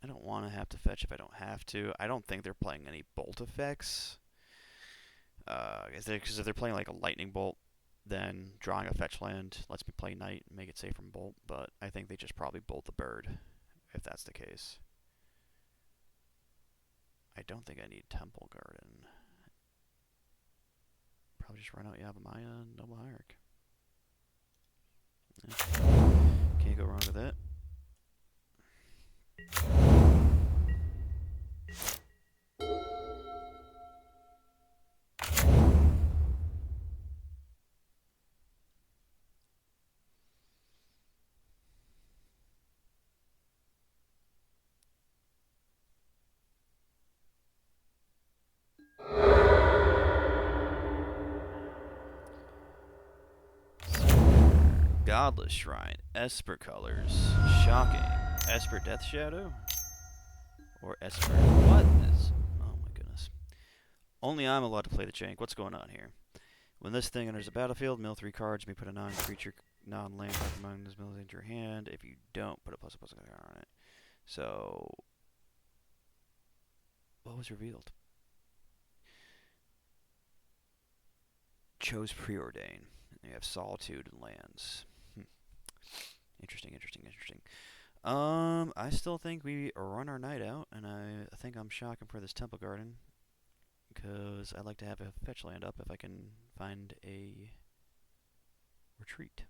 Speaker 1: I don't want to have to fetch if I don't have to. I don't think they're playing any bolt effects. Because if they're playing like a lightning bolt, then drawing a fetch land lets me play Knight and make it safe from bolt. But I think they just probably bolt the bird, if that's the case. I don't think I need Temple Garden. Probably just run out Yavimaya and Noble Hierarch. Yeah. Can't go wrong with that. Godless Shrine, Esper Colors, Shocking, Esper Death Shadow, or Esper, what is, oh my goodness. Only I'm allowed to play the Jank. What's going on here? When this thing enters the battlefield, mill 3 cards, may put a non-creature, non-land card among this mill into your hand. If you don't, put a +++ on it. So, what was revealed? Chose Preordain. You have Solitude and lands. Interesting. I still think we run our Knight out, and I think I'm shocking for this Temple Garden, because I'd like to have a fetch land up if I can find a retreat.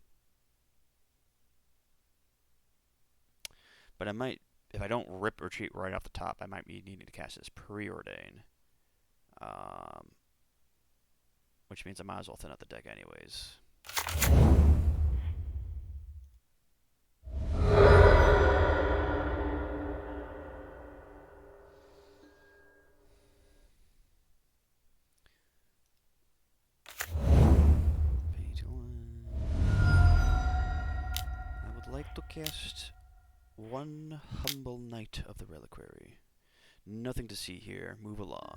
Speaker 1: But I might, if I don't rip retreat right off the top, I might be needing to cast this Preordain. Which means I might as well thin out the deck anyways. I would like to cast one Humble Knight of the Reliquary. Nothing to see here. Move along.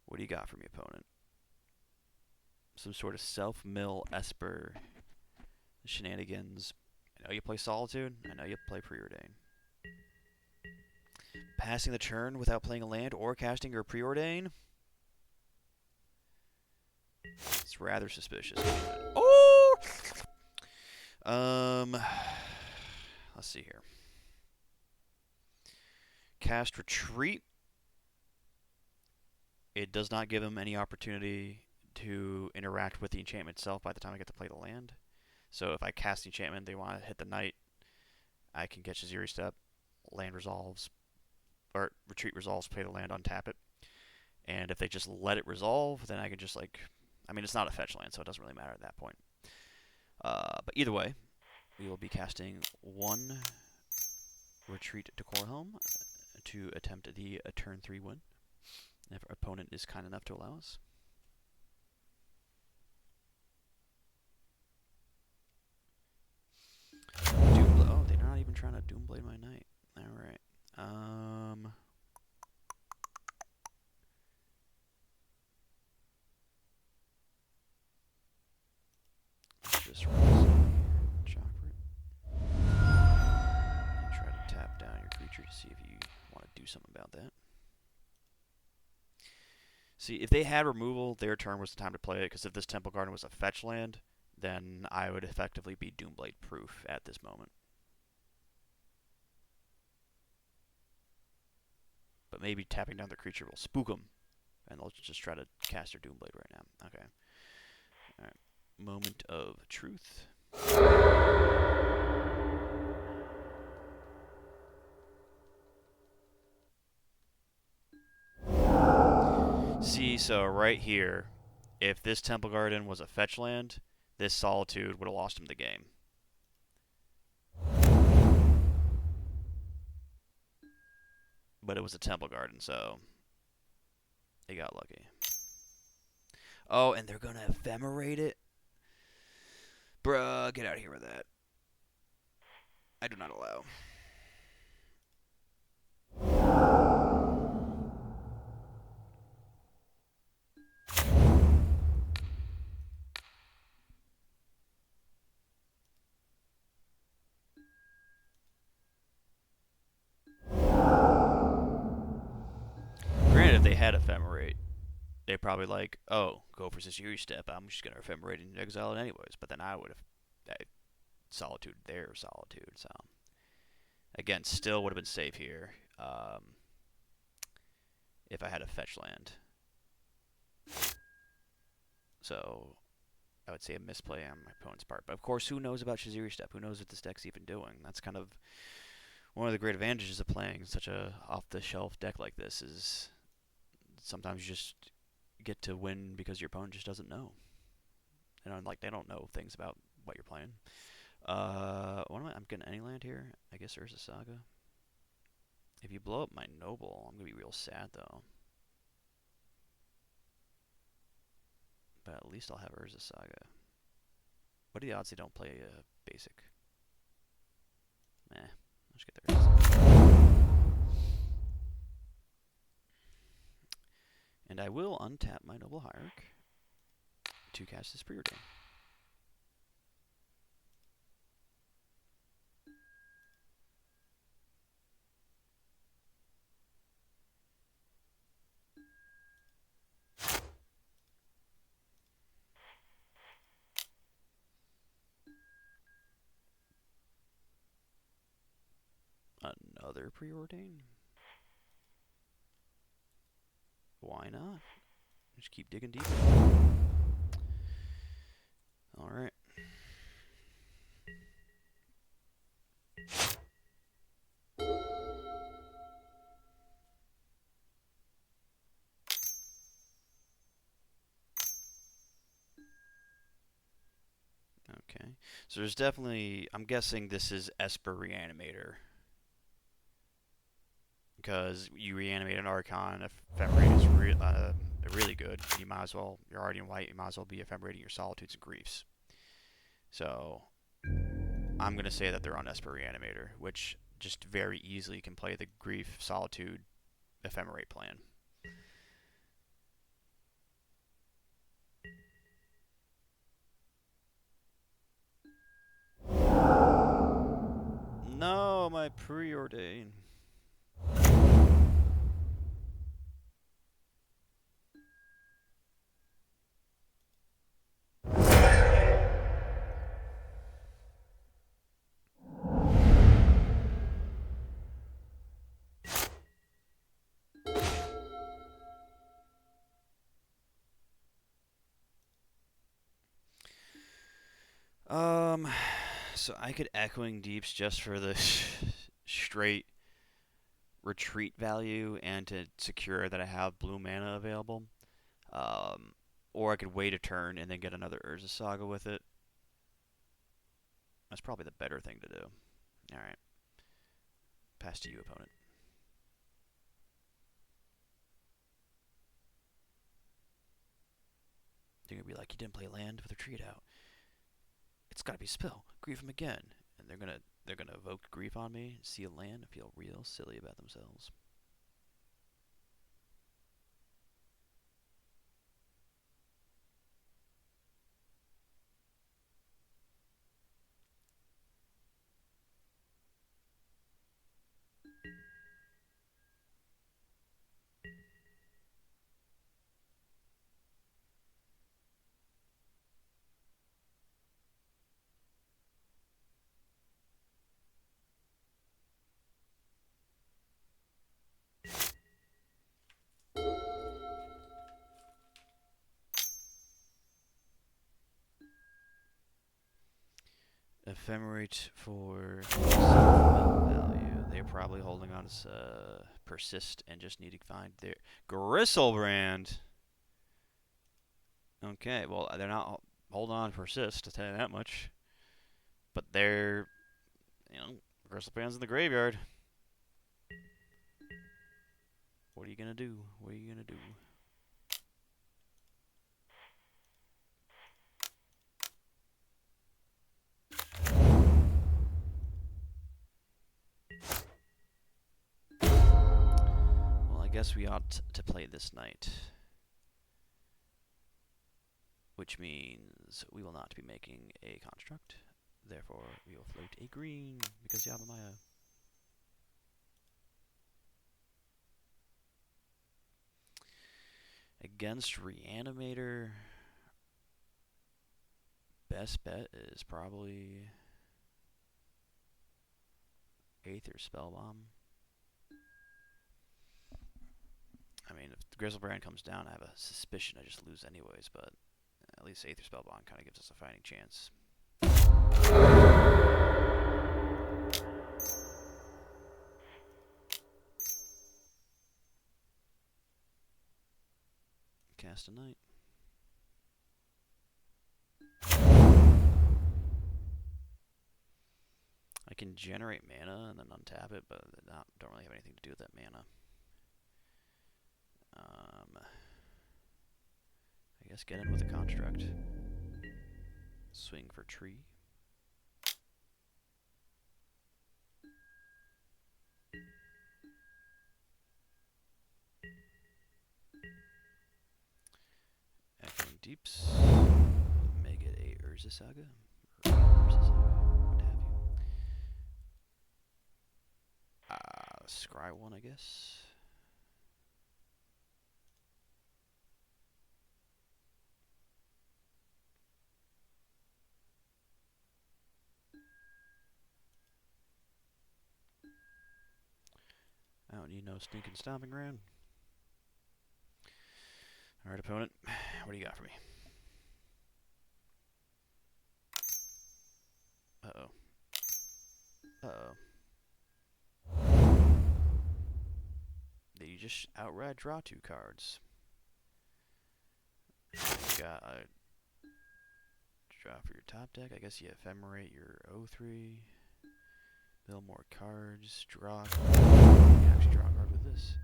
Speaker 1: What do you got for me, opponent? Some sort of self-mill Esper shenanigans. I know you play Solitude. I know you play Preordain. Passing the turn without playing a land or casting your Preordain? It's rather suspicious. Oh! Let's see here. Cast Retreat. It does not give him any opportunity to interact with the enchantment itself by the time I get to play the land. So if I cast the enchantment, they want to hit the Knight, I can get Jaziri Step, land resolves, or retreat resolves, play the land, untap it. And if they just let it resolve, then I can just like, I mean, it's not a fetch land, so it doesn't really matter at that point. But either way, we will be casting one retreat to Corehelm to attempt the turn 3 win, if our opponent is kind enough to allow us. Oh, they're not even trying about that. See, if they had removal, their turn was the time to play it, because if this Temple Garden was a fetch land, then I would effectively be Doomblade proof at this moment. But maybe tapping down the creature will spook them, and they'll just try to cast their Doomblade right now. Okay. Alright. Moment of truth. See, so right here, if this Temple Garden was a fetch land, this Solitude would have lost him the game. But it was a Temple Garden, so they got lucky. Oh, and they're gonna ephemerate it? Bruh, get out of here with that. I do not allow. Granted, if they had ephemerate, they probably like, oh, go for Zizuri Step. I'm just gonna ephemerate and exile it anyways. But then I would have Solitude their Solitude. So again, still would have been safe here if I had a fetch land. So I would say a misplay on my opponent's part. But of course, who knows about Shaziri Step? Who knows what this deck's even doing? That's kind of one of the great advantages of playing such a off-the-shelf deck like this is sometimes you just get to win because your opponent just doesn't know. You know, like they don't know things about what you're playing. What am I? I'm getting any land here. I guess Urza Saga. If you blow up my Noble, I'm gonna be real sad though. But at least I'll have Urza Saga. What are the odds they don't play a basic? Nah, let's get the Urza Saga. And I will untap my Noble Hierarch to cast this preordain. Another preordain? Why not? Just keep digging deeper. Alright. Okay. So there's definitely... I'm guessing this is Esper Reanimator. Because you reanimate an Archon, Ephemerate is really good. You might as well... You're already in white, you might as well be ephemerating your Solitudes and Griefs. So... I'm going to say that they're on Esper Reanimator, which just very easily can play the Grief, Solitude, Ephemerate plan. No, my preordain. So I could Echoing Deeps just for the straight retreat value and to secure that I have blue mana available. Or I could wait a turn and then get another Urza Saga with it. That's probably the better thing to do. Alright. Pass to you, opponent. They're gonna be like, you didn't play land with retreat out. It's gotta be spell. Grief him again. And they're gonna evoke grief on me, see a land, and feel real silly about themselves. Ephemerate for value. They're probably holding on to persist and just need to find their Gristlebrand. Okay, well they're not holding on to persist, to tell you that much. But they're, Gristlebrand's in the graveyard. What are you gonna do? What are you gonna do? Well, I guess we ought to play this night. Which means we will not be making a construct. Therefore, we will float a green, because Yavimaya. Against Reanimator, best bet is probably Aether Spellbomb. I mean, if the Gristlebrand comes down, I have a suspicion I just lose anyways, but at least Aether Spellbomb kind of gives us a fighting chance. Cast a Knight. I can generate mana and then untap it, but don't really have anything to do with that mana. I guess get in with a construct. Swing for tree. Echoing Deeps. Make it a Urza Saga. What have you. Scry one, I guess. I don't need no stinking stomping ground. Alright, opponent. What do you got for me? Uh-oh. Uh-oh. Did you just outright draw 2 cards? You got a draw for your top deck. I guess you ephemerate your 0-3. Build more cards. Draw. You actually draw a card with this.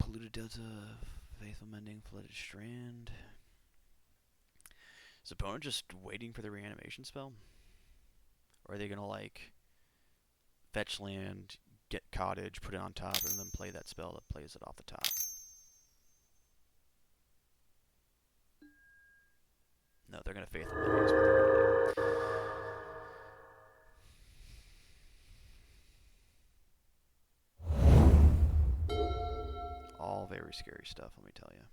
Speaker 1: Polluted Delta, Faithful Mending, Flooded Strand. Is the opponent just waiting for the reanimation spell? Or are they gonna like fetch land, get cottage, put it on top, and then play that spell that plays it off the top? No, they're gonna Faithful Mending is what they're gonna do. All very scary stuff, let me tell you.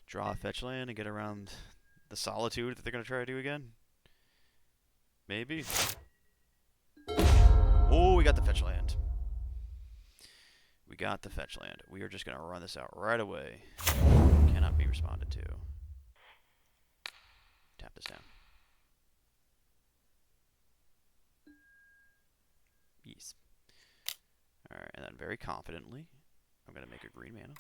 Speaker 1: Draw a fetch land and get around the solitude that they're going to try to do again? Maybe? Oh, we got the fetch land. We got the fetch land. We are just going to run this out right away. Cannot be responded to. Tap this down. Yes. Alright, and then very confidently, I'm going to make a green mana.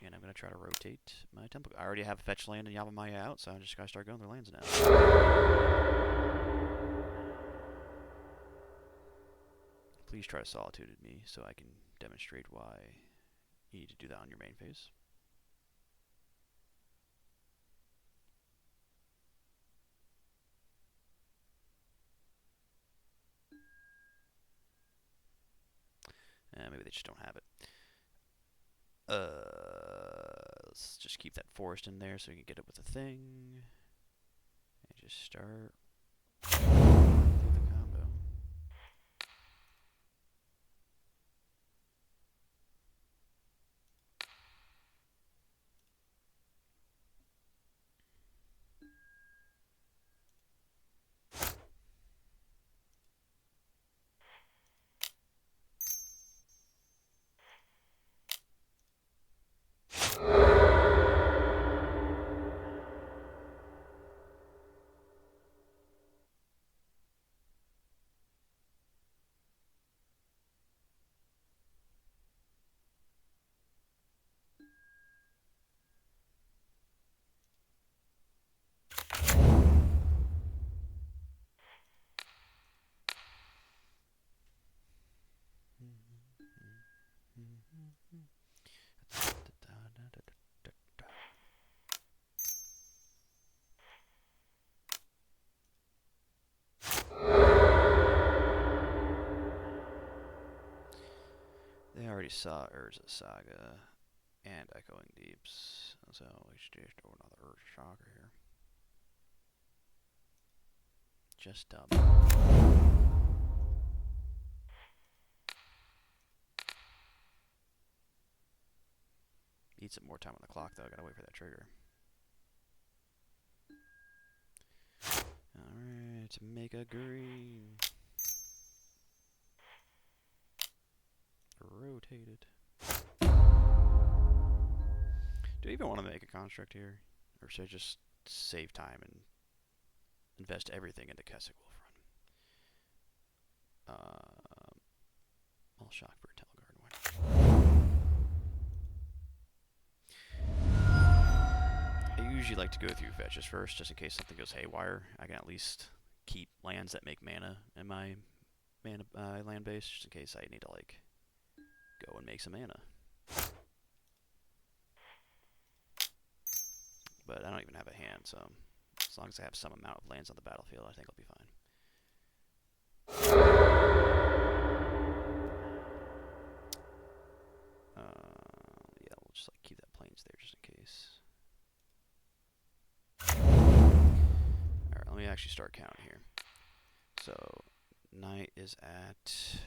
Speaker 1: And I'm going to try to rotate my temple. I already have fetch land and Yavimaya out, so I'm just going to start going their lands now. Please try to Solitude at me so I can demonstrate why you need to do that on your main phase. Maybe they just don't have it. Let's just keep that forest in there so we can get it with a thing. And just start through the combo. They already saw Urza Saga and Echoing Deeps, so we should do another Urza Saga here. Just Need some more time on the clock, though. I gotta wait for that trigger. Alright, make a green. Rotate it. Do I even want to make a construct here? Or should I just save time and invest everything into Keswick Wolf Run? I'll shock for a Teleguard one. I usually like to go through fetches first, just in case something goes haywire. I can at least keep lands that make mana in my mana land base, just in case I need to like go and make some mana. But I don't even have a hand, so as long as I have some amount of lands on the battlefield, I think I'll be fine. Yeah, we'll just like keep that plains there just in case. Alright, let me actually start counting here. So, Knight is at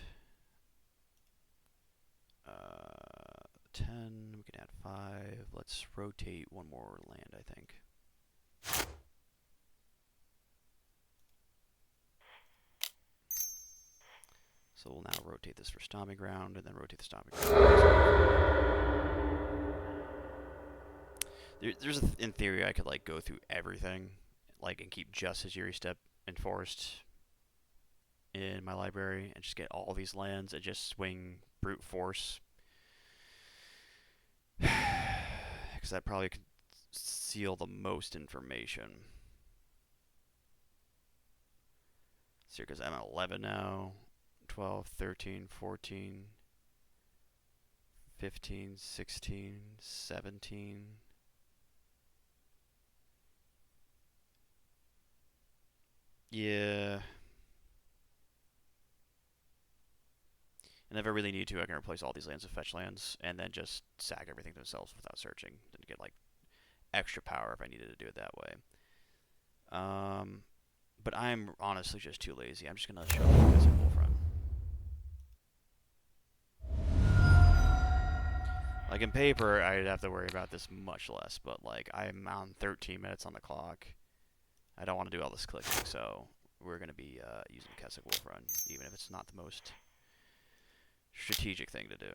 Speaker 1: 10, we can add 5. Let's rotate one more land, I think. So we'll now rotate this for Stomping Ground, and then rotate the Stomping Ground. In theory, I could like go through everything, like, and keep just Hijiri Step enforced in my library, and just get all these lands, and just swing Brute Force. Because that probably could seal the most information. So because I'm at 11 now, 12, 13, 14, 15, 16, 17. Yeah. And if I really need to, I can replace all these lands with fetch lands, and then just sack everything themselves without searching, and get like extra power if I needed to do it that way. But I'm honestly just too lazy. I'm just gonna show up as a Wolf Run. Like in paper, I'd have to worry about this much less, but like I'm on 13 minutes on the clock. I don't want to do all this clicking, so we're gonna be using Keswick Wolf Run, even if it's not the most strategic thing to do.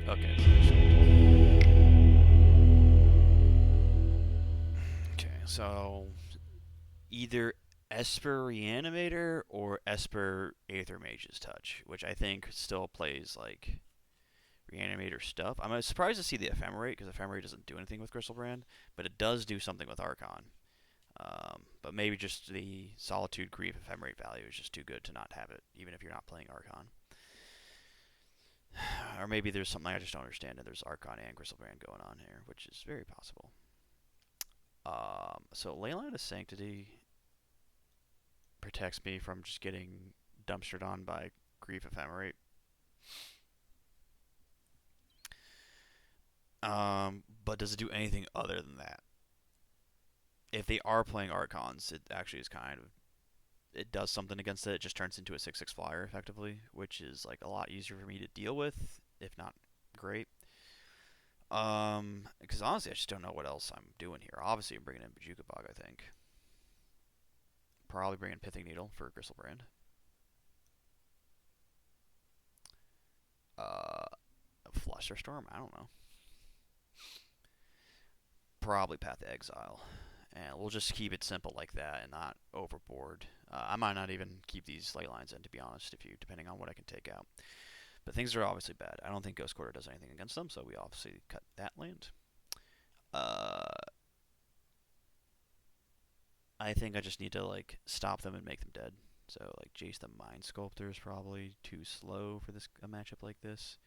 Speaker 1: Okay. Okay, so either Esper Reanimator or Esper Aether Mage's Touch, which I think still plays like Reanimator stuff. I'm surprised to see the Ephemerate, because Ephemerate doesn't do anything with Gristlebrand, but it does do something with Archon. But maybe just the Solitude Grief Ephemerate value is just too good to not have it, even if you're not playing Archon. Or maybe there's something I just don't understand, and there's Archon and Gristlebrand going on here, which is very possible. So Leyline of Sanctity protects me from just getting dumpstered on by Grief Ephemerate. But does it do anything other than that? If they are playing Archons, it actually is kind of... It does something against it. It just turns into a 6/6 flyer, effectively, which is like a lot easier for me to deal with, if not great. Because honestly, I just don't know what else I'm doing here. Obviously, I'm bringing in Bajuka Bog, I think. Probably bringing Pithing Needle for Gristlebrand. Luster Storm? I don't know. Probably Path to Exile. And we'll just keep it simple like that and not overboard. I might not even keep these ley lines in, to be honest, depending on what I can take out. But things are obviously bad. I don't think Ghost Quarter does anything against them, so we obviously cut that land. I think I just need to like stop them and make them dead. So like Jace the Mind Sculptor is probably too slow for this a matchup like this.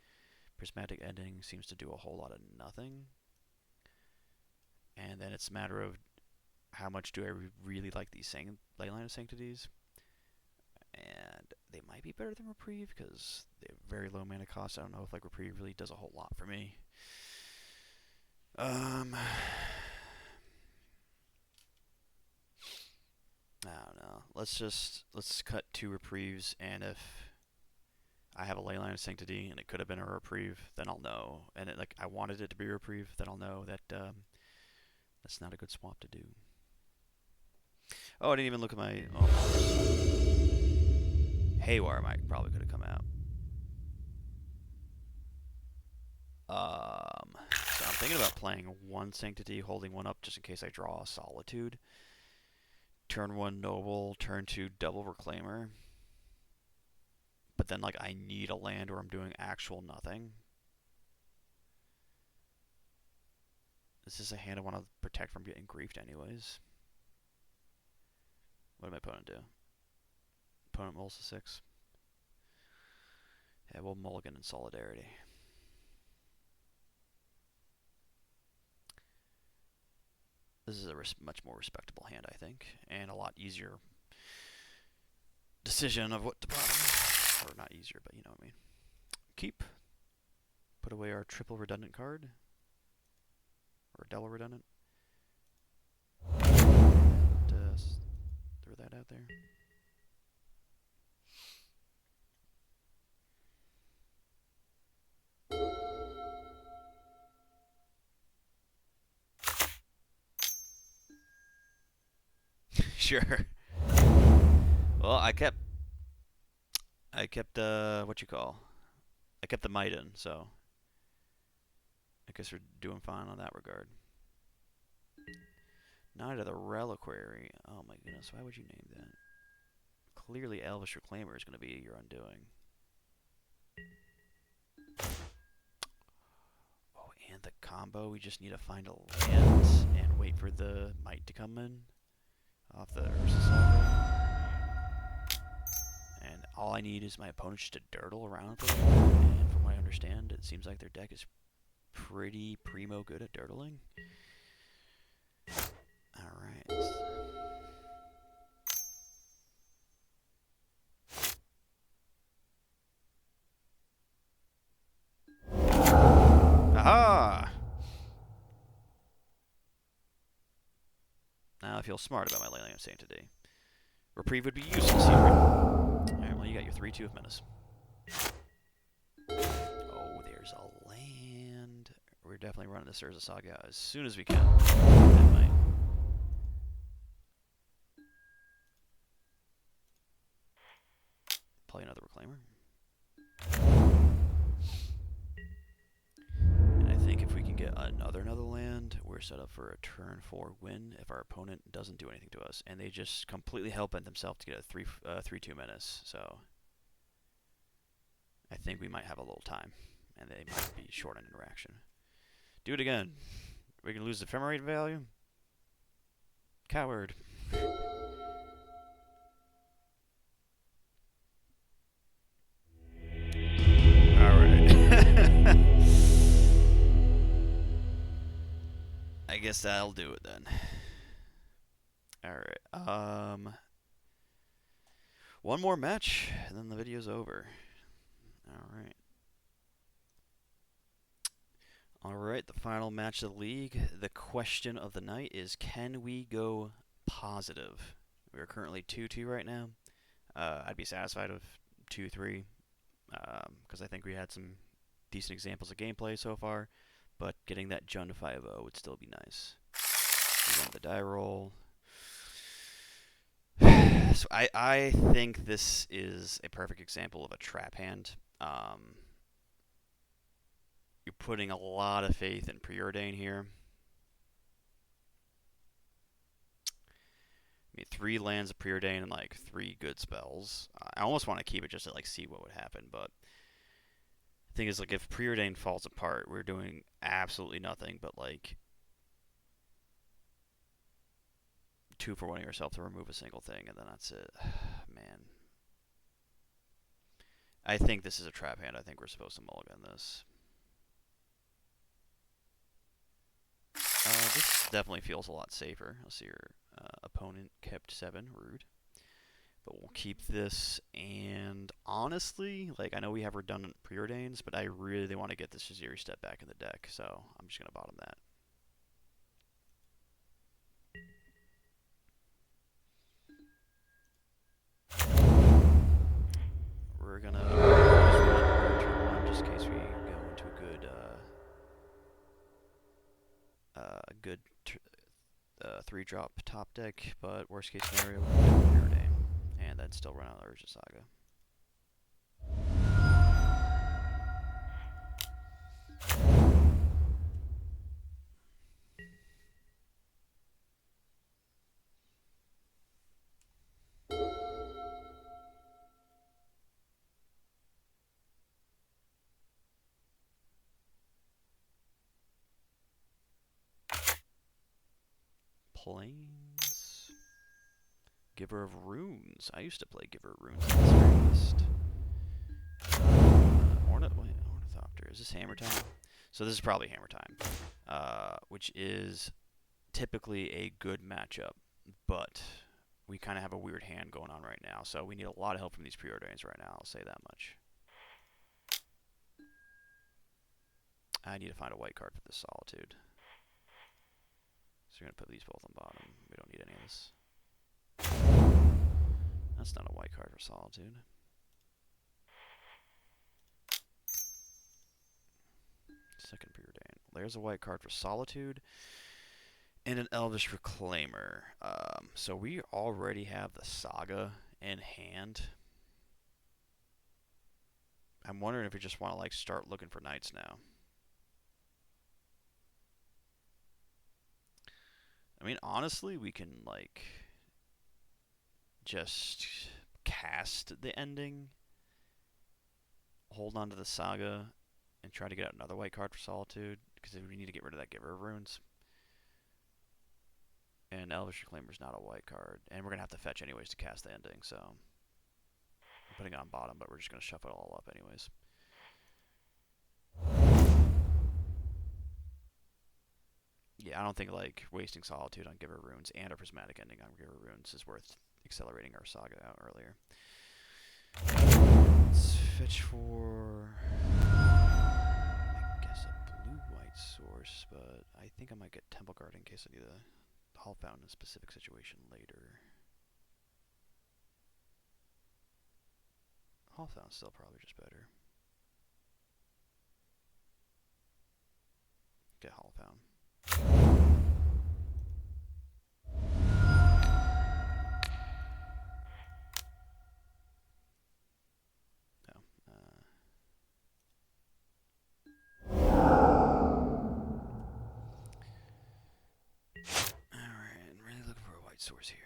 Speaker 1: Prismatic Ending seems to do a whole lot of nothing. And then it's a matter of how much do I really like these Leyline of Sanctities. And they might be better than Reprieve because they have very low mana cost. I don't know if like Reprieve really does a whole lot for me. I don't know. Let's cut 2 Reprieves, and if I have a Leyline of Sanctity and it could have been a Reprieve, then I'll know. And I wanted it to be a Reprieve, then I'll know that that's not a good swap to do. Oh, I didn't even look at my... Oh, Haywire probably could have come out. So I'm thinking about playing 1 Sanctity, holding 1 up just in case I draw a Solitude. Turn 1 Noble, turn 2 double Reclaimer. But then like I need a land or I'm doing actual nothing. This is a hand I want to protect from getting griefed anyways. What did my opponent do? Opponent mulls to 6. Yeah, we'll mulligan in Solidarity. This is a much more respectable hand, I think, and a lot easier decision of what to bottom. Or not easier, but you know what I mean. Keep. Put away our triple redundant card. Or double redundant. Just throw that out there. Sure. Well, I kept what you call? I kept the might in, so I guess we're doing fine on that regard. Knight of the Reliquary. Oh my goodness, why would you name that? Clearly Elvish Reclaimer is going to be your undoing. Oh, and the combo, we just need to find a land and wait for the might to come in off the Ursa Saga. And all I need is my opponent just to dirtle around for them. And from what I understand, it seems like their deck is pretty primo good at dirtling. Alright. Aha! Now I feel smart about my Leyline of Sanctity. Reprieve would be useless here. Alright, well you got your 3-2 of Menace. Oh, there's a land. We're definitely running this Urza Saga as soon as we can. Play another Reclaimer. And I think if we can get another land, we're set up for a turn 4 win if our opponent doesn't do anything to us. And they just completely hellbent themselves to get a 3-2 Menace. So I think we might have a little time. And they might be short on interaction. Do it again. We can lose the ephemerate value. Coward. I guess that'll do it then. Alright, one more match, and then the video's over. Alright. Alright, the final match of the league. The question of the night is, can we go positive? We're currently 2-2 right now. I'd be satisfied with 2-3, because I think we had some decent examples of gameplay so far. But getting that Jund 5-0 would still be nice. We want the die roll. So I think this is a perfect example of a trap hand. You putting a lot of faith in Preordain here. I mean, 3 lands of Preordain and like 3 good spells. I almost want to keep it just to like see what would happen, but the thing is, like, if Preordain falls apart, we're doing absolutely nothing but like 2 for 1 yourself to remove a single thing, and then that's it. Man. I think this is a trap hand. I think we're supposed to mulligan this. This definitely feels a lot safer. I'll see your opponent kept 7. Rude. But we'll keep this, and honestly, like, I know we have redundant Preordains, but I really want to get this Shaziri step back in the deck, so I'm just going to bottom that. We're going to use 1 turn 1 just in case we go into a good 3-drop top deck, but worst case scenario, we'll do Preordain, and then still run out of Urza Saga. Plains. Giver of Runes. I used to play Giver of Runes in this very list. Ornithopter. Is this Hammer Time? So this is probably Hammer Time, which is typically a good matchup, but we kind of have a weird hand going on right now, so we need a lot of help from these Preordains right now, I'll say that much. I need to find a white card for this Solitude. So we're going to put these both on bottom. We don't need any of this. That's not a white card for Solitude. Second Preordain. There's a white card for Solitude and an Elvish Reclaimer. So we already have the Saga in hand. I'm wondering if we just want to like start looking for Knights now. I mean, honestly, we can like just cast the ending, hold on to the Saga, and try to get out another white card for Solitude, because we need to get rid of that Giver of Runes. And Elvish Reclaimer's not a white card, and we're going to have to fetch anyways to cast the ending, so I'm putting it on bottom, but we're just going to shuffle it all up anyways. Yeah, I don't think like wasting Solitude on Giver of Runes and a Prismatic Ending on Giver of Runes is worth accelerating our Saga out earlier. Let's fetch for, I guess, a blue-white source, but I think I might get Temple Guard in case I need a Hall Fountain in a specific situation later. Hall Fountain's still probably just better. Get Hall Fountain. Source here.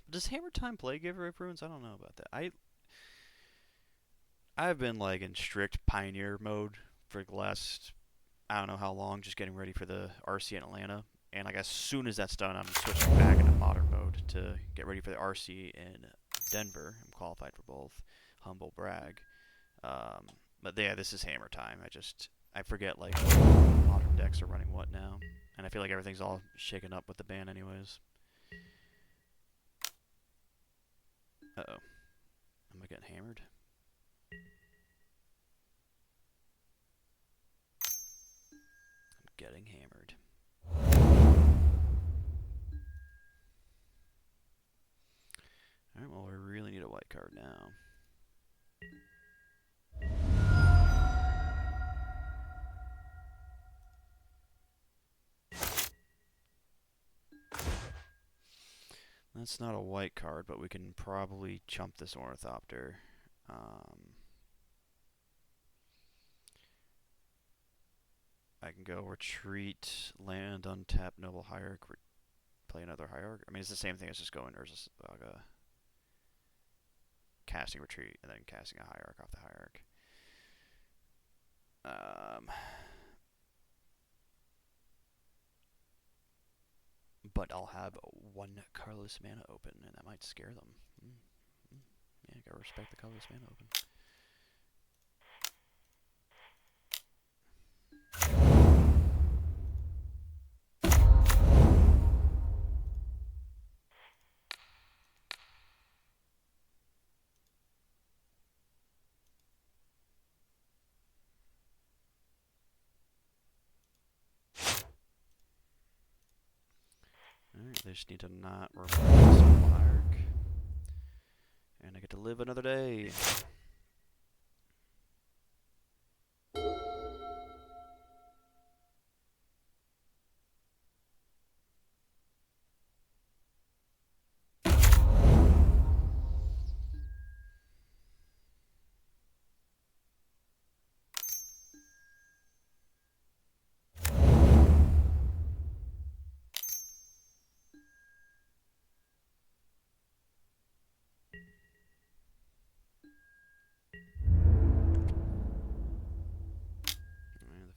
Speaker 1: Does Hammer Time play Giver of Runes? I don't know about that. I've been like in strict Pioneer mode for the last I don't know how long, just getting ready for the RC in Atlanta. And like as soon as that's done, I'm switching back into modern mode to get ready for the RC in Denver. I'm qualified for both. Humble brag. But yeah, this is Hammer Time. I forget like modern decks are running what now, and I feel like everything's all shaken up with the ban anyways. Uh-oh. Am I getting hammered? I'm getting hammered. Alright, well, we really need a white card now. That's not a white card, but we can probably chump this Ornithopter. I can go retreat, land, untap, noble hierarch, play another hierarch. I mean, it's the same thing as just going Urza Saga, casting retreat, and then casting a hierarch off the hierarch. But I'll have one colorless mana open, and that might scare them. Yeah, gotta respect the colorless mana open. Alright, they just need to not replace the hierarch. And I get to live another day.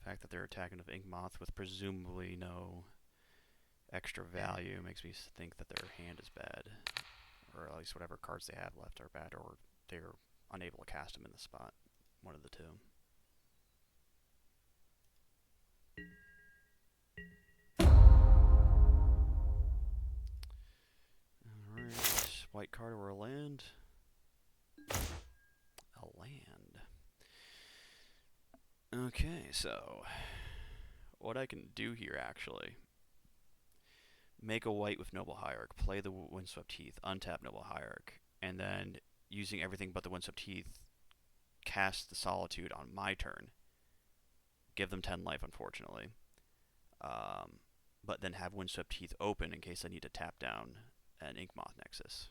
Speaker 1: The fact that they're attacking with Inkmoth with presumably no extra value makes me think that their hand is bad. Or at least whatever cards they have left are bad, or they're unable to cast them in the spot. One of the two. Alright, white card or a land? A land. Okay, so what I can do here actually, make a white with Noble Hierarch, play the Windswept Heath, untap Noble Hierarch, and then using everything but the Windswept Heath, cast the Solitude on my turn. Give them 10 life, unfortunately. But then have Windswept Heath open in case I need to tap down an Inkmoth Nexus.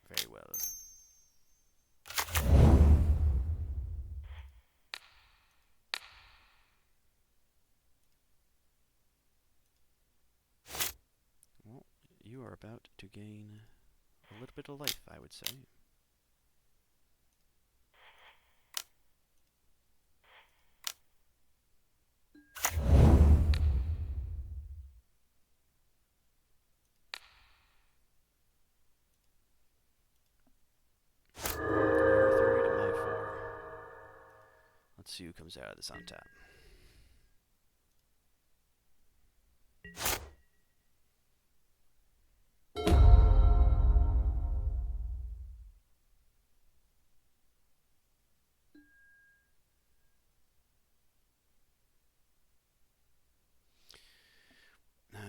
Speaker 1: Very well. Well, you are about to gain a little bit of life, I would say. Your 3 to my 4. Let's see who comes out of this on tap.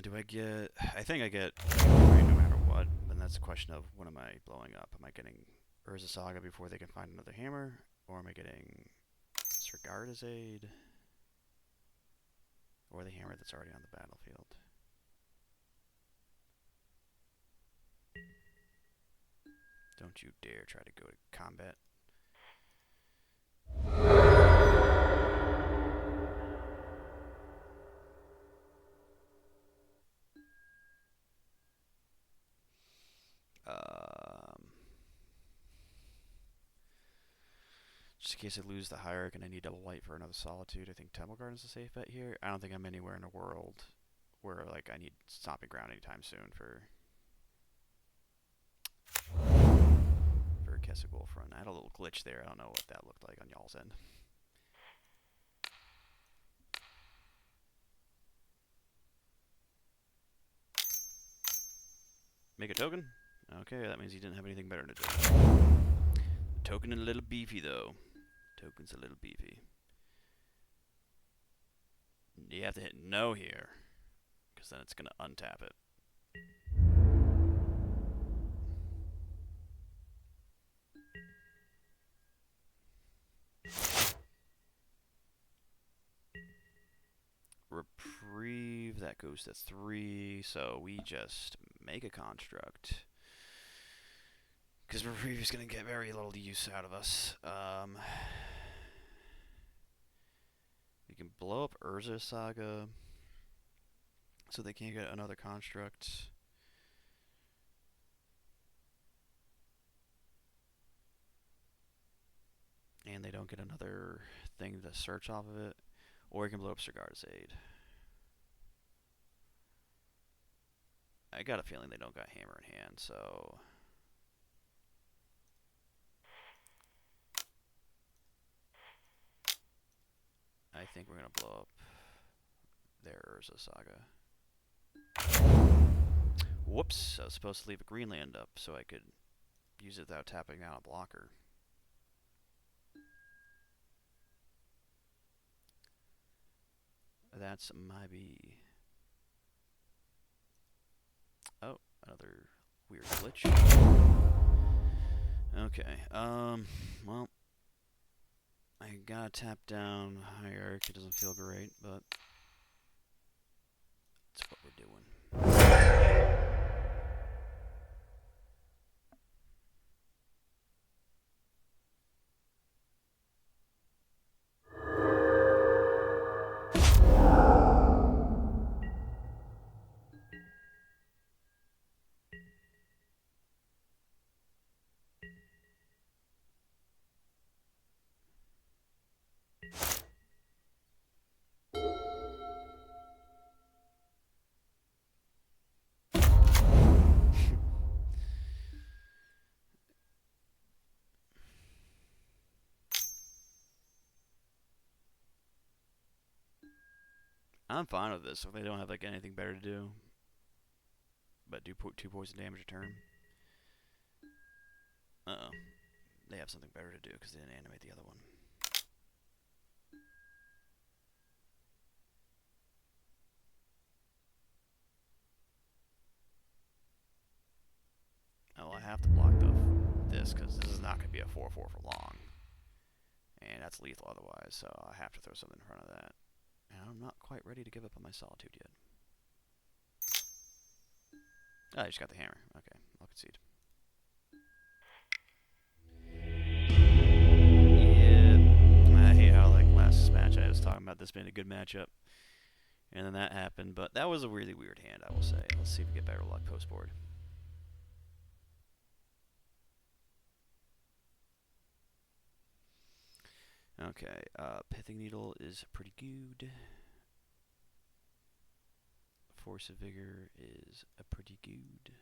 Speaker 1: Do I get... I think I get no matter what, but that's a question of what am I blowing up? Am I getting Urza Saga before they can find another hammer? Or am I getting Sir Garda's Aid? Or the hammer that's already on the battlefield? Don't you dare try to go to combat. Just in case I lose the Hierarch and I need double white for another Solitude, I think Temple Garden's a safe bet here. I don't think I'm anywhere in the world where like I need Stomping Ground anytime soon for Kessel Front. I had a little glitch there. I don't know what that looked like on y'all's end. Make a token? Okay, that means he didn't have anything better to do. The token is a little beefy, though. Token's a little beefy. You have to hit no here, because then it's going to untap it. Reprieve the that goes to 3, so we just make a construct. Because reprieve is going to get very little use out of us. We can blow up Urza Saga, so they can't get another construct. And they don't get another thing to search off of it. Or we can blow up Sigarda's Aid. I got a feeling they don't got Hammer in hand, so... I think we're going to blow up their Urza Saga. Whoops, I was supposed to leave a green land up so I could use it without tapping out a blocker. That's my B. Oh, another weird glitch. Okay, well, I gotta tap down Hierarchy. It doesn't feel great, but that's what we're doing. I'm fine with this if they don't have like anything better to do. But do 2 poison damage a turn. Uh-oh. They have something better to do because they didn't animate the other one. Oh, I have to block this because this is not going to be a 4-4 for long. And that's lethal otherwise, so I have to throw something in front of that. And I'm not quite ready to give up on my Solitude yet. Oh, I just got the hammer. Okay, I'll concede. Yeah, I hate how like last match I was talking about this being a good matchup. And then that happened, but that was a really weird hand, I will say. Let's see if we get better luck post-board. Okay, Pithing Needle is pretty good. Force of Vigor is a pretty good.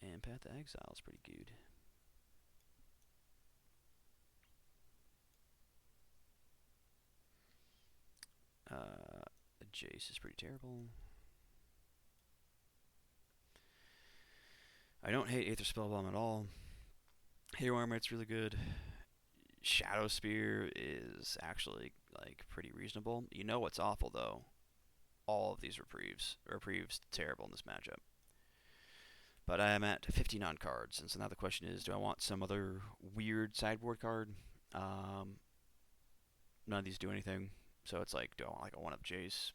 Speaker 1: And Path to Exile is pretty good. Jace is pretty terrible. I don't hate Aether Spellbomb at all. Hero Armor's really good. Shadow Spear is actually like pretty reasonable. You know what's awful though? All of these reprieves. Reprieves terrible in this matchup. But I am at 59 cards, and so now the question is, do I want some other weird sideboard card? None of these do anything, so it's like, do I want like a 1-up Jace?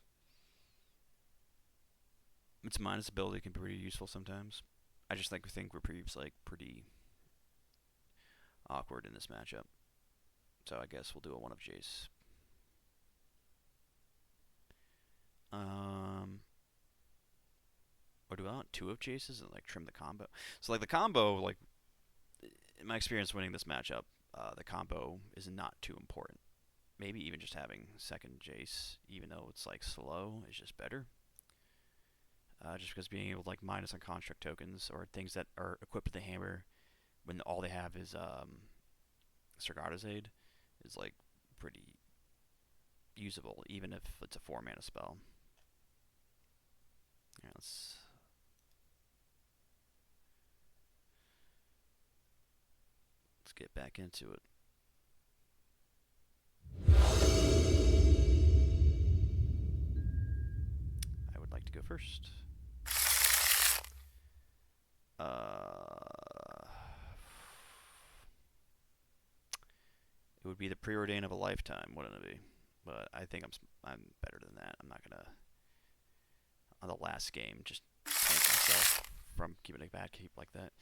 Speaker 1: Its minus ability can be pretty useful sometimes. I just think reprieves like pretty awkward in this matchup. So I guess we'll do a 1-up Jace. Or do I want 2-up Jaces and like trim the combo? So like the combo, like in my experience winning this matchup, the combo is not too important. Maybe even just having second Jace, even though it's like slow, is just better. Just because being able to like minus on construct tokens or things that are equipped with the hammer when all they have is Sigarda's Aid is like pretty usable, even if it's a 4-mana spell. Alright, let's get back into it. I would like to go first. It would be the preordain of a lifetime, wouldn't it be? but I think I'm better than that. I'm not gonna on the last game just tank myself from keeping a bad keep like that.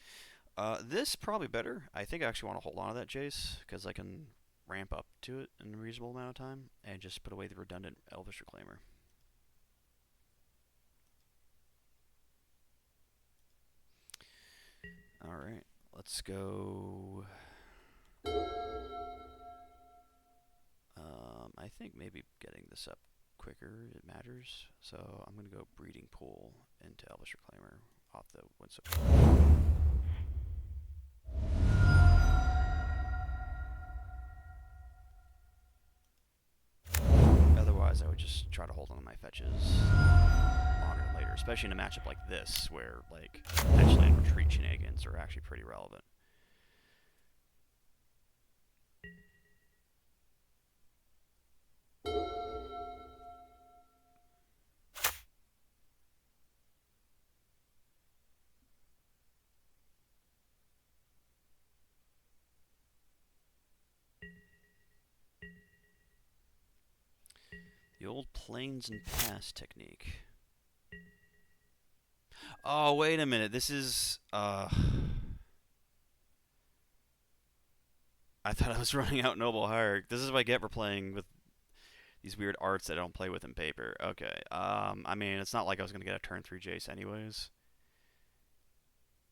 Speaker 1: This probably better. I think I actually want to hold on to that Jace because I can ramp up to it in a reasonable amount of time and just put away the redundant Elvish Reclaimer. Alright, let's go. I think maybe getting this up quicker, it matters. So I'm going to go Breeding Pool into Elvish Reclaimer off the Windswept. Otherwise, I would just try to hold on to my fetches longer than later, especially in a matchup like this, where like potentially and retreat shenanigans are actually pretty relevant. The old plains and pass technique. Oh, wait a minute. This is, I thought I was running out Noble Hierarch. This is what I get for playing with these weird arts that I don't play with in paper. Okay. I mean, it's not like I was going to get a turn 3 Jace anyways.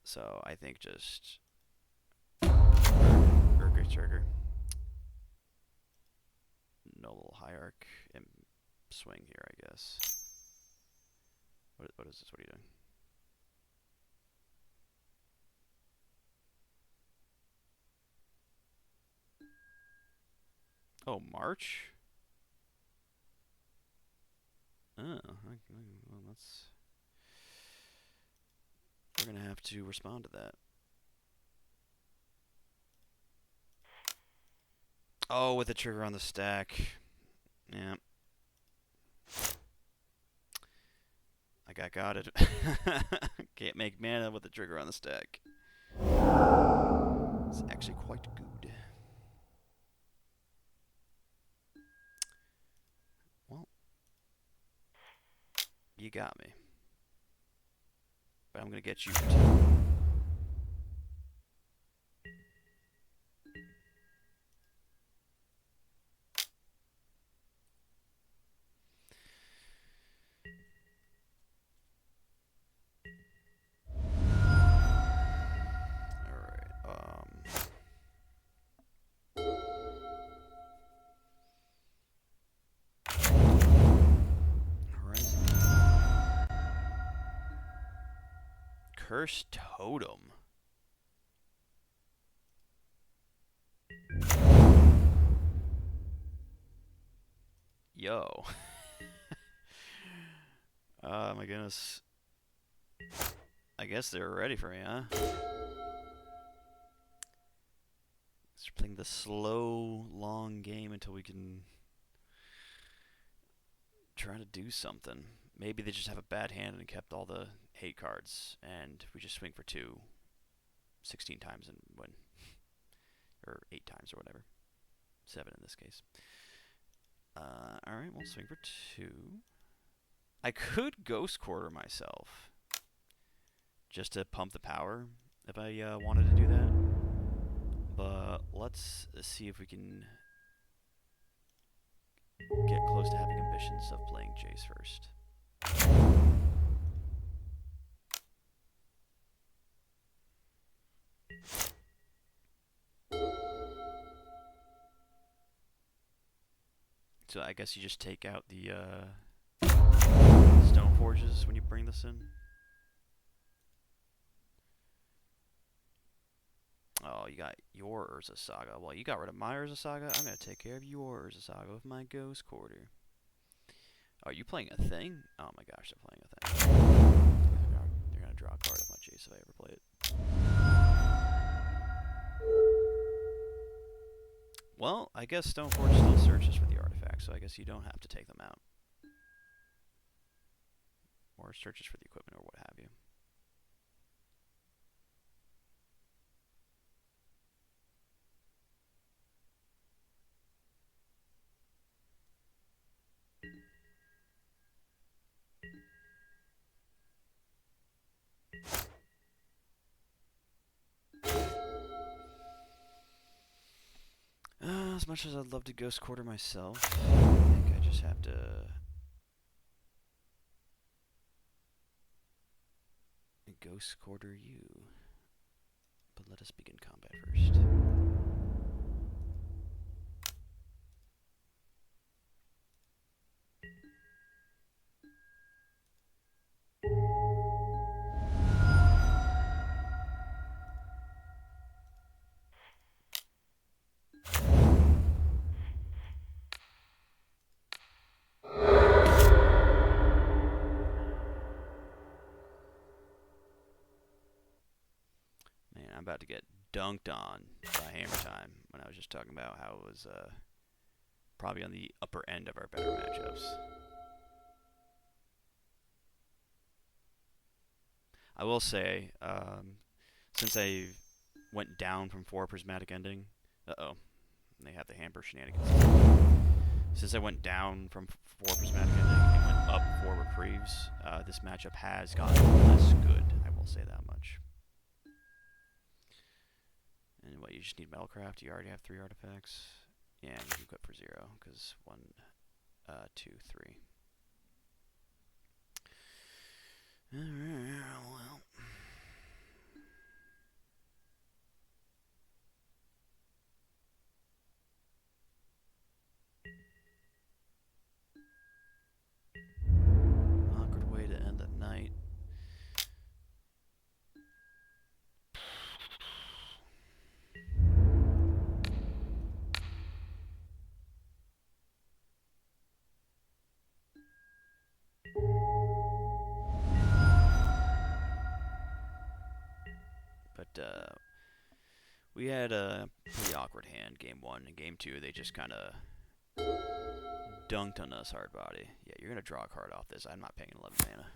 Speaker 1: So, I think just... Urger Trigger. Noble Hierarch and swing here, I guess. What is this? What are you doing? Oh, March? Oh, well, that's... We're going to have to respond to that. Oh, with the trigger on the stack. Yeah. I got it. Can't make mana with the trigger on the stack. It's actually quite good. Well, you got me. But I'm going to get you too. Cursed Totem. Yo. Oh my goodness. I guess they're ready for me, huh? We're playing the slow, long game until we can try to do something. Maybe they just have a bad hand and kept all the hate cards, and we just swing for 2 16 times and win. Or 8 times or whatever. 7 in this case. Alright, we'll swing for 2. I could Ghost Quarter myself. Just to pump the power, if I wanted to do that. But let's see if we can get close to having ambitions of playing Jace first. So I guess you just take out the Stone Forges when you bring this in. Oh, you got your Urza Saga. Well, you got rid of my Urza Saga. I'm going to take care of your Urza Saga with my Ghost Quarter. Are you playing a thing? Oh my gosh, they're playing a thing. They're going to draw a card of my Jace if I ever play it. Well, I guess Stoneforge still searches for the artifacts, so I guess you don't have to take them out. Or searches for the equipment or what have you. as much as I'd love to ghost quarter myself, I think I just have to ghost quarter you. But let us begin combat first. Man, I'm about to get dunked on by Hammer Time when I was just talking about how it was probably on the upper end of our better matchups. I will say, since I went down from 4 prismatic ending, they have the hamper shenanigans. Since I went down from 4 prismatic ending and went up 4 reprieves, this matchup has gotten less good. I will say that much. And what, you just need Metalcraft? You already have 3 artifacts? Yeah, you can equip for 0, because 1, 2, 3. Alright, well. Awkward way to end the night. But, we had a pretty awkward hand game 1 and game 2. They just kind of dunked on us hard body. Yeah, you're going to draw a card off this. I'm not paying 11 mana.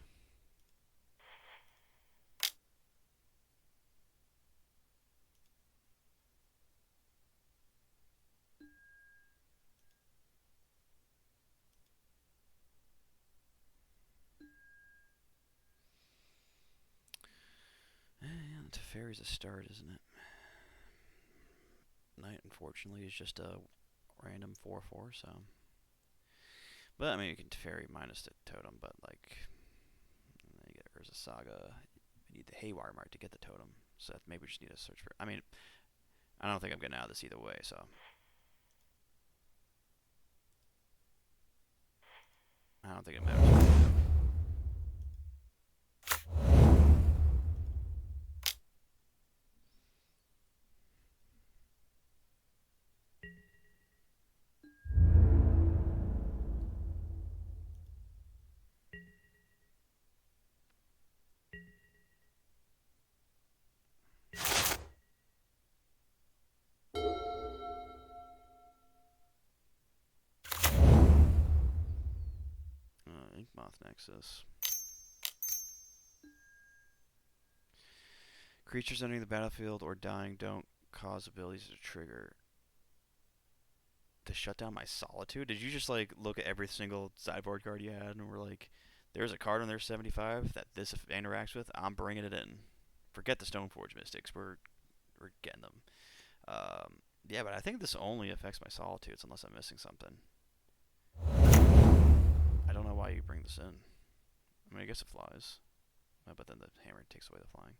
Speaker 1: Yeah, Teferi's a start, isn't it? Knight, unfortunately, is just a random 4/4, so. But, I mean, you can Teferi minus the totem, but, like, you get Urza Saga. You need the Haywire Mark to get the totem, so maybe we just need to search for. I mean, I don't think I'm getting out of this either way, so. I don't think it matters. Inkmoth Nexus. Creatures entering the battlefield or dying don't cause abilities to trigger. To shut down my Solitude? Did you just, like, look at every single sideboard card you had and were like, there's a card on there 75 that this interacts with, I'm bringing it in. Forget the Stoneforge Mystics, we're getting them. Yeah, but I think this only affects my Solitudes unless I'm missing something. I don't know why you bring this in. I mean, I guess it flies. But then the hammer takes away the flying.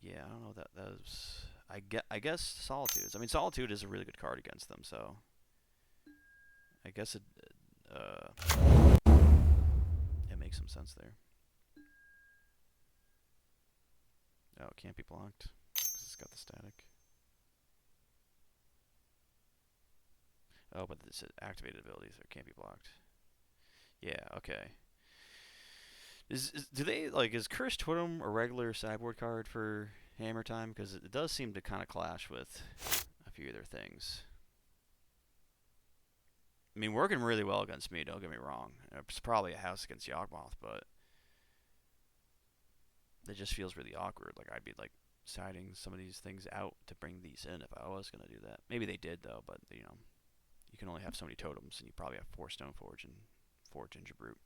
Speaker 1: Yeah, I don't know what that was. I guess Solitudes. I mean, Solitude is a really good card against them, so I guess it makes some sense there. Oh, it can't be blocked because it's got the static. Oh, but it's activated abilities, so it can't be blocked. Yeah, okay. Is Cursed Totem a regular sideboard card for Hammer Time? Because it does seem to kind of clash with a few other things. I mean, working really well against me, don't get me wrong. It's probably a house against Yawgmoth, but it just feels really awkward. Like, I'd be, like, siding some of these things out to bring these in if I was going to do that. Maybe they did, though, but, you know, you can only have so many totems, and you probably have 4 Stoneforge and 4 Gingerbrute.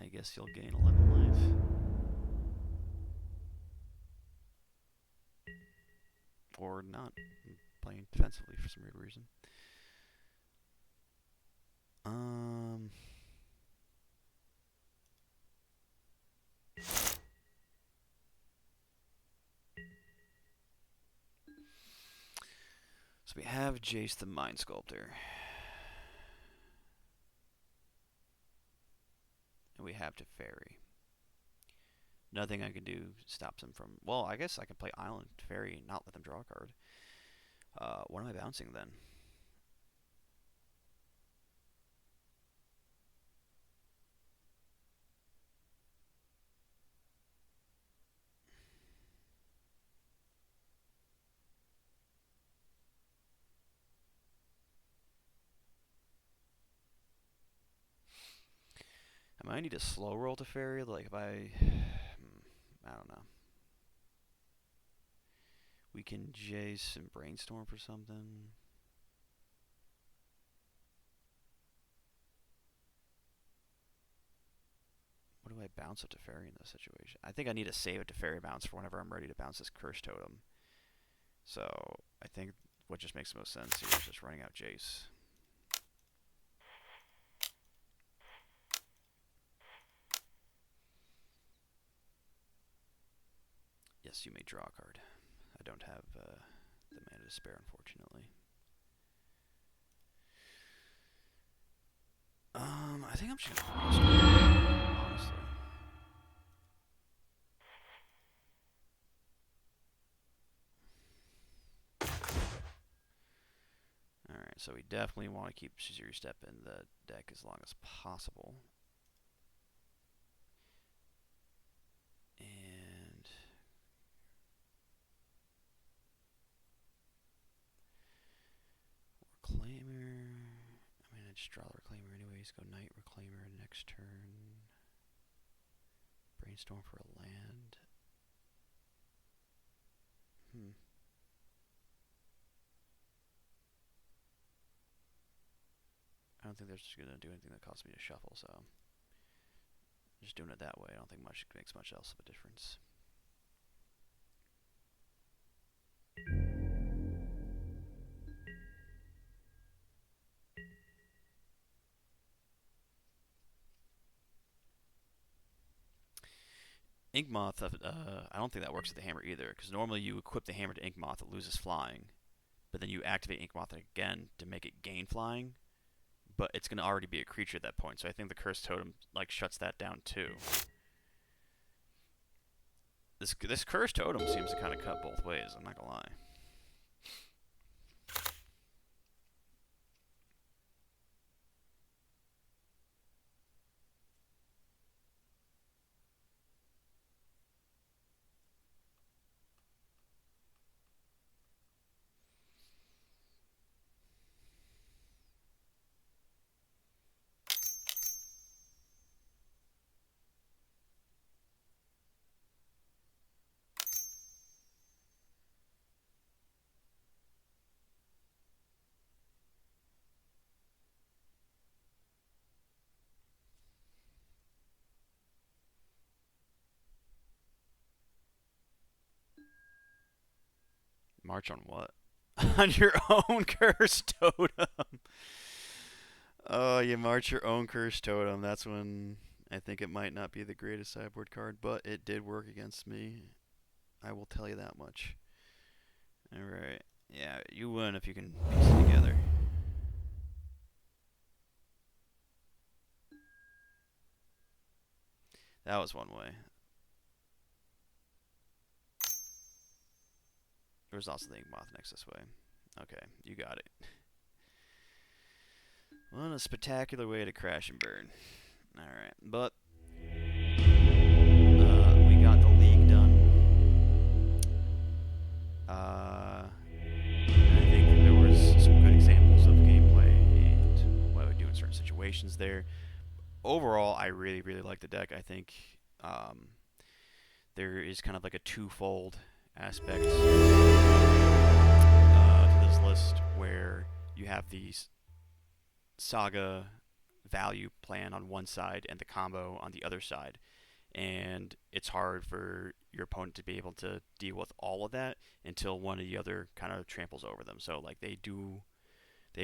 Speaker 1: guess you'll gain 11 life. Or not. I'm playing defensively for some weird reason. So we have Jace the Mind Sculptor. And we have Teferi. Nothing I can do stops him from... Well, I guess I can play Island Teferi and not let them draw a card. What am I bouncing then? I might need a slow roll Teferi, like if I don't know. We can Jace and Brainstorm for something. What do I bounce a Teferi in this situation? I think I need to save a Teferi bounce for whenever I'm ready to bounce this Curse Totem. So I think what just makes the most sense here is just running out Jace. Yes, you may draw a card. I don't have the mana to spare, unfortunately. I think I'm just gonna honestly. Alright, so we definitely want to keep Shizuru Step in the deck as long as possible. And Reclaimer. I mean, I just draw the Reclaimer anyways. Go Night Reclaimer next turn. Brainstorm for a land. I don't think they're just going to do anything that costs me to shuffle, so just doing it that way. I don't think much makes much else of a difference. Inkmoth, I don't think that works with the hammer either, because normally you equip the hammer to Inkmoth, it loses flying, but then you activate Inkmoth again to make it gain flying, but it's going to already be a creature at that point, so I think the Cursed Totem like shuts that down too. This Cursed Totem seems to kind of cut both ways, I'm not going to lie. March on what? On your own Cursed Totem. Oh, you march your own Cursed Totem. That's when I think it might not be the greatest sideboard card, but it did work against me. I will tell you that much. Alright. Yeah, you win if you can piece it together. That was one way. There's also the Inkmoth next this way. Okay, you got it. What a spectacular way to crash and burn. Alright, but we got the league done. I think there was some good examples of gameplay and what I would do in certain situations there. Overall, I really, really like the deck. I think there is kind of like a twofold aspect to this list where you have these Saga value plan on one side and the combo on the other side, and it's hard for your opponent to be able to deal with all of that until one or the other kind of tramples over them. So like they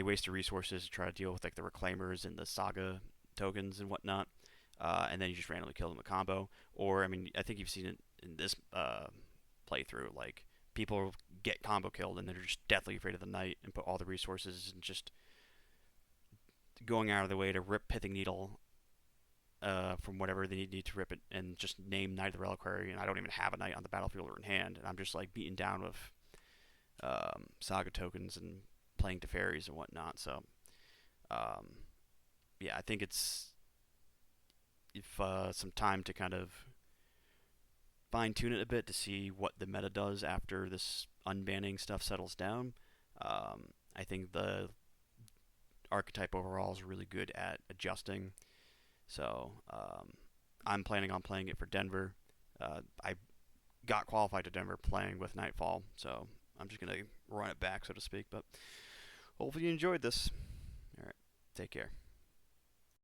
Speaker 1: waste their resources to try to deal with like the reclaimers and the saga tokens and whatnot, and then you just randomly kill them with combo. Or I mean, I think you've seen it in this playthrough. Like people get combo killed and they're just deathly afraid of the knight and put all the resources and just going out of the way to rip Pithing Needle from whatever they need to rip it and just name Knight of the Reliquary, and I don't even have a Knight on the battlefield or in hand, and I'm just like beaten down with Saga tokens and playing Teferis and whatnot. So um, yeah, I think it's if some time to kind of fine tune it a bit to see what the meta does after this unbanning stuff settles down. I think the archetype overall is really good at adjusting. So I'm planning on playing it for Denver. I got qualified to Denver playing with Knightfall, so I'm just gonna run it back, so to speak. But hopefully you enjoyed this. All right, take care.